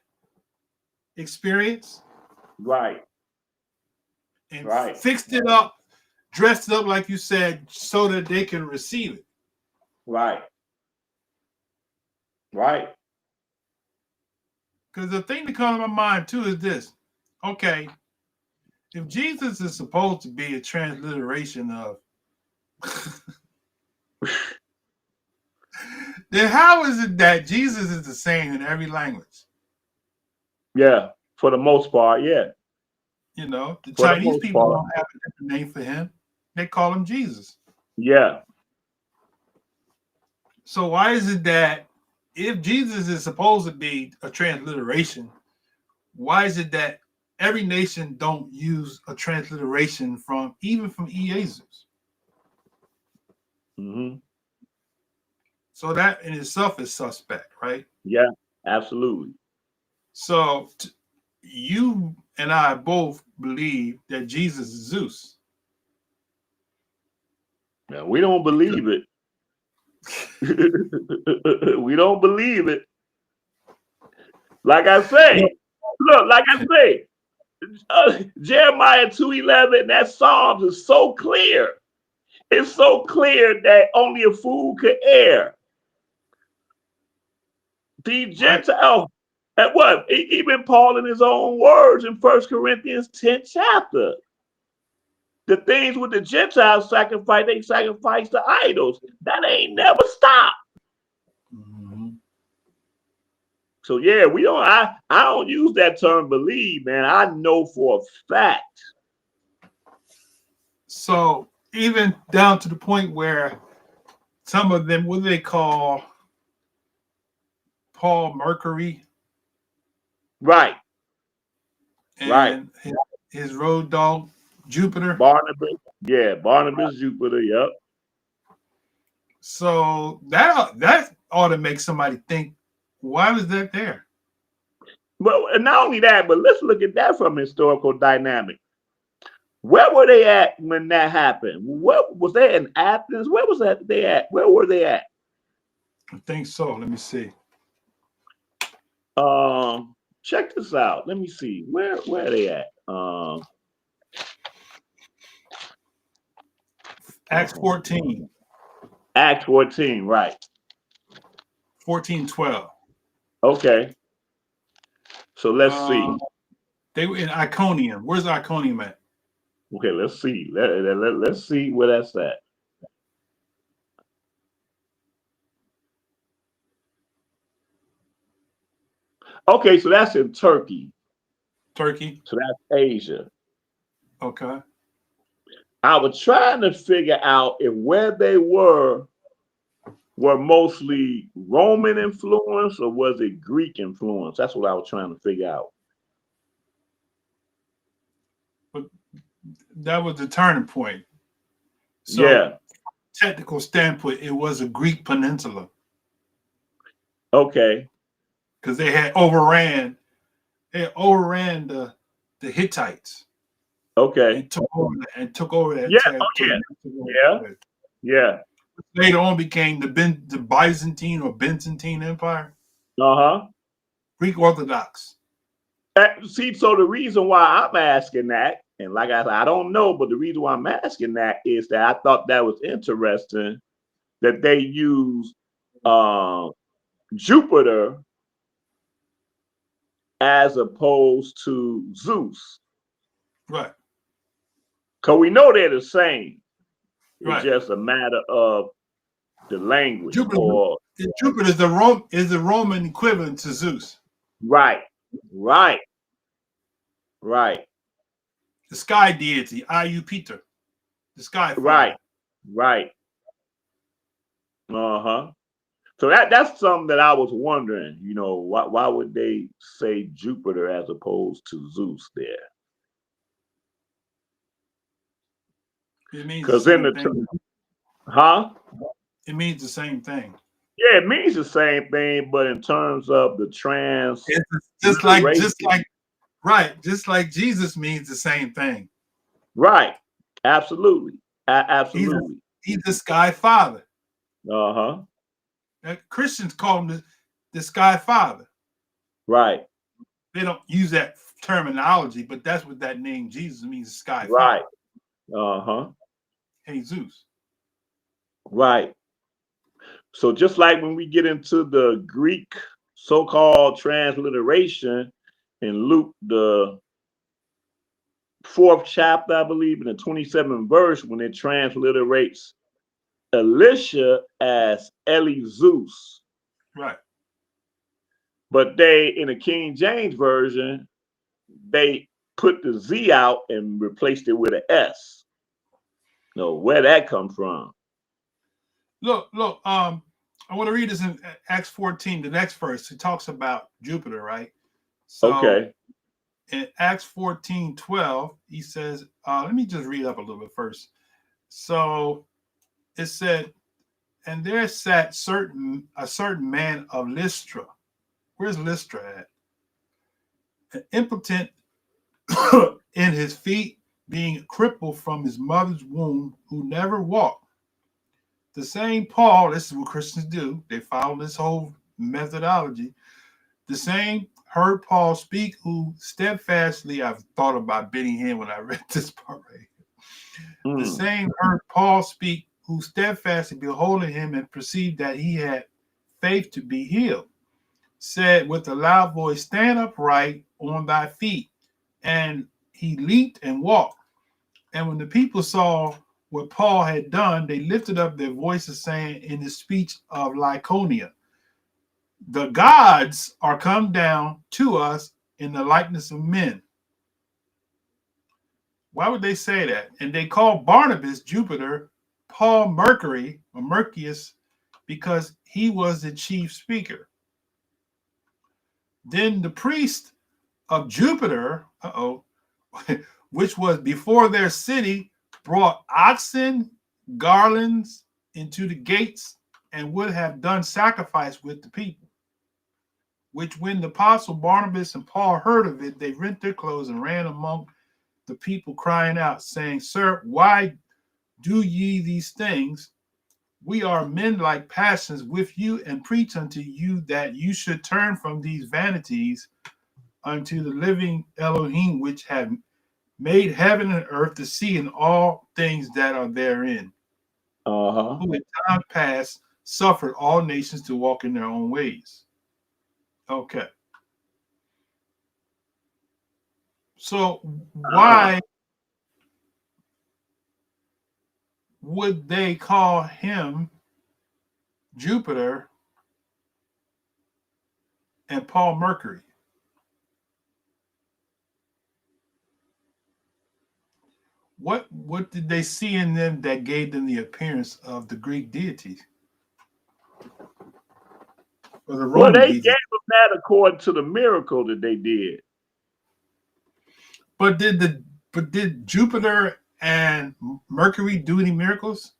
experience? Right. And fixed it up, dressed it up like you said, so that they can receive it. Right. Because the thing that comes to my mind too is this. Okay, if Jesus is supposed to be a transliteration of, then how is it that Jesus is the same in every language? Yeah, for the most part, yeah. You know, the Chinese people don't have a different name for him. They call him Jesus. Yeah. So why is it that if Jesus is supposed to be a transliteration, why is it that every nation don't use a transliteration from Jesus? So that in itself is suspect, right? Yeah, absolutely. So you and I both believe that Jesus is Zeus. Now, we don't believe it. We don't believe it. Like I say, Jeremiah 2:11, that Psalms is so clear. It's so clear that only a fool could err. The Gentiles, at what? Even Paul in his own words in 1 Corinthians 10th chapter. The things with the Gentiles sacrifice, they sacrifice to idols. That ain't never stopped. So yeah, I don't use that term believe, man. I know for a fact. So even down to the point where some of them, what do they call Paul Mercury? Right. And his road dog, Jupiter. Barnabas. Yeah, Barnabas, Jupiter, yep. So that ought to make somebody think, why was that there? Well, and not only that, but let's look at that from historical dynamic. Where were they at when that happened? What was they in Athens? Where was that they at? Where were they at? I think so. Let me see. Check this out. Let me see. Where are they at? Acts 14. Acts 14, right. 14:12. Okay. So let's see. They were in Iconium. Where's Iconium at? Okay, let's see. Let's see where that's at. Okay, so that's in Turkey. Turkey. So that's Asia. Okay. I was trying to figure out if where they were mostly Roman influence or was it Greek influence? That's what I was trying to figure out. But that was the turning point. So, yeah. Technical standpoint, it was a Greek peninsula. Okay. Because they had overran the Hittites. Okay. And took over that. Yeah. Later on became the Byzantine or Byzantine Empire. Greek Orthodox. See, so the reason why I'm asking that, and like I said, I don't know, but the reason why I'm asking that is that I thought that was interesting that they used Jupiter as opposed to Zeus. Right. Because we know they're the same. It's Right. just a matter of the language. Jupiter is the Roman equivalent to Zeus. Right. Right. Right. The sky deity, Peter. The sky father. Right. Right. Uh-huh. So that's something that I was wondering, you know, why would they say Jupiter as opposed to Zeus there? It means the same thing. It means the same thing. Yeah, it means the same thing, but in terms of the just like Jesus means the same thing. Right. Absolutely. Absolutely. He's the sky father. Uh-huh. Christians call him the sky father. Right. They don't use that terminology, but that's what that name Jesus means, the sky right. father. Uh-huh. Jesus. Right. So just like when we get into the Greek so-called transliteration in Luke, the 4th chapter, I believe, in the 27th verse, when it transliterates Elisha as Eli-Zeus. Right. But they, in the King James Version, they put the Z out and replaced it with an S. No, where that come from? Look, I want to read this in Acts 14, the next verse. It talks about Jupiter, right? So okay. In Acts 14:12, he says, let me just read up a little bit first. So it said, and there sat a certain man of Lystra. Where's Lystra at? An impotent in his feet, being crippled from his mother's womb, who never walked. The same Paul, this is what Christians do. They follow this whole methodology. The same heard Paul speak, who steadfastly, I've thought about Benny Hinn when I read this part right here. The same heard Paul speak, who steadfastly beholding him and perceived that he had faith to be healed, said with a loud voice, stand upright on thy feet. And he leaped and walked. And when the people saw what Paul had done, they lifted up their voices, saying in the speech of Lycaonia, the gods are come down to us in the likeness of men. Why would they say that? And they called Barnabas Jupiter, Paul Mercury, or Mercius, because he was the chief speaker. Then the priest of Jupiter, which was before their city, brought oxen, garlands into the gates, and would have done sacrifice with the people. Which when the apostle Barnabas and Paul heard of it, they rent their clothes and ran among the people, crying out, saying, Sir, why do ye these things? We are men like passions with you, and preach unto you that you should turn from these vanities unto the living Elohim, which have made heaven and earth, the sea, and all things that are therein. Who in time past suffered all nations to walk in their own ways. Okay. So why would they call him Jupiter and Paul Mercury? What did they see in them that gave them the appearance of the Greek deities? Or the Roman they deities? gave them that according to the miracle that they did. But did Jupiter and Mercury do any miracles?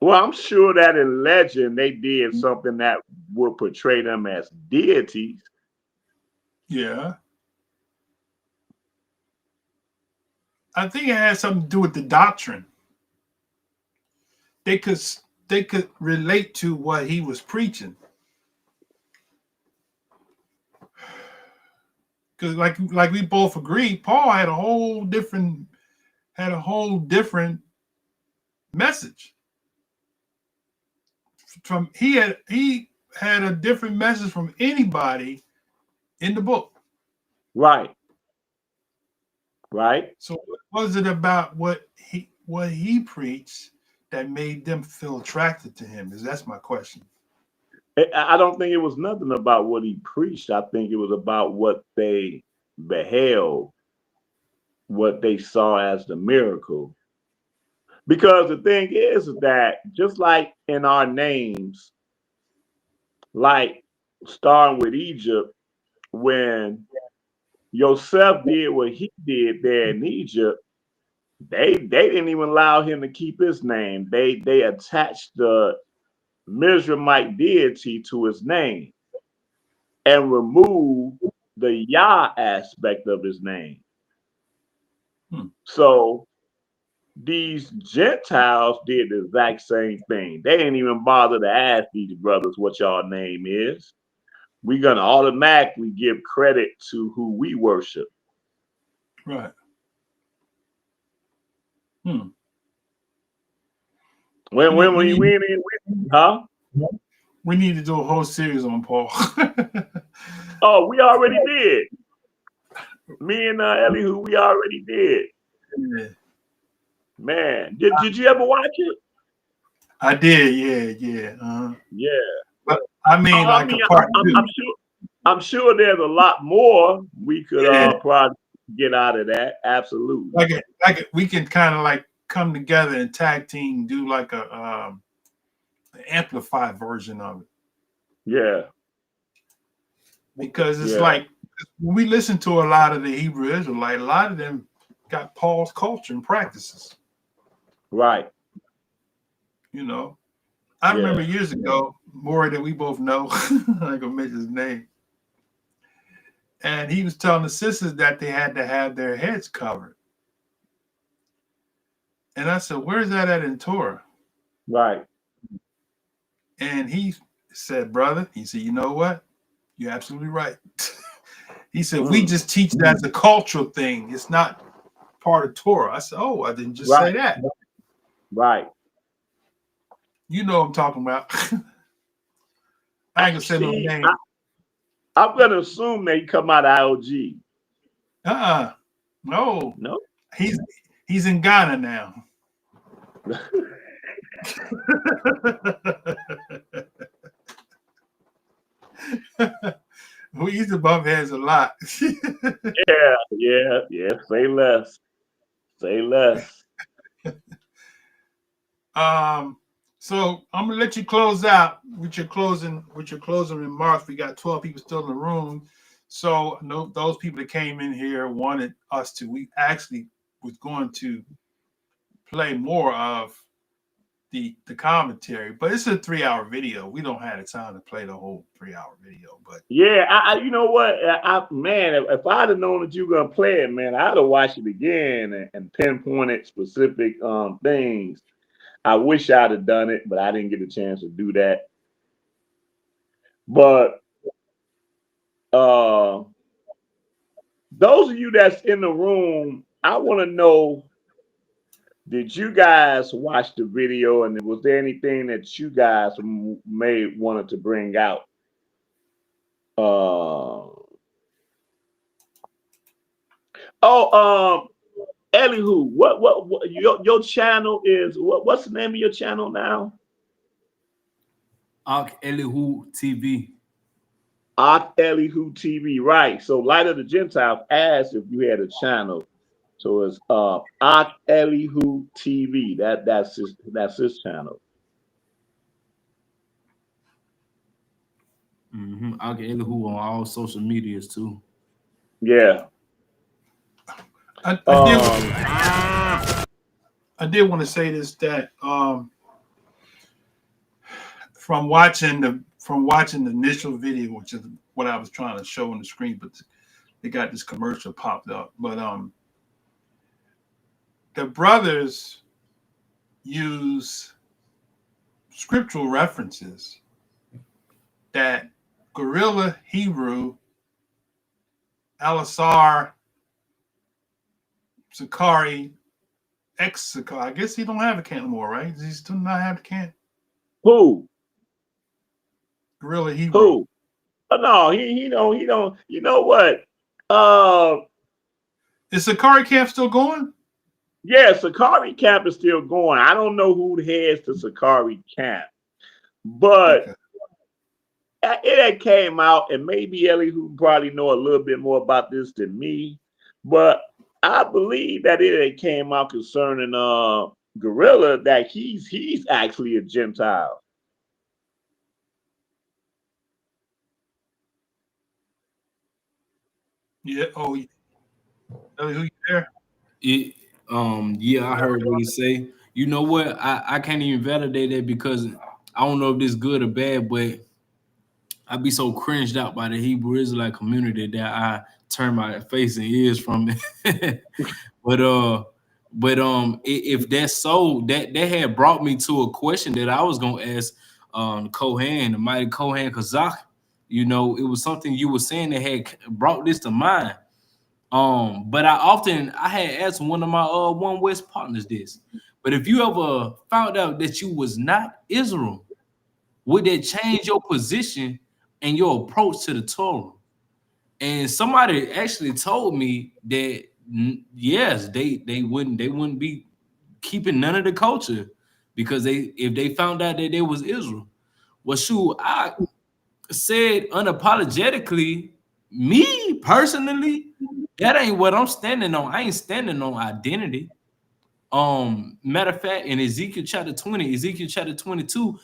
Well, I'm sure that in legend they did something that would portray them as deities. Yeah. I think it has something to do with the doctrine. They could relate to what he was preaching. Because like we both agree, Paul had a whole different message. He had a different message from anybody in the book. Right. Right. So what was it about what he preached that made them feel attracted to him? That's my question. I don't think it was nothing about what he preached. I think it was about what they beheld, what they saw as the miracle. Because the thing is that just like in our names, like starting with Egypt, when Joseph did what he did there in Egypt, they didn't even allow him to keep his name. They attached the Mizraimite deity to his name and removed the Yah aspect of his name. So these Gentiles did the exact same thing. They didn't even bother to ask these brothers what y'all name is. We're gonna automatically give credit to who we worship. Right. When we huh? We need to do a whole series on Paul. Oh, we already did. Me and Elihu, we already did. Yeah. Man, did you ever watch it? I did, yeah. Yeah. But I mean, I'm sure there's a lot more we could probably get out of that. Absolutely. Like we can kind of like come together and tag team, do like a amplified version of it. Yeah. Because it's like when we listen to a lot of the Hebrew Israelite, a lot of them got Paul's culture and practices. Right. You know, I remember years ago, Moreh that we both know, I'm not gonna mention his name. And he was telling the sisters that they had to have their heads covered. And I said, where's that at in Torah? Right. And he said, brother, he said, you know what? You're absolutely right. He said, we just teach that as a cultural thing. It's not part of Torah. I said, oh, I didn't just say that. Right. You know what I'm talking about. I ain't gonna say no name. I'm gonna assume they come out of IOG. No. No. He's in Ghana now. We used to bump heads a lot. Yeah. Say less. Say less. So I'm gonna let you close out with your closing remarks. We got 12 people still in the room. So those people that came in here wanted us to. We actually was going to play more of the commentary, but it's a 3-hour video. We don't have the time to play the whole 3-hour video. But yeah, you know what, man, if I'd have known that you were gonna play it, man, I'd have watched it again and pinpointed specific things. I wish I'd have done it, but I didn't get a chance to do that. But those of you that's in the room, I want to know, did you guys watch the video, and was there anything that you guys may wanted to bring out? Elihu, what your channel is? What's the name of your channel now? Elihu TV. Elihu TV, right? So Light of the Gentiles asked if you had a channel, so it's Elihu TV. That's his channel. Elihu on all social medias too. Yeah. I did want to say this, that from watching the initial video, which is what I was trying to show on the screen, but they got this commercial popped up. But the brothers use scriptural references that Gorilla Hebrew, Alisar, Sacari, Sacari. I guess he don't have a can anymore, right? Does he still not have the can? Who? Gorilla Hebrew. Who? Oh, no, he don't. You know what? Is Sacari camp still going? Yeah, Sacari camp is still going. I don't know who heads the Sacari camp, but it had came out, and maybe Ellie, who probably know a little bit more about this than me, but I believe that it had came out concerning Gorilla that he's actually a Gentile. Yeah. Oh, Ellie, who you there? Yeah, I heard what he say. You know what? I can't even validate that because I don't know if this is good or bad, but I be so cringed out by the Hebrew Israelite community that I turn my face and ears from it. If that's so, that had brought me to a question that I was gonna ask Kohan, the mighty Kohan Kazakh. You know, it was something you were saying that had brought this to mind. But I had asked one of my One West partners this. But if you ever found out that you was not Israel, would that change your position and your approach to the Torah? And somebody actually told me that yes, they wouldn't be keeping none of the culture because if they found out that they was Israel. Well, shoot, I said unapologetically, me personally, that ain't what I'm standing on. I ain't standing on identity. Matter of fact, in Ezekiel chapter 20, Ezekiel chapter 22,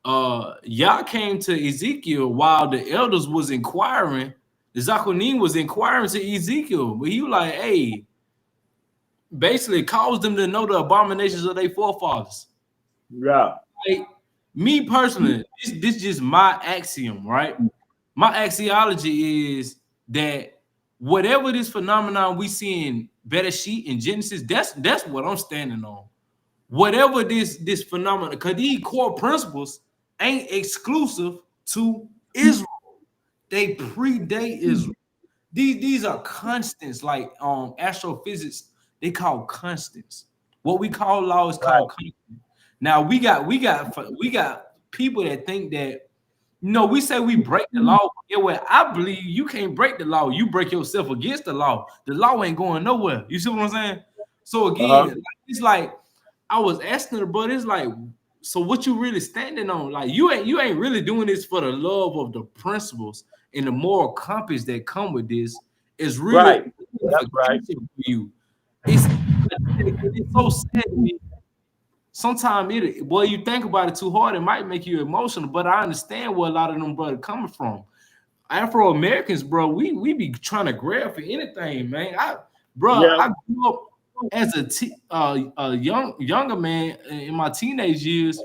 Yah came to Ezekiel while the elders was inquiring. The Zakonim was inquiring to Ezekiel, but he was like, hey, basically caused them to know the abominations of their forefathers. Yeah. Like, me personally, this is just my axiom, right? My axiology is that whatever this phenomenon we see in Bereshit in Genesis, that's what I'm standing on. Whatever this phenomenon, because these core principles ain't exclusive to Israel. They predate Israel. These are constants, like astrophysics, they call constants. What we call law is called constant. Now we got people that think that, you know, we say we break the law. Yeah, well, I believe you can't break the law. You break yourself against the law. The law ain't going nowhere. You see what I'm saying? So again, it's like I was asking the brother, it's like, so what you really standing on? Like you ain't really doing this for the love of the principles and the moral compass that come with this. Is really That's right. for you. It's so sad to me. Sometimes boy, you think about it too hard, it might make you emotional. But I understand where a lot of them brothers coming from. Afro Americans, bro, we be trying to grab for anything, man. I grew up as a younger man in my teenage years,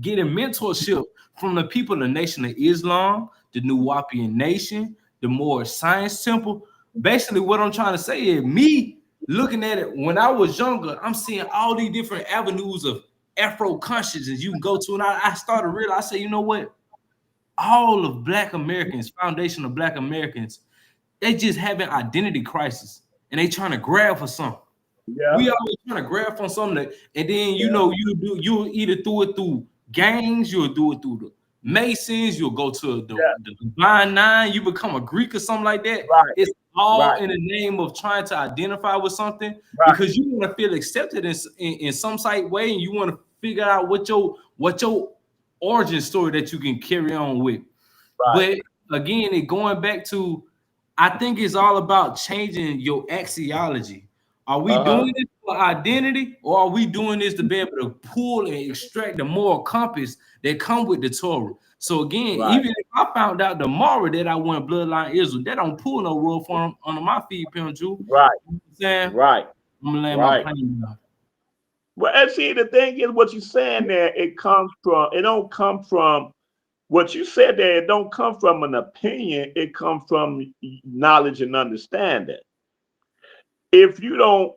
getting mentorship from the people of the Nation of Islam, the New Wapian Nation, the Moreh Science Temple. Basically, what I'm trying to say is me looking at it when I was younger, I'm seeing all these different avenues of Afro consciousness you can go to. And I started to realize, I said, you know what? All of Black Americans, foundation of Black Americans, they just having identity crisis and they trying to grab for something. Yeah. We always trying to grab for something, and then you'll either do it through gangs, you'll do it through the Masons, you'll go to the Divine Nine, you become a Greek or something like that. Right. It's all in the name of trying to identify with something because you want to feel accepted in some slight way, and you want to figure out what your origin story that you can carry on with. But again, it going back to, I think it's all about changing your axiology. Are we doing this for identity, or are we doing this to be able to pull and extract the moral compass that come with the Torah? So again, even if I found out tomorrow that I want bloodline Israel, that don't pull no rule for them under my feet, Pimp Jew. Right. You know what I'm saying? Right. I'm gonna land my plane now. Well, and see, the thing is, what you're saying there, it don't come from what you said there. It don't come from an opinion. It comes from knowledge and understanding. If you don't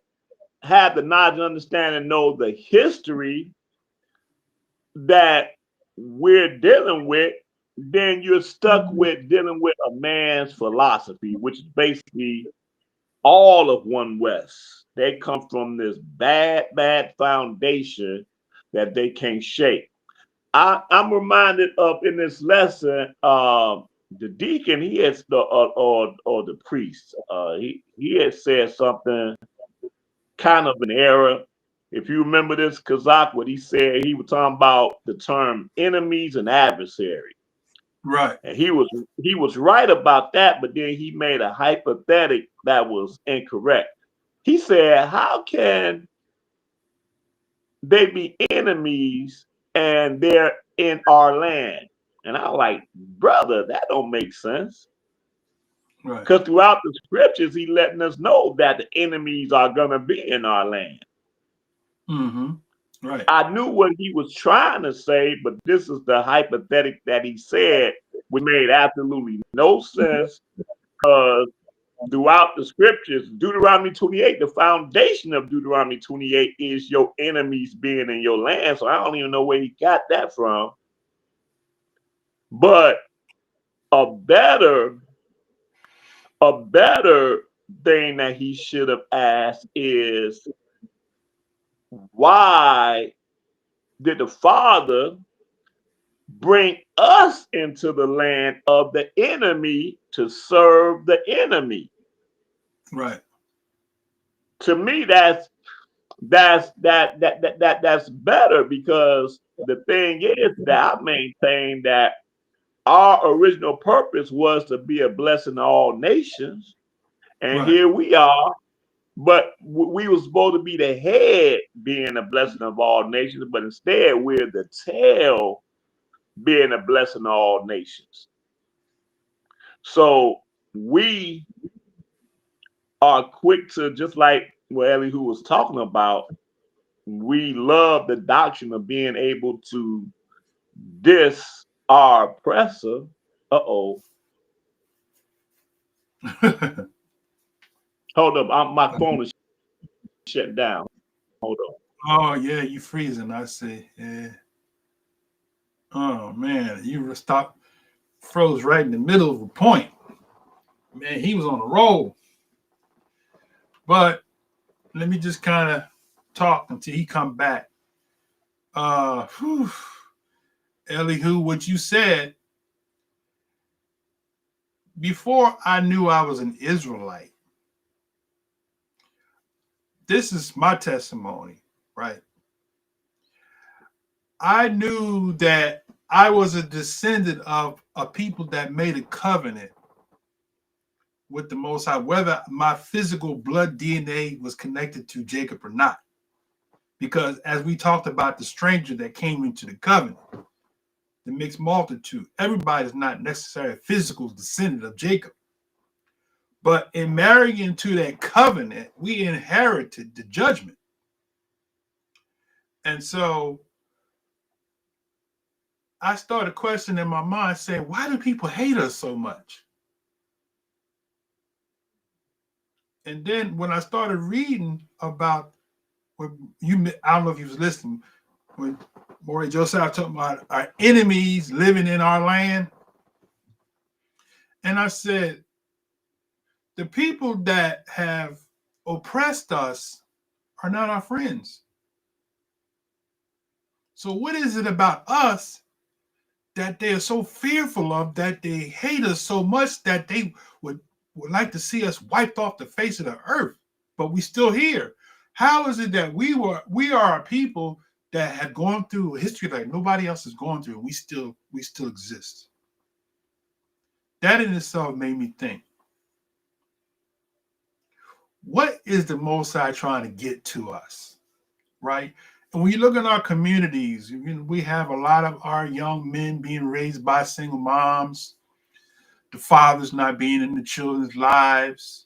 have the knowledge and understanding, know the history that we're dealing with, then you're stuck with dealing with a man's philosophy, which is basically all of One West. They come from this bad foundation that they can't shake. I'm reminded of in this lesson, the deacon, he has the or the priest, he had said something kind of an error. If you remember this, Kazak, what he said, he was talking about the term enemies and adversaries. Right. And he was right about that, but then he made a hypothetical that was incorrect. He said, how can they be enemies and they're in our land? And I'm like, brother, that don't make sense. Right. Because throughout the scriptures, he letting us know that the enemies are gonna be in our land. Mm-hmm. Right. I knew what he was trying to say, but this is the hypothetical that he said, which made absolutely no sense. Because throughout the scriptures, Deuteronomy 28, the foundation of Deuteronomy 28 is your enemies being in your land. So I don't even know where he got that from. But a better thing that he should have asked is, why did the Father bring us into the land of the enemy to serve the enemy? Right. To me, that's better, because the thing is that I maintain that our original purpose was to be a blessing to all nations, and Right. here we are. But we were supposed to be the head, being a blessing of all nations, but instead we're the tail, being a blessing to all nations. So we are quick to, just like what Elihu was talking about, we love the doctrine of being able to diss our oppressor. Uh-oh. Hold up. My phone is shut down. Hold on. Oh yeah, you freezing, I see. Yeah. Oh man, you froze right in the middle of a point. Man, he was on a roll. But let me just kind of talk until he come back. Elihu, what you said, before I knew I was an Israelite, this is my testimony, right? I knew that I was a descendant of a people that made a covenant with the Most High, whether my physical blood DNA was connected to Jacob or not. Because as we talked about the stranger that came into the covenant, the mixed multitude, everybody is not necessarily a physical descendant of Jacob. But in marrying into that covenant, we inherited the judgment. And so I started questioning in my mind, saying, why do people hate us so much? And then when I started reading about what I don't know if you was listening, when Moreh Josiah talking about our enemies living in our land. And I said, the people that have oppressed us are not our friends. So what is it about us that they are so fearful of, that they hate us so much that they would like to see us wiped off the face of the earth, but we still here? How is it that we are a people that had gone through history like nobody else has gone through, and we still exist? That in itself made me think, what is the Most High trying to get to us, right? And when you look at our communities, we have a lot of our young men being raised by single moms, the fathers not being in the children's lives.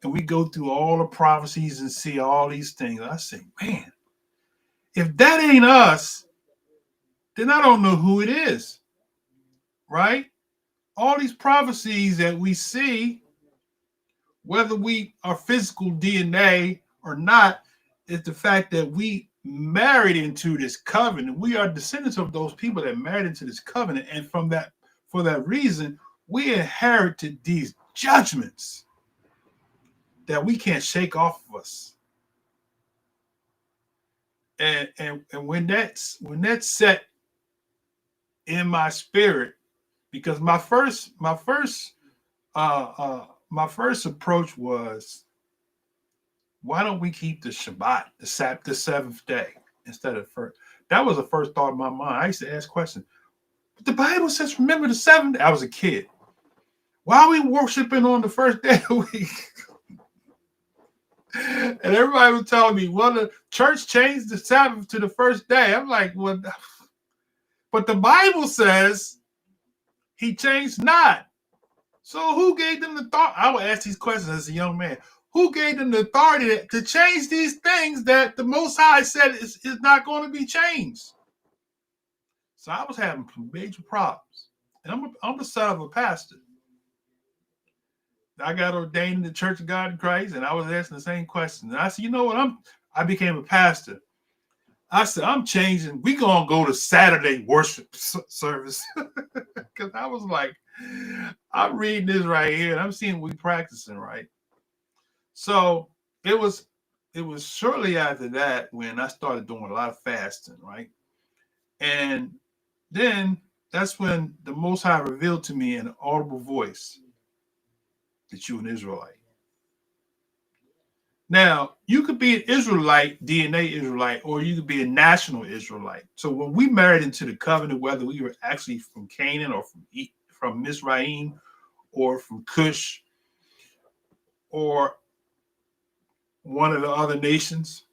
And we go through all the prophecies and see all these things. I say, man, if that ain't us, then I don't know who it is, right? All these prophecies that we see, whether we are physical DNA or not, is the fact that we married into this covenant. We are descendants of those people that married into this covenant. And for that reason, we inherited these judgments that we can't shake off of us. And when that's set in my spirit, because my first approach was, why don't we keep the Shabbat, the seventh day, instead of first? That was the first thought in my mind. I used to ask questions. But the Bible says, remember the seventh day. I was a kid. Why are we worshiping on the first day of the week? And everybody was telling me, well, the church changed the Sabbath to the first day. I'm like, well, but the Bible says he changed not. So who gave them the thought? I would ask these questions as a young man. Who gave them the authority to change these things that the Most High said is not going to be changed? So I was having some major problems. And I'm the son of a pastor. I got ordained in the Church of God in Christ, and I was asking the same questions. And I said, you know what? I became a pastor. I said, I'm changing. We're going to go to Saturday worship service. Because I was like, I'm reading this right here, and I'm seeing we practicing, right? So it was shortly after that when I started doing a lot of fasting, right? And then that's when the Most High revealed to me in an audible voice that you're an Israelite. Now, you could be an Israelite, DNA Israelite, or you could be a national Israelite. So when we married into the covenant, whether we were actually from Canaan or from Mizraim or from Cush or one of the other nations,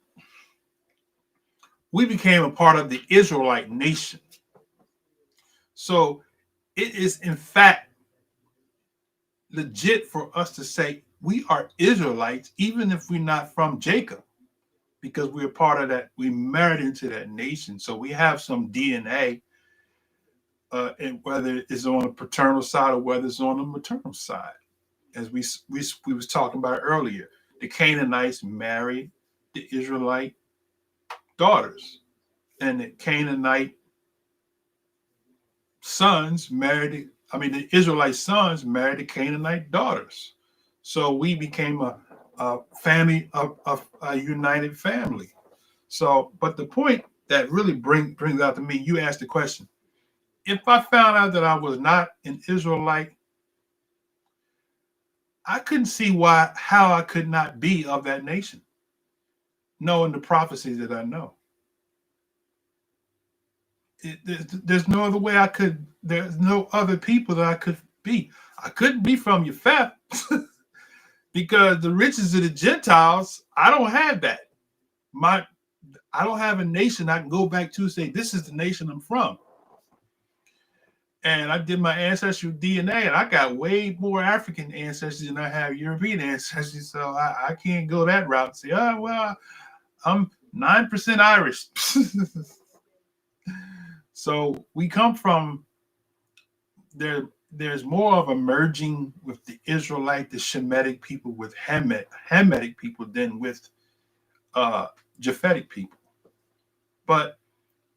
we became a part of the Israelite nation. So it is, in fact, legit for us to say we are Israelites, even if we're not from Jacob, because we're part of that. We married into that nation. So we have some DNA, and whether it's on the paternal side or whether it's on the maternal side. As we was talking about earlier, the Canaanites married the Israelite daughters, and the Canaanite sons married, the Israelite sons married the Canaanite daughters. So we became a family of a united family. So, but the point that really brings out to me, you asked the question, if I found out that I was not an Israelite, I couldn't see how I could not be of that nation, knowing the prophecies that I know. There's no other way I could. There's no other people that I could be. I couldn't be from Japheth because the riches of the Gentiles, I don't have that. I don't have a nation I can go back to and say, this is the nation I'm from. And I did my ancestral DNA, and I got way more African ancestors than I have European ancestors. So I can't go that route and say, oh, well, I'm 9% Irish. So we come from there. There's more of a merging with the Israelite, the Shemitic people, with Hamitic people than with Japhetic people. But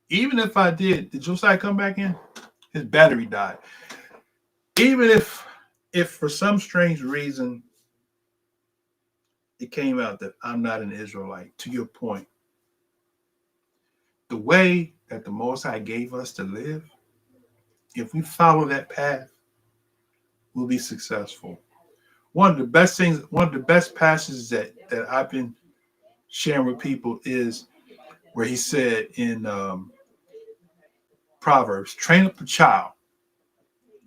even if I did Josiah come back in? His battery died. Even if for some strange reason it came out that I'm not an Israelite, to your point, the way that the Most High gave us to live, if we follow that path, we'll be successful. One of the best passages that I've been sharing with people is where he said in Proverbs, train up a child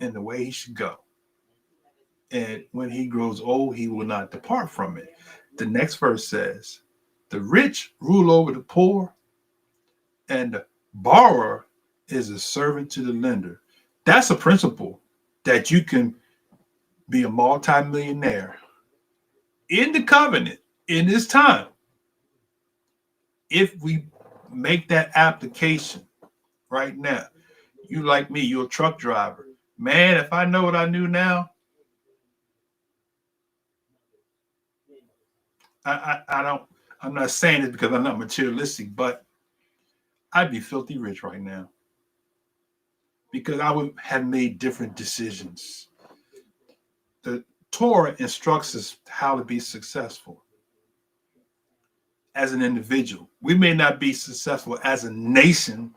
in the way he should go. And when he grows old, he will not depart from it. The next verse says, the rich rule over the poor, and the borrower is a servant to the lender. That's a principle that you can be a multimillionaire in the covenant in this time. If we make that application right now, you like me, you're a truck driver. Man, if I know what I knew now, I'm not saying it because I'm not materialistic, but I'd be filthy rich right now because I would have made different decisions. The Torah instructs us how to be successful as an individual. We may not be successful as a nation,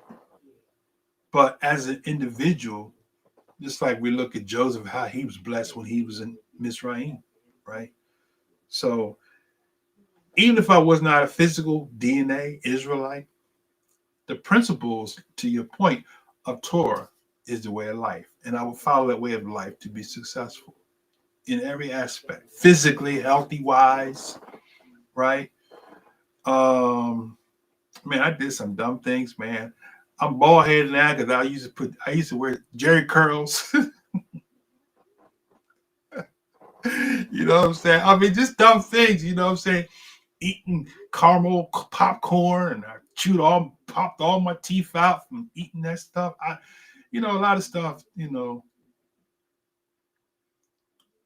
But as an individual, just like we look at Joseph, how he was blessed when he was in Mizraim, right? So even if I was not a physical DNA Israelite, the principles, to your point, of Torah is the way of life. And I will follow that way of life to be successful in every aspect, physically, healthy wise, right? Man, I did some dumb things, man. I'm bald headed now because I used to wear Jerry curls. You know what I'm saying? I mean, just dumb things, you know what I'm saying? Eating caramel popcorn, and I popped all my teeth out from eating that stuff. A lot of stuff,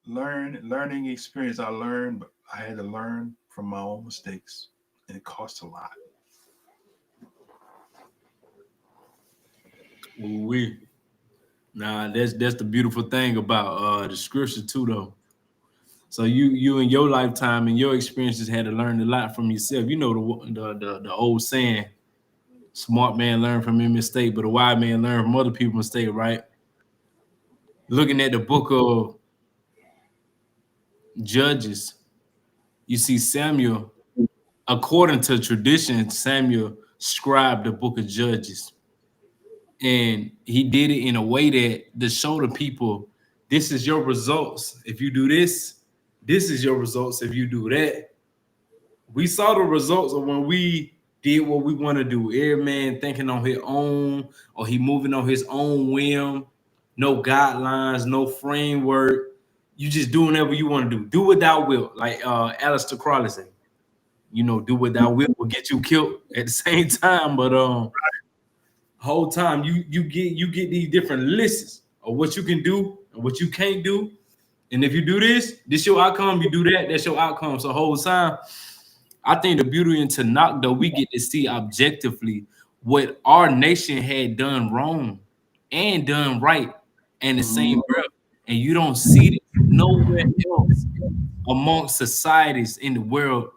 learning experience. I learned, but I had to learn from my own mistakes, and it costs a lot. That's the beautiful thing about the scripture too, though. So you in your lifetime and your experiences had to learn a lot from yourself. You know the old saying, smart man learn from his mistake, but a wise man learn from other people's mistake, right? Looking at the book of Judges, you see Samuel, according to tradition, Samuel scribed the book of Judges. And he did it in a way that to show the people, this is your results. If you do this, this is your results. If you do that, we saw the results of when we did what we want to do. Every man thinking on his own, or he moving on his own whim. No guidelines, no framework. You just do whatever you want to do. Do what thou wilt, like Aleister Crowley said. Do what thou wilt will get you killed at the same time. But whole time you get these different lists of what you can do and what you can't do. And if you do this your outcome. You do that, that's your outcome. So whole time, I think the beauty in Tanakh, though, we get to see objectively what our nation had done wrong and done right in the same breath. And you don't see it nowhere else amongst societies in the world.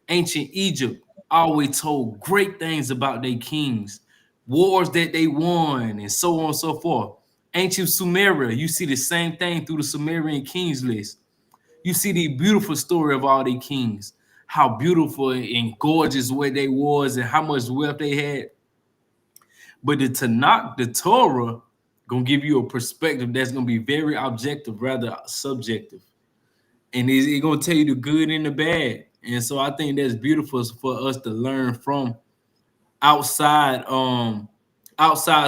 Ancient Egypt always told great things about their kings, wars that they won, and so on and so forth. Ancient Sumeria, you see the same thing through the Sumerian kings list. You see the beautiful story of all the kings, how beautiful and gorgeous where they was and how much wealth they had. But the Tanakh, the Torah, gonna give you a perspective that's gonna be very objective, rather subjective. And it's gonna tell you the good and the bad. And so I think that's beautiful for us to learn from outside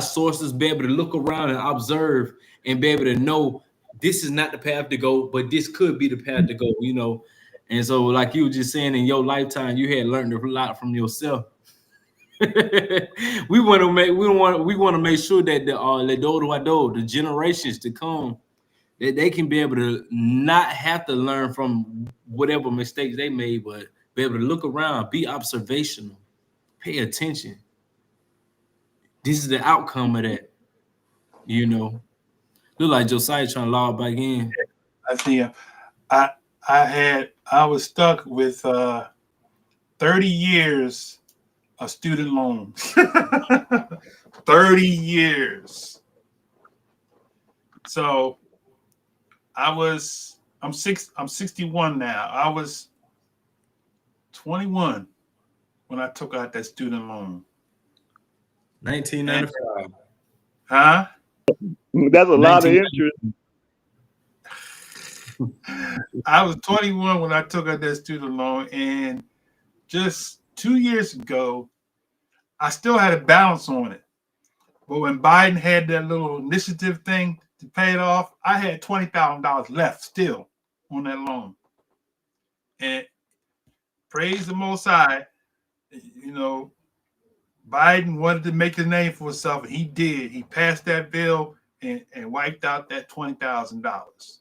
sources, be able to look around and observe and be able to know this is not the path to go, but this could be the path to go. And so, like you were just saying, in your lifetime, you had learned a lot from yourself. we want to make sure that the generations to come, that they can be able to not have to learn from whatever mistakes they made, but be able to look around, be observational, pay attention. This is the outcome of that. Look like Josiah trying to log back in. I see. I was stuck with 30 years of student loans. 30 years. So I'm 61 now. I was 21 when I took out that student loan. 1995. Huh? That's a lot of interest. I was 21 when I took out that student loan, and just 2 years ago, I still had a balance on it. But when Biden had that little initiative thing to pay it off, I had $20,000 left still on that loan. And praise the Most High, Biden wanted to make a name for himself, and he did. He passed that bill and wiped out that $20,000.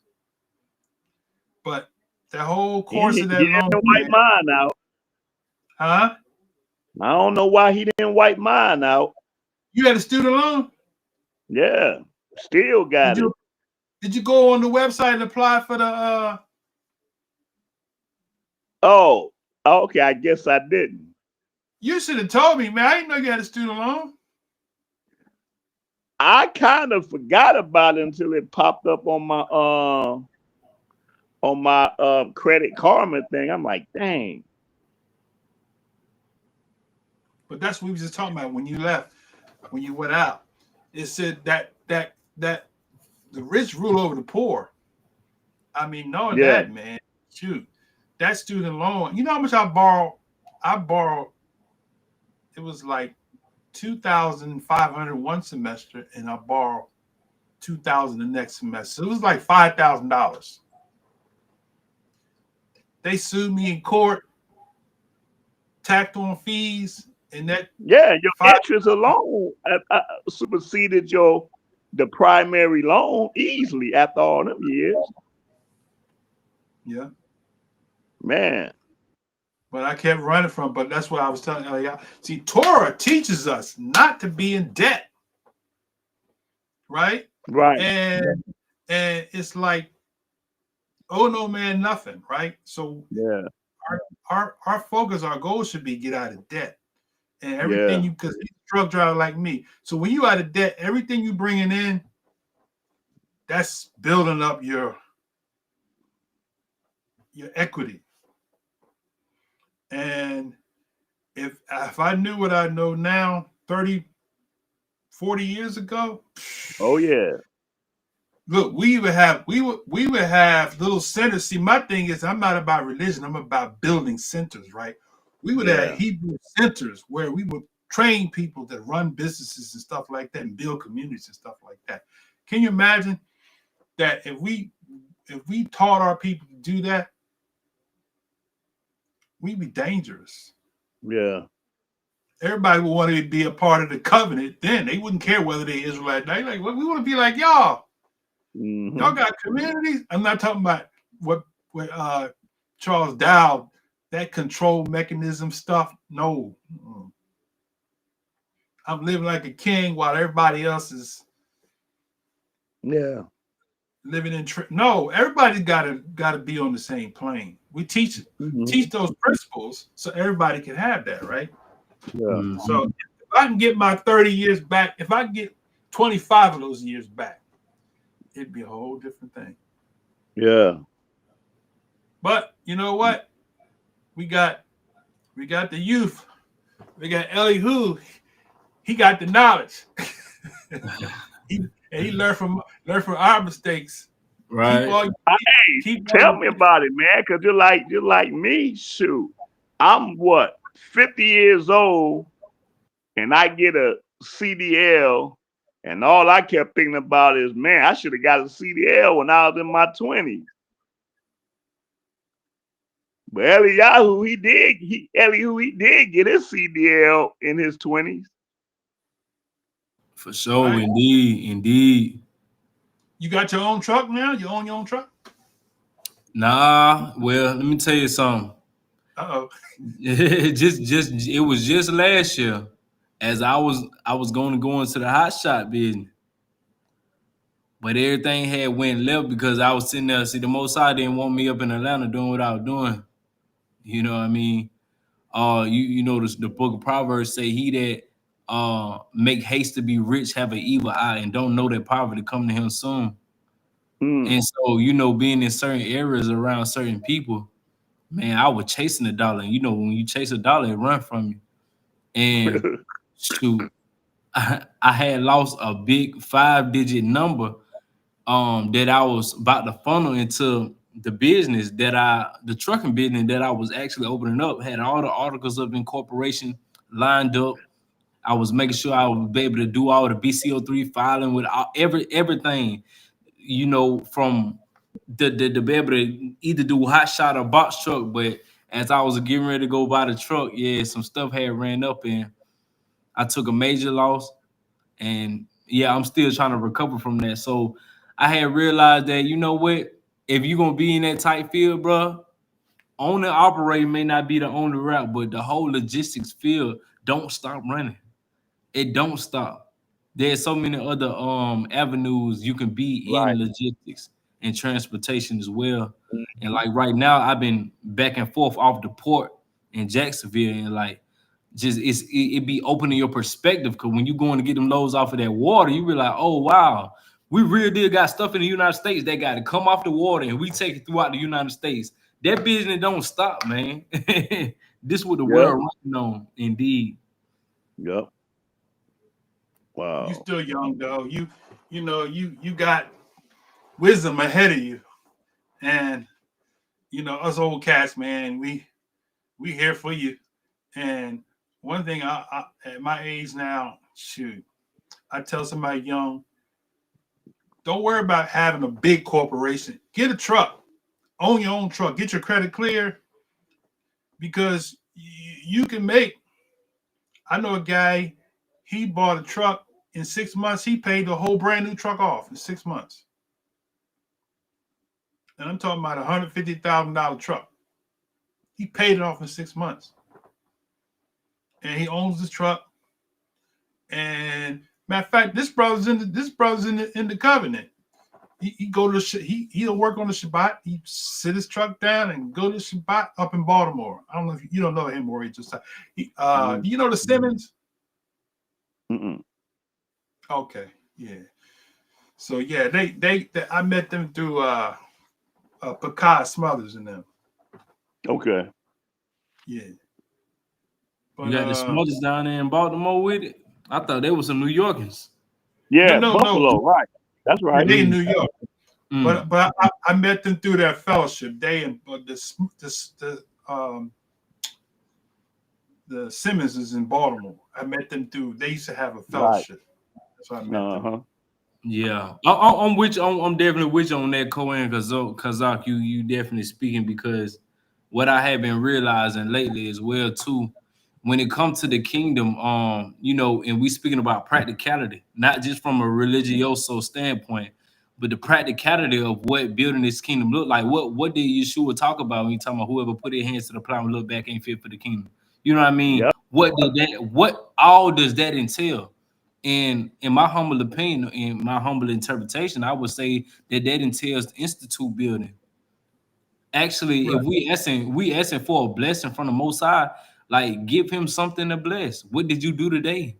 But that whole course of that loan, didn't wipe mine out. Huh? I don't know why he didn't wipe mine out. You had a student loan? Yeah, still got it. Did you go on the website and apply for the? Oh, okay. I guess I didn't. You should have told me, man. I didn't know you had a student loan. I kind of forgot about it until it popped up on my Credit Karma thing. I'm like, dang. But that's what we were just talking about when you left, when you went out. It said that the rich rule over the poor. I mean, knowing that, man, shoot, that student loan. You know how much I borrowed? I borrowed. It was like $2,500 one semester, and I borrowed $2,000 the next semester. So it was like $5,000. They sued me in court, tacked on fees, and that your interest alone superseded the primary loan easily after all them years. Yeah, man. But I kept running from. But that's what I was telling y'all. See, Torah teaches us not to be in debt, right? Right. And it's like, oh no, man, nothing, right? So our focus, our goal should be get out of debt, and everything because you're a truck driver like me. So when you out of debt, everything you bringing in, that's building up your equity. And if I knew what I know now 30, 40 years ago, oh yeah. Look, we would have little centers. See, my thing is I'm not about religion, I'm about building centers, right? We would have Hebrew centers where we would train people that run businesses and stuff like that and build communities and stuff like that. Can you imagine that if we taught our people to do that, we'd be dangerous. Yeah. Everybody would want to be a part of the covenant. Then they wouldn't care whether they're Israelite. They like, well, we want to be like y'all. Mm-hmm. Y'all got communities. I'm not talking about what Charles Dow, that control mechanism stuff. No. I'm living like a king while everybody else is living in no, everybody's gotta be on the same plane. We teach those principles so everybody can have that, right? Yeah. So if I can get my 30 years back, if I can get 25 of those years back, it'd be a whole different thing. Yeah. But you know what? We got the youth. We got Elihu. He got the knowledge. he learned from our mistakes. Right. Tell me about it, man. Cause you're like me. Shoot, I'm 50 years old, and I get a CDL, and all I kept thinking about is, man, I should have got a CDL when I was in my 20s. But Elihu, he did get his CDL in his 20s. For sure, right. Indeed. You got your own truck now? You own your own truck? Nah, well, let me tell you something. Uh-oh. It was just last year, as I was going to go into the hot shot business. But everything had went left because I was sitting there. See, the Most High didn't want me up in Atlanta doing what I was doing. You know what I mean? You know the book of Proverbs say he that make haste to be rich have an evil eye and don't know that poverty come to him soon. And so, you know, being in certain areas around certain people, man, I was chasing the dollar. And you know, when you chase a dollar, it run from you. And shoot, I had lost a big 5-digit number that I was about to funnel into the business the trucking business that I was actually opening up. Had all the articles of incorporation lined up. I was making sure I would be able to do all the BCO3 filing with everything, you know, from the be able to either do hot shot or box truck. But as I was getting ready to go buy the truck, some stuff had ran up and I took a major loss. And I'm still trying to recover from that. So I had realized that, you know what, if you're gonna be in that tight field, bro, owner operating may not be the only route, but the whole logistics field don't stop running. It don't stop. There's so many other avenues you can be in logistics and transportation as well. And like right now, I've been back and forth off the port in Jacksonville, and like just it be opening your perspective, because when you going to get them loads off of that water, you be like, oh wow, we really did got stuff in the United States that got to come off the water and we take it throughout the United States. That business don't stop, man. This what the world running on, indeed. Yep. Wow. You still young though. You know you got wisdom ahead of you, and us old cats, man, we here for you. And one thing I at my age now, shoot, I tell somebody young, don't worry about having a big corporation. Get a truck, own your own truck, get your credit clear, because you can make. I know a guy, he bought a truck in 6 months. He paid the whole brand new truck off in 6 months. And I'm talking about $150,000 truck. He paid it off in 6 months. And he owns this truck. And matter of fact, this brother's in the covenant. He'll work on the Shabbat. He sit his truck down and go to Shabbat up in Baltimore. I don't know if you don't know him, Moreh Josiah. Do you know the Simmons? Okay, yeah. So yeah, they I met them through Picard Smothers and them. Okay. Yeah. But, You got the Smothers down there in Baltimore with it. I thought they were some New Yorkers. Yeah, Buffalo, right? That's right. They in New York. But I met them through their fellowship. They and the Simmons is in Baltimore. I met them through. They used to have a fellowship. Right. That's why I met them. Yeah, I'm with you. I'm definitely with you on that, Cohen Kazak. You definitely speaking, because what I have been realizing lately as well too, when it comes to the kingdom, and we speaking about practicality, not just from a religioso standpoint, but the practicality of what building this kingdom look like. What did Yeshua talk about when he talking about whoever put their hands to the plow and look back ain't fit for the kingdom? You know what I mean? Yep. What all does that entail? And in my humble opinion, in my humble interpretation, I would say that entails institute building. Actually, right. If we asking for a blessing from the Most High, like give him something to bless. What did you do today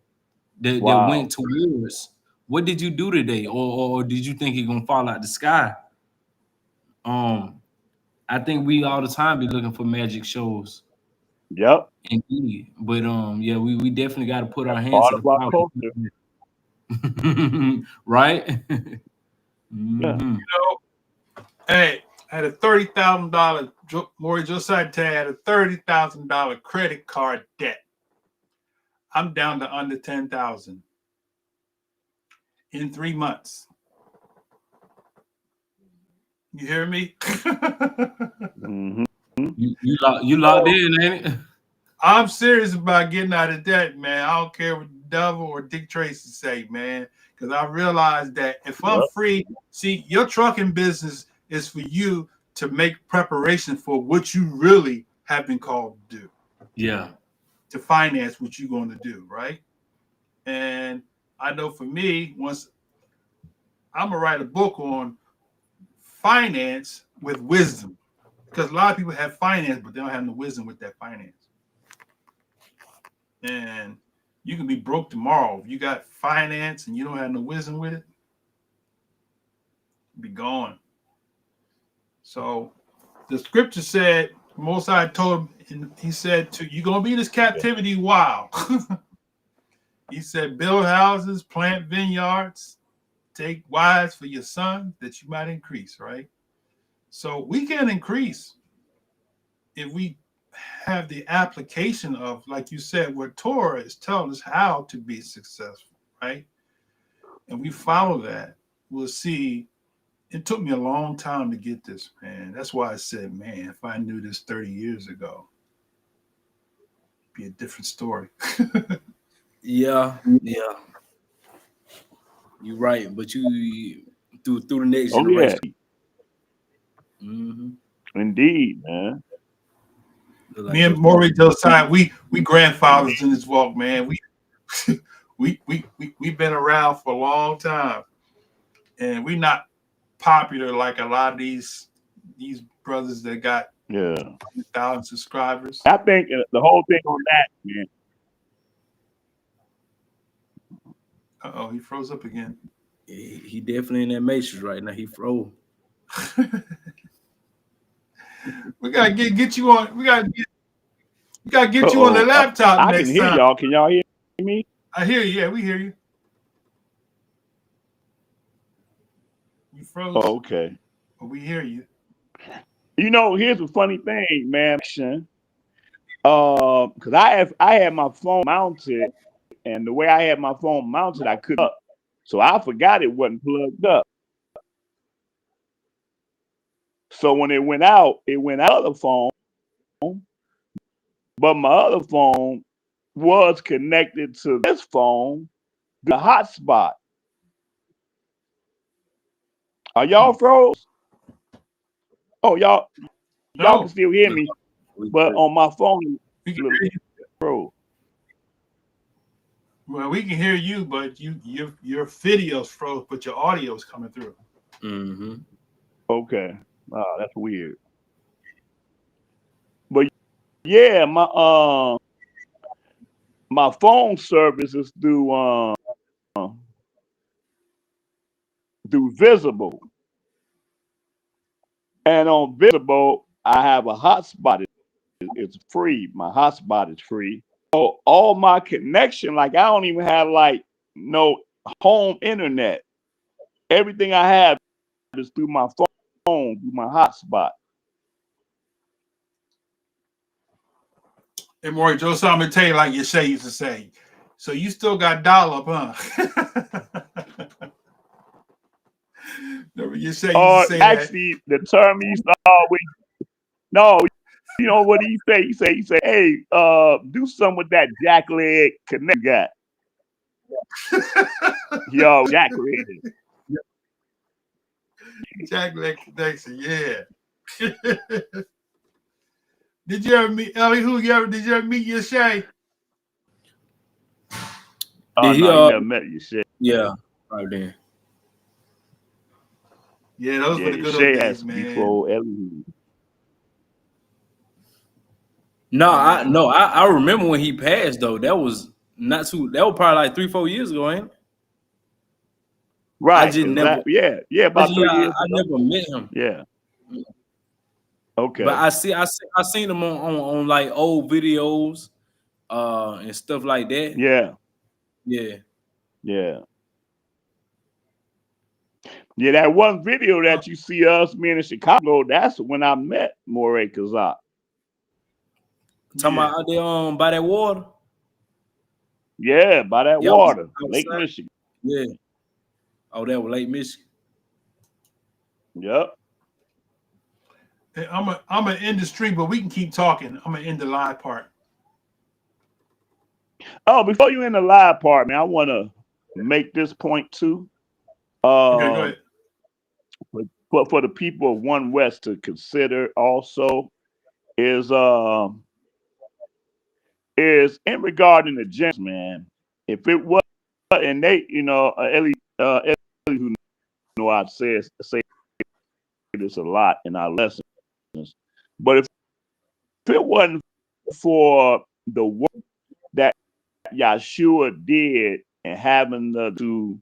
that went towards? What did you do today? Or did you think it's gonna fall out the sky? I think we all the time be looking for magic shows. Yep. Indeed. But yeah, we definitely got to put our hands to the plow. Right? Yeah. Hey, I had a $30,000 Moreh Josiah had a $30,000 credit card debt. I'm down to under 10,000 in 3 months. You hear me? You locked in, ain't it? I'm serious about getting out of debt, man. I don't care what the devil or Dick Tracy say, man, because I realized that if I'm free, see, your trucking business is for you to make preparation for what you really have been called to do. Yeah. To finance what you're going to do, right? And I know for me, once I'm going to write a book on finance with wisdom, because a lot of people have finance, but they don't have no wisdom with that finance. And you can be broke tomorrow. If you got finance and you don't have no wisdom with it, be gone. So the scripture said, Most High told him, he said, you're going to be in this captivity while. He said, build houses, plant vineyards, take wives for your son that you might increase, right? So we can increase if we have the application of, like you said, what Torah is telling us how to be successful, right? And we follow that, we'll see. It took me a long time to get this, man. That's why I said, man, if I knew this 30 years ago, it'd be a different story. Yeah. You're right, but you through the next generation. Yeah. Mm-hmm. Indeed, man. Like me and Moreh Josiah, we grandfathers in this walk, man. We've been around for a long time, and we're not popular like a lot of these brothers that got 1,000 subscribers. I think the whole thing on that, man, Uh-oh, he froze up again. He definitely in that matrix right now. He froze. We gotta get you on. We gotta get you on the laptop I next can hear time. y'all. Can y'all hear me? I hear you. Yeah, we hear you. You froze. Oh, okay. But we hear you. You know, here's a funny thing, man. Because I had my phone mounted, and the way I had my phone mounted, I couldn't up. So I forgot it wasn't plugged up. So when it went out of the phone, but my other phone was connected to this phone, the hotspot. Are y'all froze? Oh, y'all can still hear me, but on my phone, it's froze. Well, we can hear you, but your video's froze, but your audio's coming through. Mm-hmm. Okay. That's weird. But yeah, my phone service is through Visible. And on Visible, I have a hotspot. It's free. My hotspot is free. So all my connection, like I don't even have like no home internet. Everything I have is through my phone, through my hotspot. Hey, Moreh Josiah, I'm gonna tell you like Yeshay used to say. So you still got dial-up, huh? Yeshay used to say actually, the term he used to always you know what he say? He say, hey, do something with that jackleg connect you got. Yo, jackleg. Jackleg connection, yeah. Did you ever meet Elihu? Did you ever meet Yeshay? Oh, no, you never met Yeshay. Yeah, right then. Yeah, those were the good old days, man. Before Elihu. No, I remember when he passed though. That was probably like 3-4 years ago, ain't it? Right. I just never. Yeah, about 3 years ago. I never met him. Yeah. Okay. But I seen him on like old videos, and stuff like that. Yeah. Yeah. Yeah. Yeah, that one video that you see us being in Chicago, that's when I met Moreh Josiah. Talking about out there by that water. Yeah, by that water, Lake Michigan. Yeah. Oh, that was Lake Michigan. Yep. Hey, I'm gonna end the stream, but we can keep talking. I'm gonna end the live part. Oh, before you end the live part, man, I want to make this point too. Okay, go ahead. For the people of One West to consider also is in regarding the Gentiles, man. If it was, and they, Ellie who know I've say this a lot in our lessons, but if it wasn't for the work that Yahshua did and having to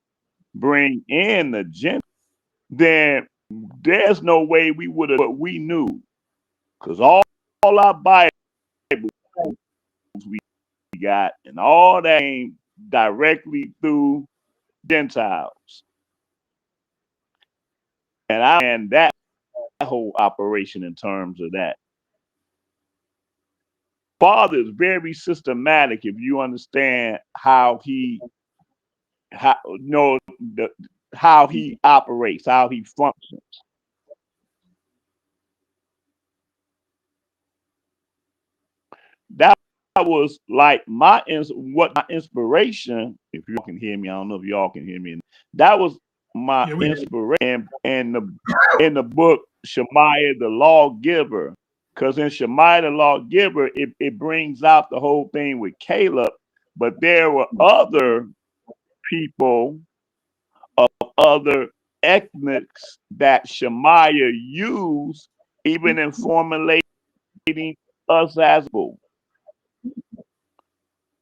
bring in the Gentiles, then there's no way we would have what we knew, because all our Bibles we got and all that came directly through Gentiles, and that whole operation in terms of that. Father is very systematic if you understand how he operates, how he functions. That was like my inspiration. If you can hear me, I don't know if y'all can hear me. That was my inspiration in the book Shemaiah the Lawgiver. Because in Shemaiah the Lawgiver, it brings out the whole thing with Caleb, but there were other people of other ethnics that Shemaiah used even in formulating us as people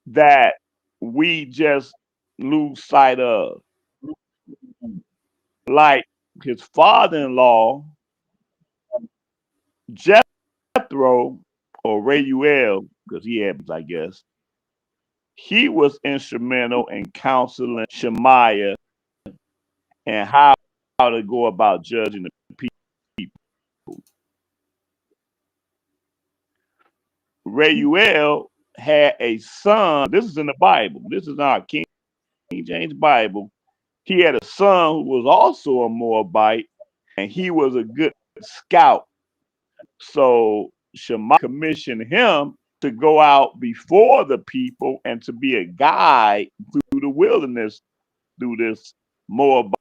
that we just lose sight of. Like his father-in-law, Jethro, or Reuel, because he had, I guess, he was instrumental in counseling Shemaiah and how to go about judging the people. Reuel had a son. This is in the Bible. This is our King James Bible. He had a son who was also a Moabite, and he was a good scout. So Shemaiah commissioned him to go out before the people and to be a guide through the wilderness through this Moabite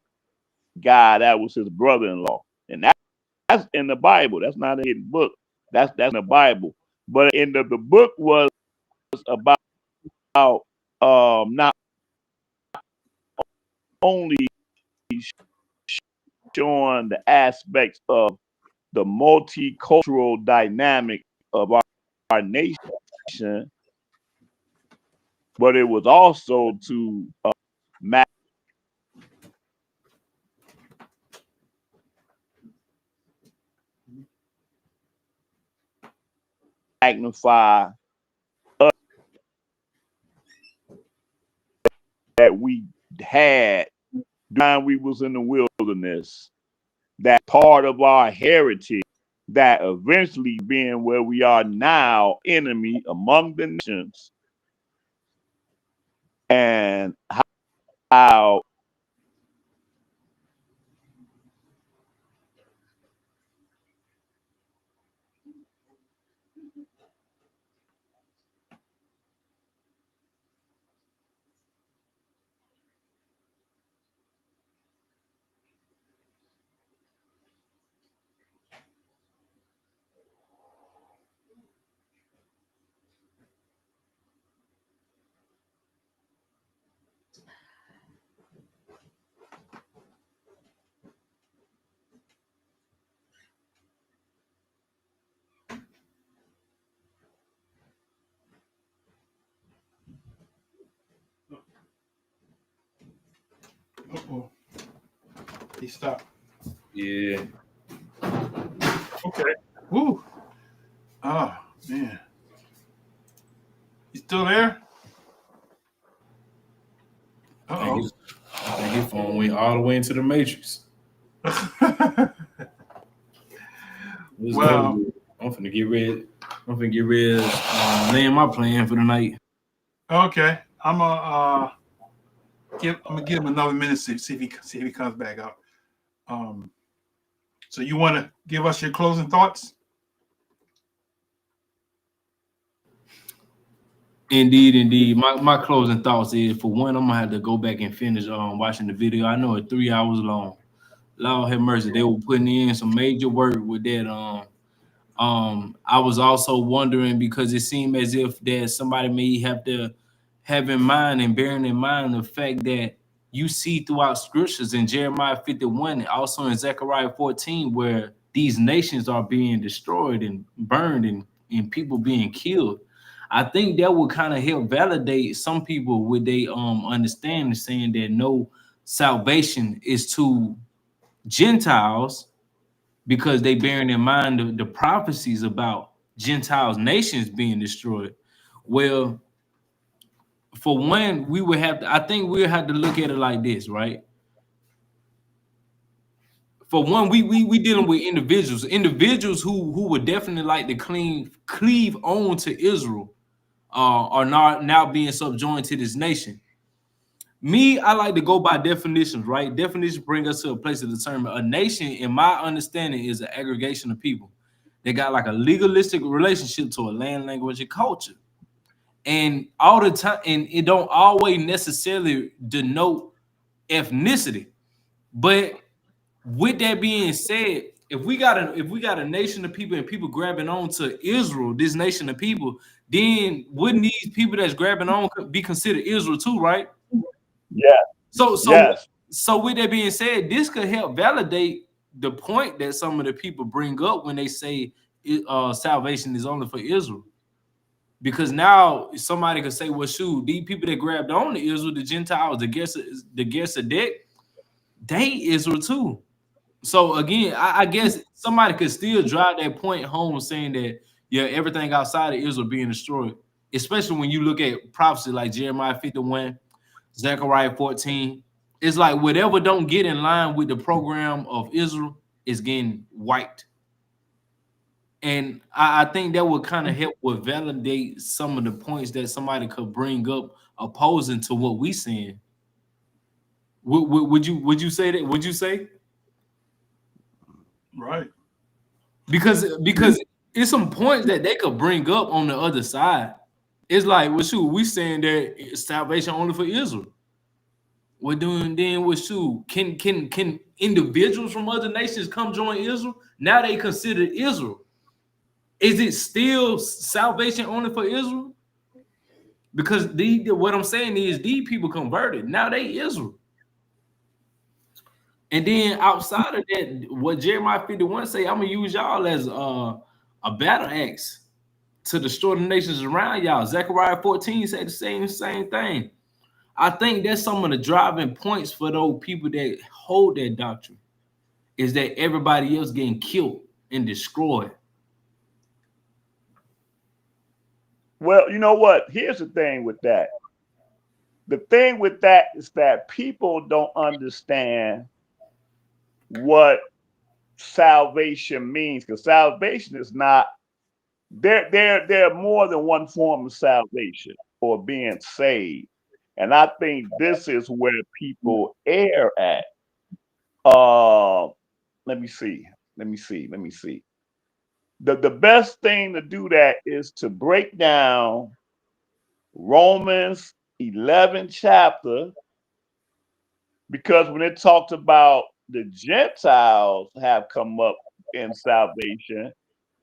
guy that was his brother-in-law. And that's in the Bible. That's not in the book. That's in the Bible. But in the book was about not only showing the aspects of the multicultural dynamic of our nation, but it was also to magnify us that we had when we was in the wilderness, that part of our heritage that eventually being where we are now, enemy among the nations, and how Uh-oh. He stopped. Yeah. Okay. Woo. Oh, man. You still there? I think his phone went all the way into the Matrix. Wow. I'm finna get rid of laying my plan for the night. Okay. I'm gonna give him another minute to see if he comes back up. So you want to give us your closing thoughts? Indeed. My closing thoughts is, for one, I'm gonna have to go back and finish watching the video. I know it's 3 hours long. Lord have mercy, they were putting in some major work with that. I was also wondering, because it seemed as if that somebody may have to have in mind and bearing in mind the fact that you see throughout scriptures in Jeremiah 51 and also in Zechariah 14, where these nations are being destroyed and burned and people being killed. I think that would kind of help validate some people with their understanding, saying that no salvation is to Gentiles, because they bearing in mind the prophecies about Gentiles nations being destroyed. Well, for one, we would have to, I think we'll have to look at it like this, right? For one, we dealing with individuals who would definitely like to cleave on to Israel, are not now being subjoined to this nation. Me, I like to go by definitions, right? Definitions bring us to a place to determine a nation. In my understanding, is an aggregation of people. They got like a legalistic relationship to a land, language, and culture. And all the time, and it don't always necessarily denote ethnicity. But with that being said, if we got a nation of people and people grabbing on to Israel, this nation of people, then wouldn't these people that's grabbing on be considered Israel too, right? Yeah. So with that being said, this could help validate the point that some of the people bring up when they say salvation is only for Israel. Because now somebody could say, well, shoot, these people that grabbed on to Israel, the Gentiles, the Gersadek, they Israel too. So again, I guess somebody could still drive that point home saying that, yeah, everything outside of Israel being destroyed, especially when you look at prophecy like Jeremiah 51, Zechariah 14. It's like whatever don't get in line with the program of Israel is getting wiped. And I think that would kind of help with validate some of the points that somebody could bring up opposing to what we saying. Would you say that? Would you say? Right. Because it's some points that they could bring up on the other side. It's like, well, shoot, we saying that salvation only for Israel. We're doing then with shoot. Can individuals from other nations come join Israel? Now they consider Israel. Is it still salvation only for Israel? Because what I'm saying is these people converted. Now they Israel. And then outside of that, what Jeremiah 51 say, I'm gonna use y'all as a battle axe to destroy the nations around y'all. Zechariah 14 said the same thing. I think that's some of the driving points for those people that hold that doctrine, is that everybody else getting killed and destroyed. Well, you know what? Here's the thing with that. The thing with that is that people don't understand what salvation means, because salvation is not there are more than one form of salvation or being saved. And I think this is where people err at. Let me see. The best thing to do that is to break down Romans 11 chapter, because when it talked about the Gentiles have come up in salvation,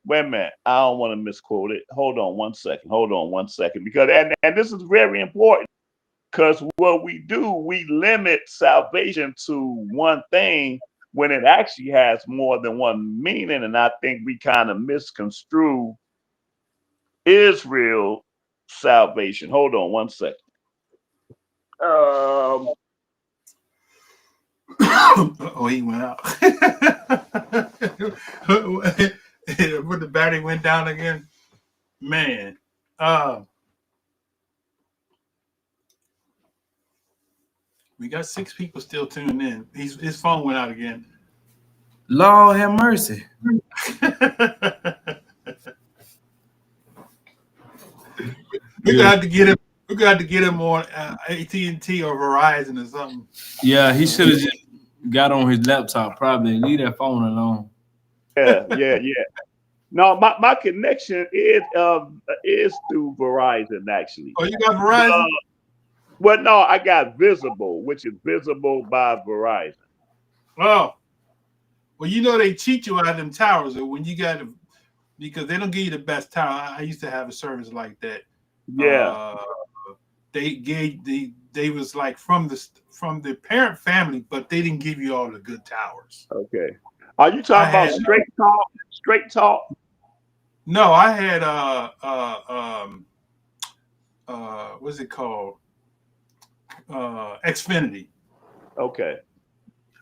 wait a minute, I don't want to misquote it. Hold on one second, because and this is very important, because what we do, we limit salvation to one thing when it actually has more than one meaning, and I think we kind of misconstrue Israel salvation. Hold on one second. Oh, he went out. When the battery went down again, man. We got 6 people still tuning in. His phone went out again. Lord have mercy. We got to get him. We got to get him on AT&T or Verizon or something. Yeah, he should have just got on his laptop. Probably leave that phone alone. Yeah. No, my connection is through Verizon, actually. Oh, you got Verizon? Well, no, I got Visible, which is Visible by Verizon. Oh, well, you know they cheat you out of them towers when you got to, because they don't give you the best tower. I used to have a service like that. Yeah. They was like from the parent family, but they didn't give you all the good towers. Okay. Are you talking about Straight Talk? Straight Talk? No, I had what's it called? Xfinity. Okay.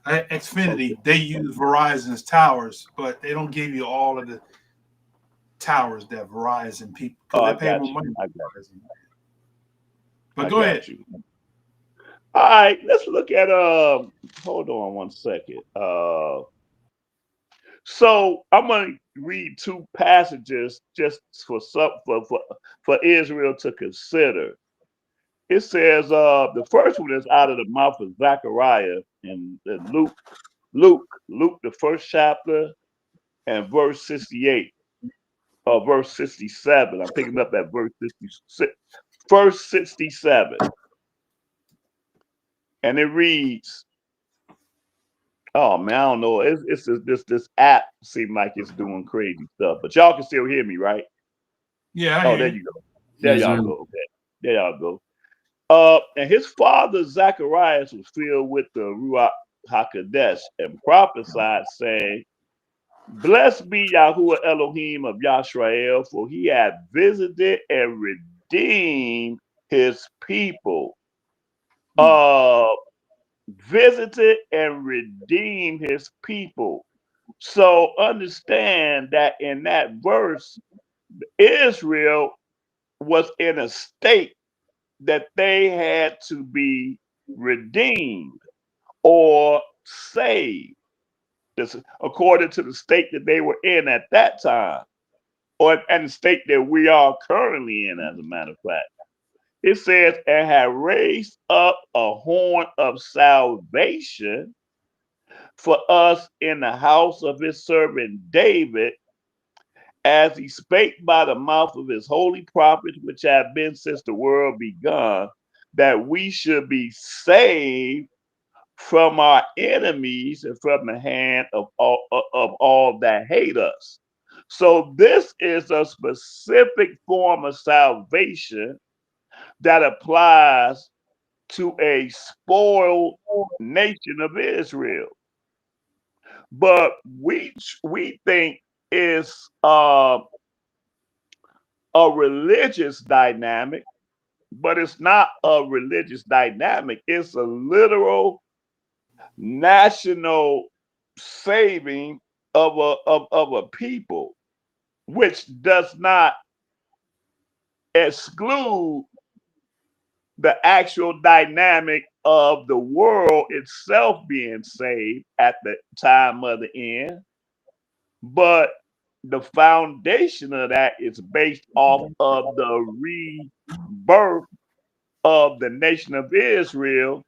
Xfinity, they use Verizon's towers, but they don't give you all of the towers that Verizon people, because they pay more money. But go ahead. All right, let's look at hold on one second. So I'm gonna read 2 passages just for Israel to consider. It says the first one is out of the mouth of Zechariah in Luke, the first chapter, and verse 68 or verse 67. I'm picking up at verse 66, verse 67. And it reads, oh man, I don't know. It's this app seems like it's doing crazy stuff, but y'all can still hear me, right? Yeah. There you go. There y'all go. Okay. There y'all go. And his father Zacharias was filled with the Ruach HaKodesh and prophesied, saying, Blessed be Yahuwah Elohim of Yashrael, for he hath visited and redeemed his people. Visited and redeemed his people. So understand that in that verse, Israel was in a state that they had to be redeemed or saved. This, according to the state that they were in at that time, or and the state that we are currently in, as a matter of fact. It says, and have raised up a horn of salvation for us in the house of his servant David, as he spake by the mouth of his holy prophets, which have been since the world begun, that we should be saved from our enemies and from the hand of all that hate us. So this is a specific form of salvation that applies to a spoiled nation of Israel. But we think it's a religious dynamic, but it's not a religious dynamic. It's a literal national saving of a people, which does not exclude the actual dynamic of the world itself being saved at the time of the end. But the foundation of that is based off of the rebirth of the nation of Israel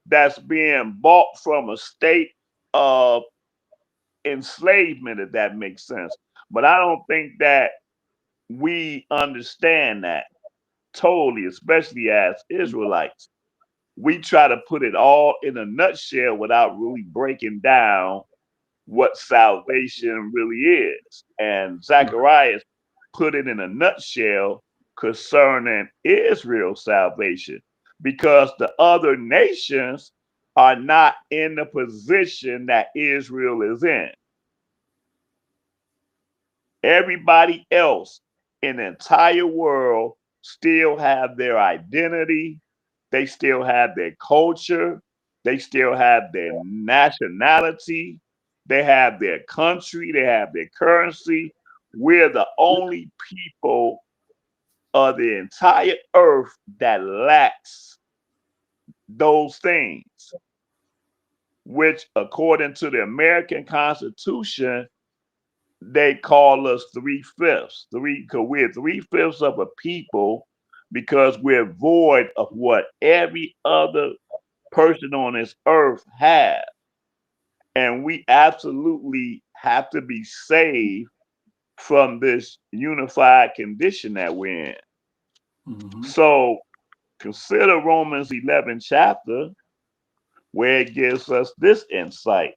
that's being bought from a state of enslavement, if that makes sense. But I don't think that we understand that totally, especially as Israelites. We try to put it all in a nutshell without really breaking down what salvation really is. And Zacharias put it in a nutshell concerning Israel's salvation, because the other nations are not in the position that Israel is in. Everybody else in the entire world still have their identity. They still have their culture. They still have their nationality. They have their country. They have their currency. We're the only people of the entire earth that lacks those things, which according to the American Constitution, they call us 3/5. Because we're 3/5 of a people, because we're void of what every other person on this earth has. And we absolutely have to be saved from this unified condition that we're in. Mm-hmm. So consider Romans 11 chapter, where it gives us this insight,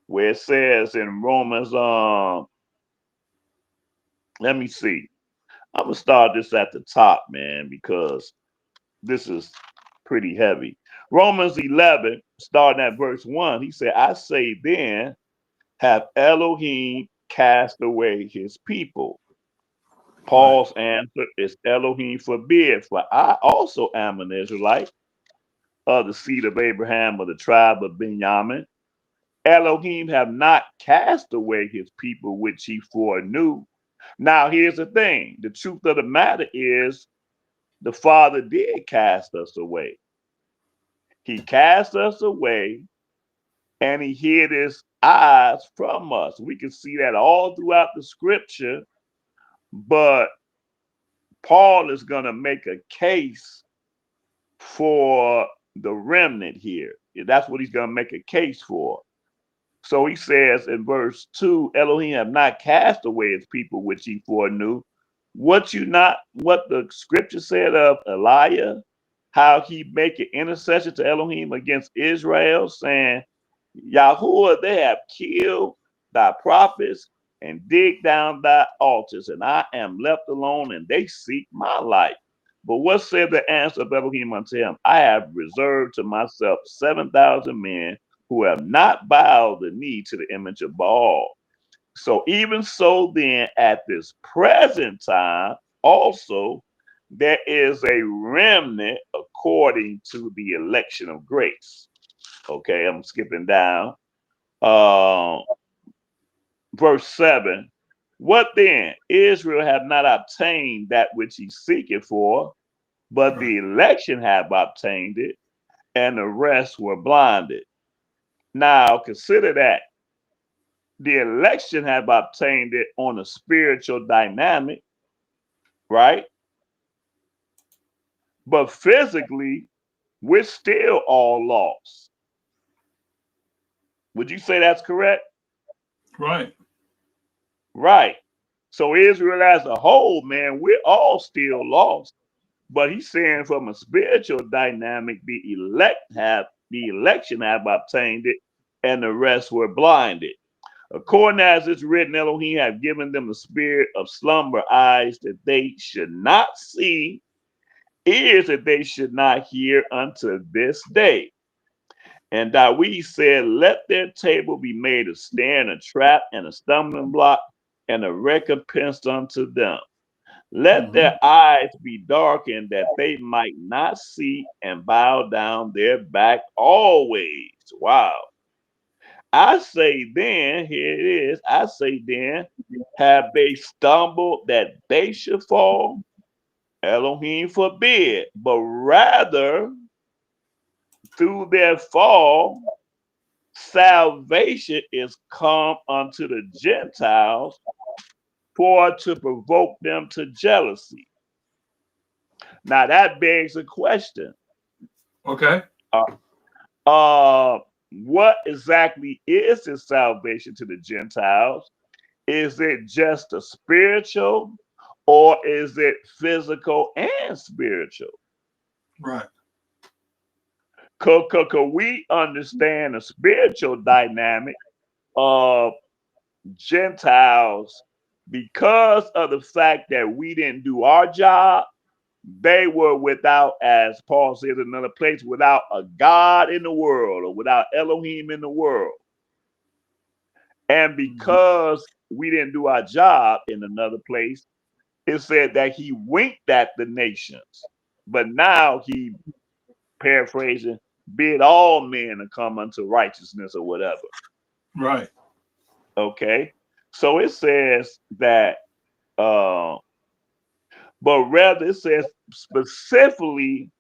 where it says in Romans, let me see. I'm gonna start this at the top, man, because this is pretty heavy. Romans 11, starting at verse 1, he said, I say then, have Elohim cast away his people? Paul's answer is, Elohim forbid, for I also am an Israelite of the seed of Abraham, of the tribe of Benjamin. Elohim have not cast away his people which he foreknew. Now here's the thing. The truth of the matter is, the Father did cast us away. He cast us away and he hid his eyes from us. We can see that all throughout the scripture, but Paul is going to make a case for the remnant here. That's what he's going to make a case for. So he says in verse 2, Elohim have not cast away his people which he foreknew. What the scripture said of Elijah, how he make an intercession to Elohim against Israel, saying, Yahuwah, they have killed thy prophets and dig down thy altars, and I am left alone, and they seek my life. But what said the answer of Elohim unto him? I have reserved to myself 7,000 men who have not bowed the knee to the image of Baal. So even so then, at this present time, also, there is a remnant according to the election of grace. Okay, I'm skipping down. Verse 7. What then? Israel have not obtained that which he seeketh for, but the election have obtained it, and the rest were blinded. Now consider that the election have obtained it on a spiritual dynamic, right? But physically, we're still all lost. Would you say that's correct? Right. Right. So Israel as a whole, man, we're all still lost. But he's saying from a spiritual dynamic, the election have obtained it, and the rest were blinded. According as it's written, Elohim have given them a spirit of slumber, eyes that they should not see, ears that they should not hear unto this day. And Dawid said, let their table be made a snare and a trap and a stumbling block and a recompense unto them. Let their eyes be darkened that they might not see and bow down their back always. Wow. I say then, here it is, I say then, have they stumbled that they should fall? Elohim forbid, but rather through their fall, salvation is come unto the Gentiles for to provoke them to jealousy. Now that begs a question. Okay. What exactly is this salvation to the Gentiles? Is it just a spiritual, or is it physical and spiritual? Right. Could we understand the spiritual dynamic of Gentiles because of the fact that we didn't do our job? They were without, as Paul says in another place, without a God in the world, or without Elohim in the world. And because we didn't do our job in another place, it said that he winked at the nations. But now he, paraphrasing, bid all men to come unto righteousness or whatever. Right. Okay. So it says that, but rather it says specifically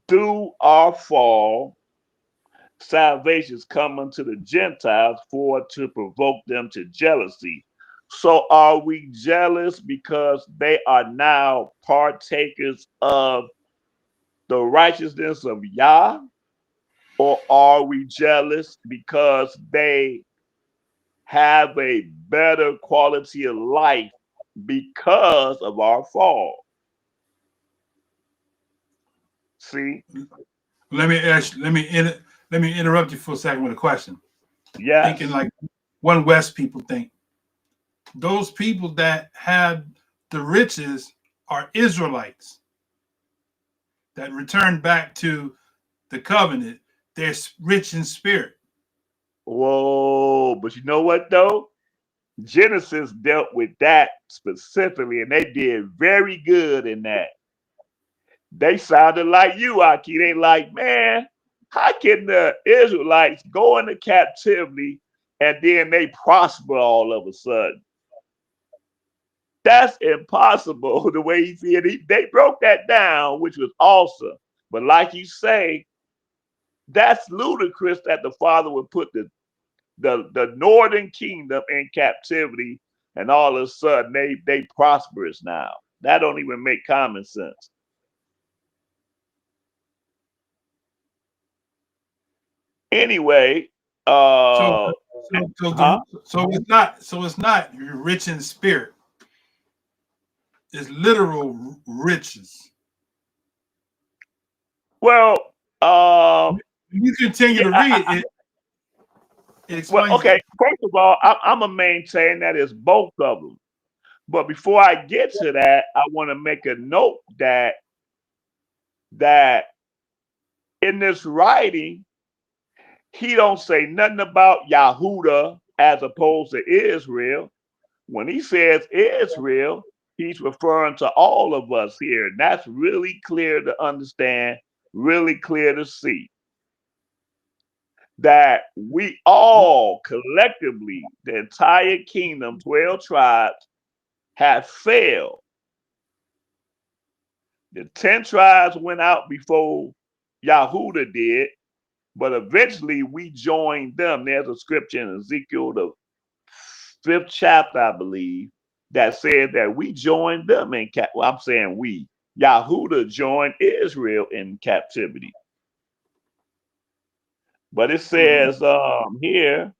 through our fall, salvations come unto the Gentiles for to provoke them to jealousy. So are we jealous because they are now partakers of the righteousness of Yah? Or are we jealous because they have a better quality of life because of our fall? See? Let me interrupt you for a second with a question. Yes. Thinking like one West people think. Those people that have the riches are Israelites that return back to the covenant. They're rich in spirit. Whoa, but you know what though? Genesis dealt with that specifically, and they did very good in that. They sounded like you, Aki. They like, man, how can the Israelites go into captivity and then they prosper all of a sudden? That's impossible. The way he said they broke that down, which was awesome. But like you say, that's ludicrous that the Father would put the northern kingdom in captivity, and all of a sudden they prosperous now. That don't even make common sense. Anyway, so it's not rich in spirit. It's literal riches. Well, you continue to read it. It explains. Well, okay. First of all, I'm gonna maintain that it's both of them. But before I get to that, I want to make a note that in this writing, He don't say nothing about Yahudah as opposed to Israel. When he says Israel, he's referring to all of us here. And that's really clear to understand, really clear to see. That we all collectively, the entire kingdom, 12 tribes, have failed. The 10 tribes went out before Yahudah did, but eventually we joined them. There's a scripture in Ezekiel, the 5th chapter, I believe, that said that we joined them in well, I'm saying we. Yahudah joined Israel in captivity. But it says here,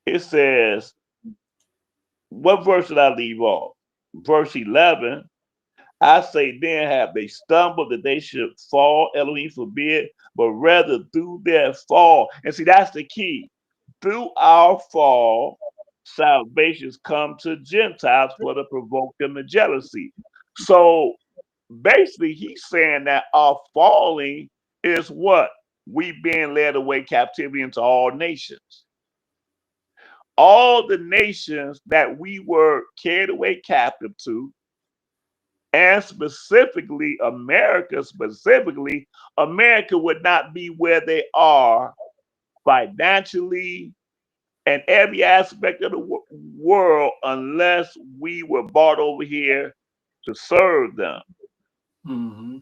it says, what verse did I leave off? Verse 11. I say, then have they stumbled that they should fall, Elohim forbid, but rather through their fall. And see, that's the key. Through our fall, salvations come to Gentiles for to provoke them to jealousy. So basically, he's saying that our falling is what? We being led away captivity into all nations. All the nations that we were carried away captive to, and specifically America, America would not be where they are financially and every aspect of the world unless we were brought over here to serve them. Mm-hmm.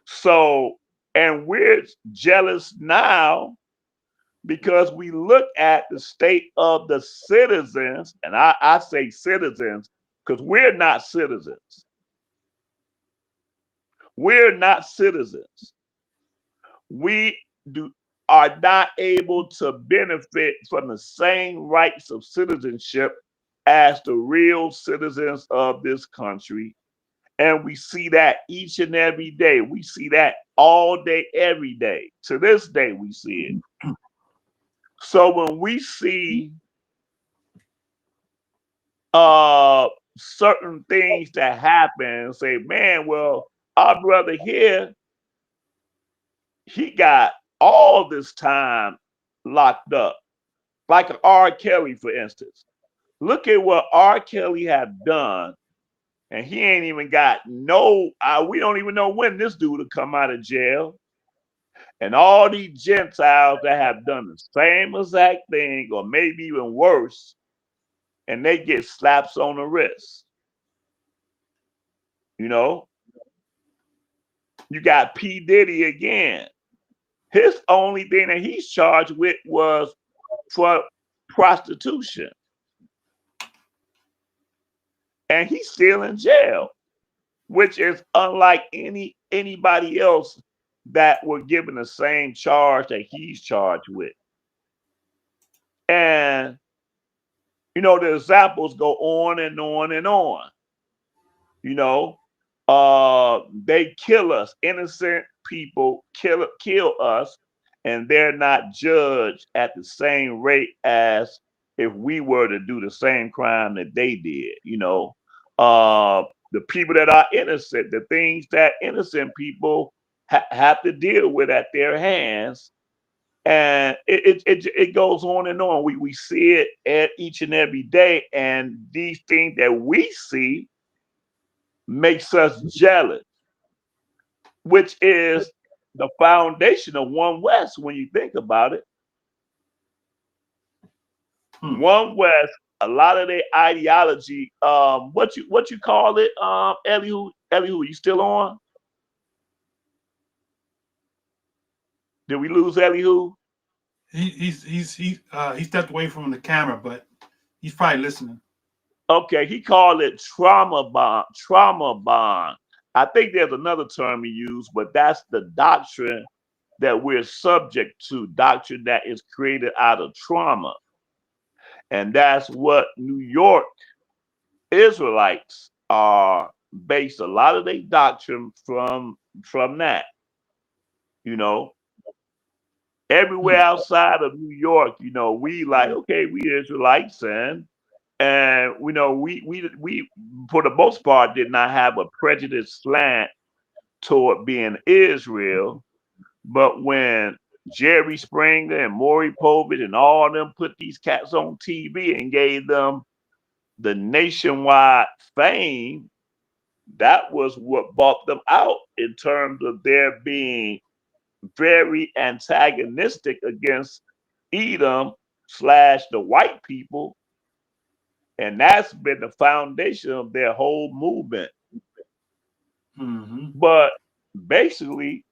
So, and we're jealous now because we look at the state of the citizens, and I say citizens because we're not citizens. We're not citizens. We are not able to benefit from the same rights of citizenship as the real citizens of this country. And we see that each and every day. We see that all day, every day. To this day, we see it. So when we see certain things that happen and say, man, well, our brother here, he got all this time locked up. Like R. Kelly, for instance. Look at what R. Kelly had done. And he ain't even got we don't even know when this dude will come out of jail. And all these Gentiles that have done the same exact thing, or maybe even worse, and they get slaps on the wrist. You know? You got P. Diddy again. His only thing that he's charged with was for prostitution. And he's still in jail, which is unlike anybody else that were given the same charge that he's charged with. And, you know, the examples go on and on and on. You know, they kill us. Innocent people kill us, and they're not judged at the same rate as if we were to do the same crime that they did. You know, the people that are innocent, the things that innocent people have to deal with at their hands. And it goes on and on. We see it at each and every day. And these things that we see makes us jealous, which is the foundation of One West when you think about it. One West, a lot of their ideology, what you call it, Elihu, you still on? Did we lose Elihu? He stepped away from the camera, but he's probably listening. Okay, he called it trauma bond. I think there's another term he used, but that's the doctrine that we're subject to, doctrine that is created out of trauma. And that's what New York Israelites are based a lot of their doctrine from that. You know, everywhere outside of New York, you know, we like, okay, we Israelites, and you know, we for the most part did not have a prejudice slant toward being Israel. But when Jerry Springer and Maury Povich and all of them put these cats on TV and gave them the nationwide fame, that was what brought them out in terms of their being very antagonistic against Edom / the white people. And that's been the foundation of their whole movement. Mm-hmm. But basically,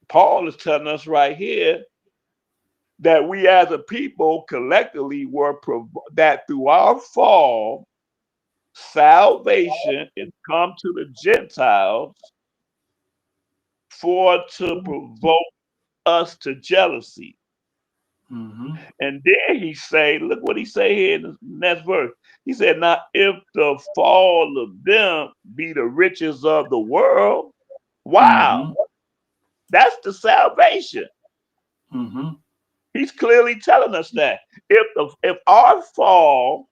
Paul is telling us right here that we as a people collectively were that through our fall, salvation is come to the Gentiles to provoke us to jealousy. Mm-hmm. And then he say, look what he say here in the next verse. He said, now if the fall of them be the riches of the world, wow, Mm-hmm. that's the salvation. Mm-hmm. He's clearly telling us that if our fall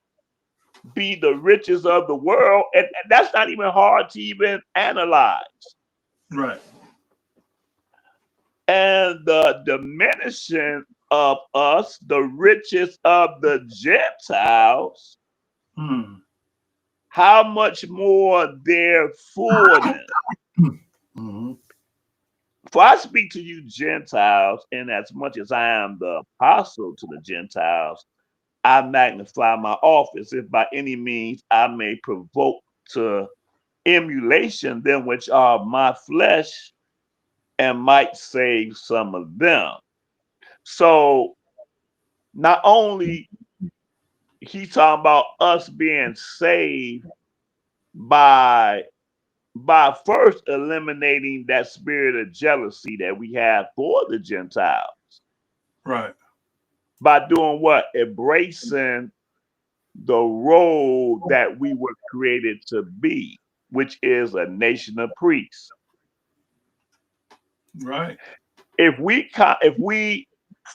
be the riches of the world, and that's not even hard to even analyze. Right. And the diminishing of us, the riches of the Gentiles, how much more their fullness. Mm-hmm. For I speak to you Gentiles, and as much as I am the apostle to the Gentiles, I magnify my office, if by any means I may provoke to emulation them which are my flesh, and might save some of them. So not only he's talking about us being saved by first eliminating that spirit of jealousy that we have for the Gentiles. Right. By doing what? Embracing the role that we were created to be, which is a nation of priests. Right. If we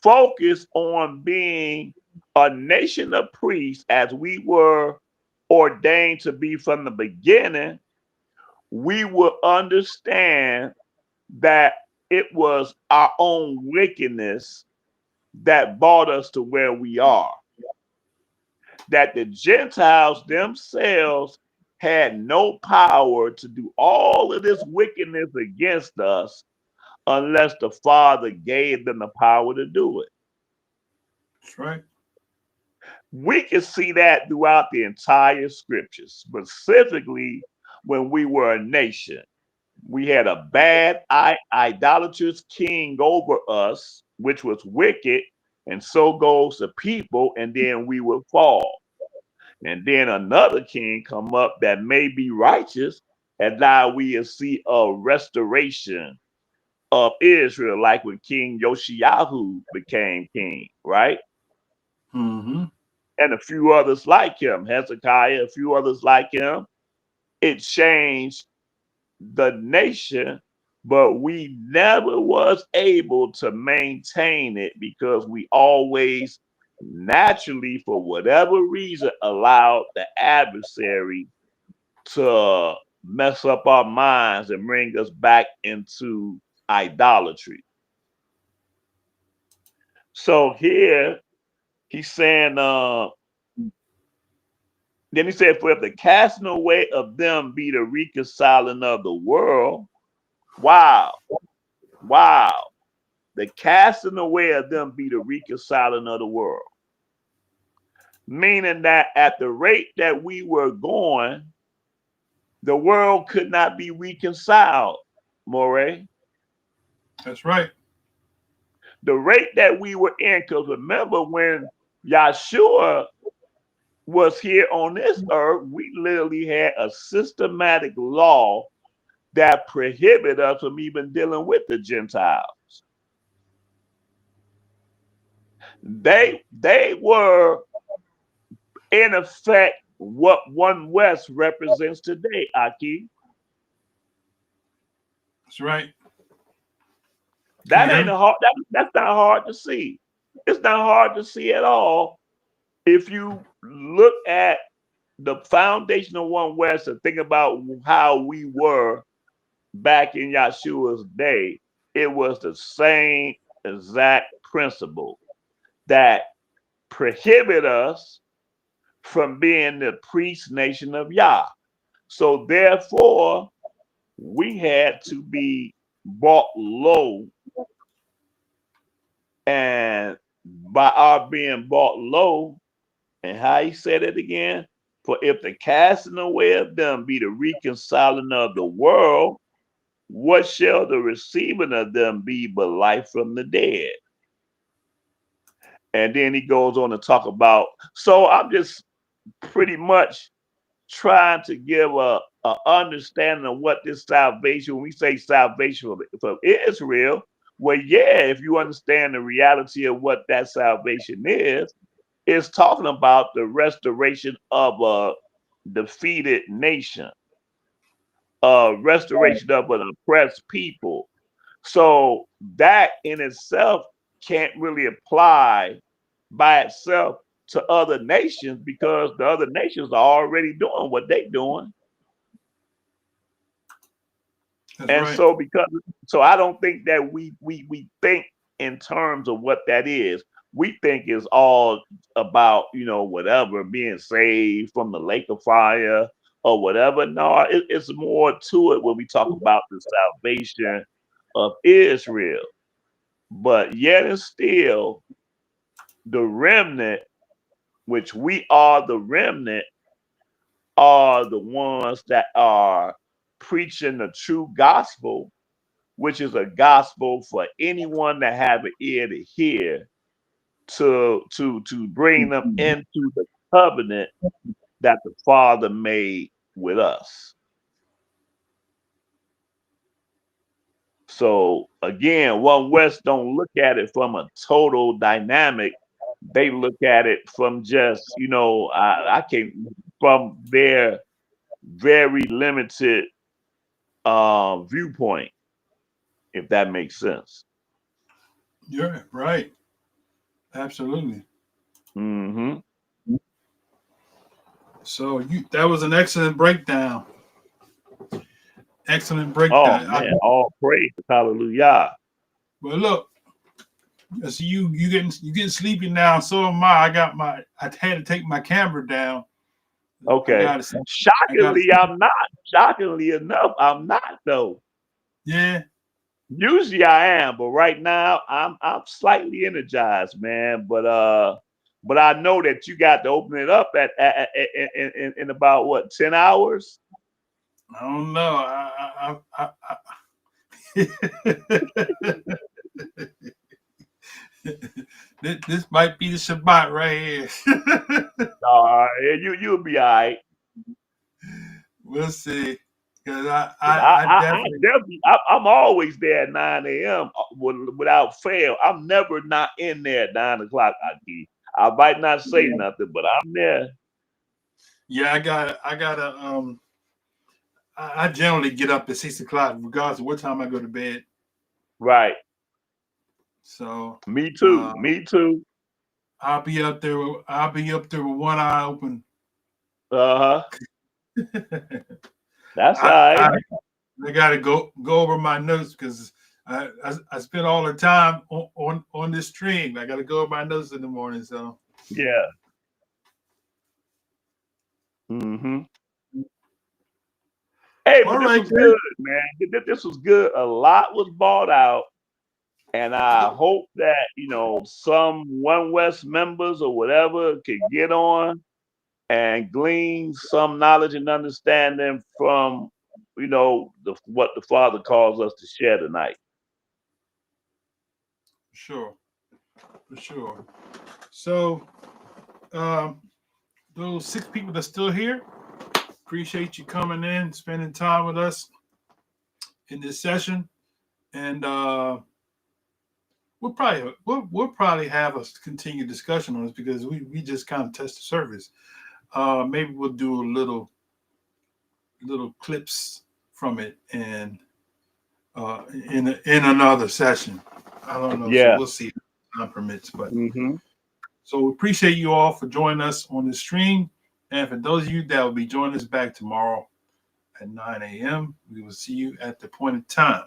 focus on being a nation of priests as we were ordained to be from the beginning, we will understand that it was our own wickedness that brought us to where we are. That the Gentiles themselves had no power to do all of this wickedness against us unless the Father gave them the power to do it. That's right. We can see that throughout the entire scriptures, specifically when we were a nation. We had a bad, idolatrous king over us, which was wicked, and so goes the people, and then we would fall. And then another king come up that may be righteous, and now we will see a restoration of Israel, like when King Yoshiyahu became king, right? Mm-hmm. And a few others like him, Hezekiah, a few others like him. It changed the nation, but we never was able to maintain it because we always naturally, for whatever reason, allowed the adversary to mess up our minds and bring us back into idolatry. So here he's saying, then he said, for if the casting away of them be the reconciling of the world, wow, the casting away of them be the reconciling of the world. Meaning that at the rate that we were going, the world could not be reconciled, Moreh. That's right. The rate that we were in, because remember when Yahshua was here on this earth, we literally had a systematic law that prohibited us from even dealing with the Gentiles. They were, in effect, what One West represents today, Aki. That's right. That ain't a hard. That's not hard to see. It's not hard to see at all if you look at the foundation of One West and think about how we were back in Yahshua's day. It was the same exact principle that prohibit us from being the priest nation of Yah. So therefore, we had to be brought low, and by our being brought low, and how he said it again, for if the casting away of them be the reconciling of the world, what shall the receiving of them be but life from the dead? And then he goes on to talk about, so I'm just pretty much trying to give a understanding of what this salvation, when we say salvation for Israel, well, yeah, if you understand the reality of what that salvation is, it's talking about the restoration of a defeated nation, restoration of an oppressed people. So that in itself can't really apply by itself to other nations, because the other nations are already doing what they're doing. That's And right. so I don't think that we think in terms of what that is. We think it's all about, whatever, being saved from the lake of fire or whatever. No, it's more to it when we talk about the salvation of Israel. But yet and still, the remnant, which we are the remnant, are the ones that are preaching the true gospel, which is a gospel for anyone that have an ear to hear, to bring them into the covenant that the Father made with us. So again, One West don't look at it from a total dynamic. They look at it from just, I can't, from their very limited viewpoint, if that makes sense. You're right. Absolutely. Mm-hmm. So that was an excellent breakdown. Excellent breakdown. Oh man, all praise, hallelujah. Well, look, so you getting sleepy now. So am I. I had to take my camera down. Okay. Shockingly, I'm not. Shockingly enough, I'm not though. Yeah. Usually I am, but right now I'm slightly energized, man. But I know that you got to open it up in about what, 10 hours? I don't know. This might be the Shabbat right here. You'll be all right. We'll see. Because I'm always there at 9 a.m. without fail. I'm never not in there at 9 o'clock. I might not say nothing, but I'm there. Yeah, I generally get up at 6 o'clock, regardless of what time I go to bed. Right. So me too. Me too. I'll be up there with one eye open. That's all right. I gotta go over my notes because I spend all the time on this stream. I gotta go over my notes in the morning. So yeah. Mm-hmm. Hey, but this was good, man. This was good. A lot was brought out. And I hope that, some One West members or whatever could get on and glean some knowledge and understanding from, what the Father calls us to share tonight. For sure. So, those 6 people that's still here, appreciate you coming in, spending time with us in this session, and we'll probably have a continued discussion on this because we just kind of test the surface. Maybe we'll do a little clips from it and in another session. I don't know. Yeah. So we'll see if time permits. But so we appreciate you all for joining us on the stream. And for those of you that will be joining us back tomorrow at 9 a.m., we will see you at the appointed time.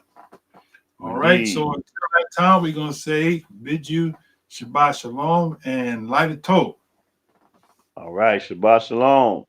All right. So until that time, we're going to say, bid you Shabbat Shalom and light a toast. All right. Shabbat Shalom.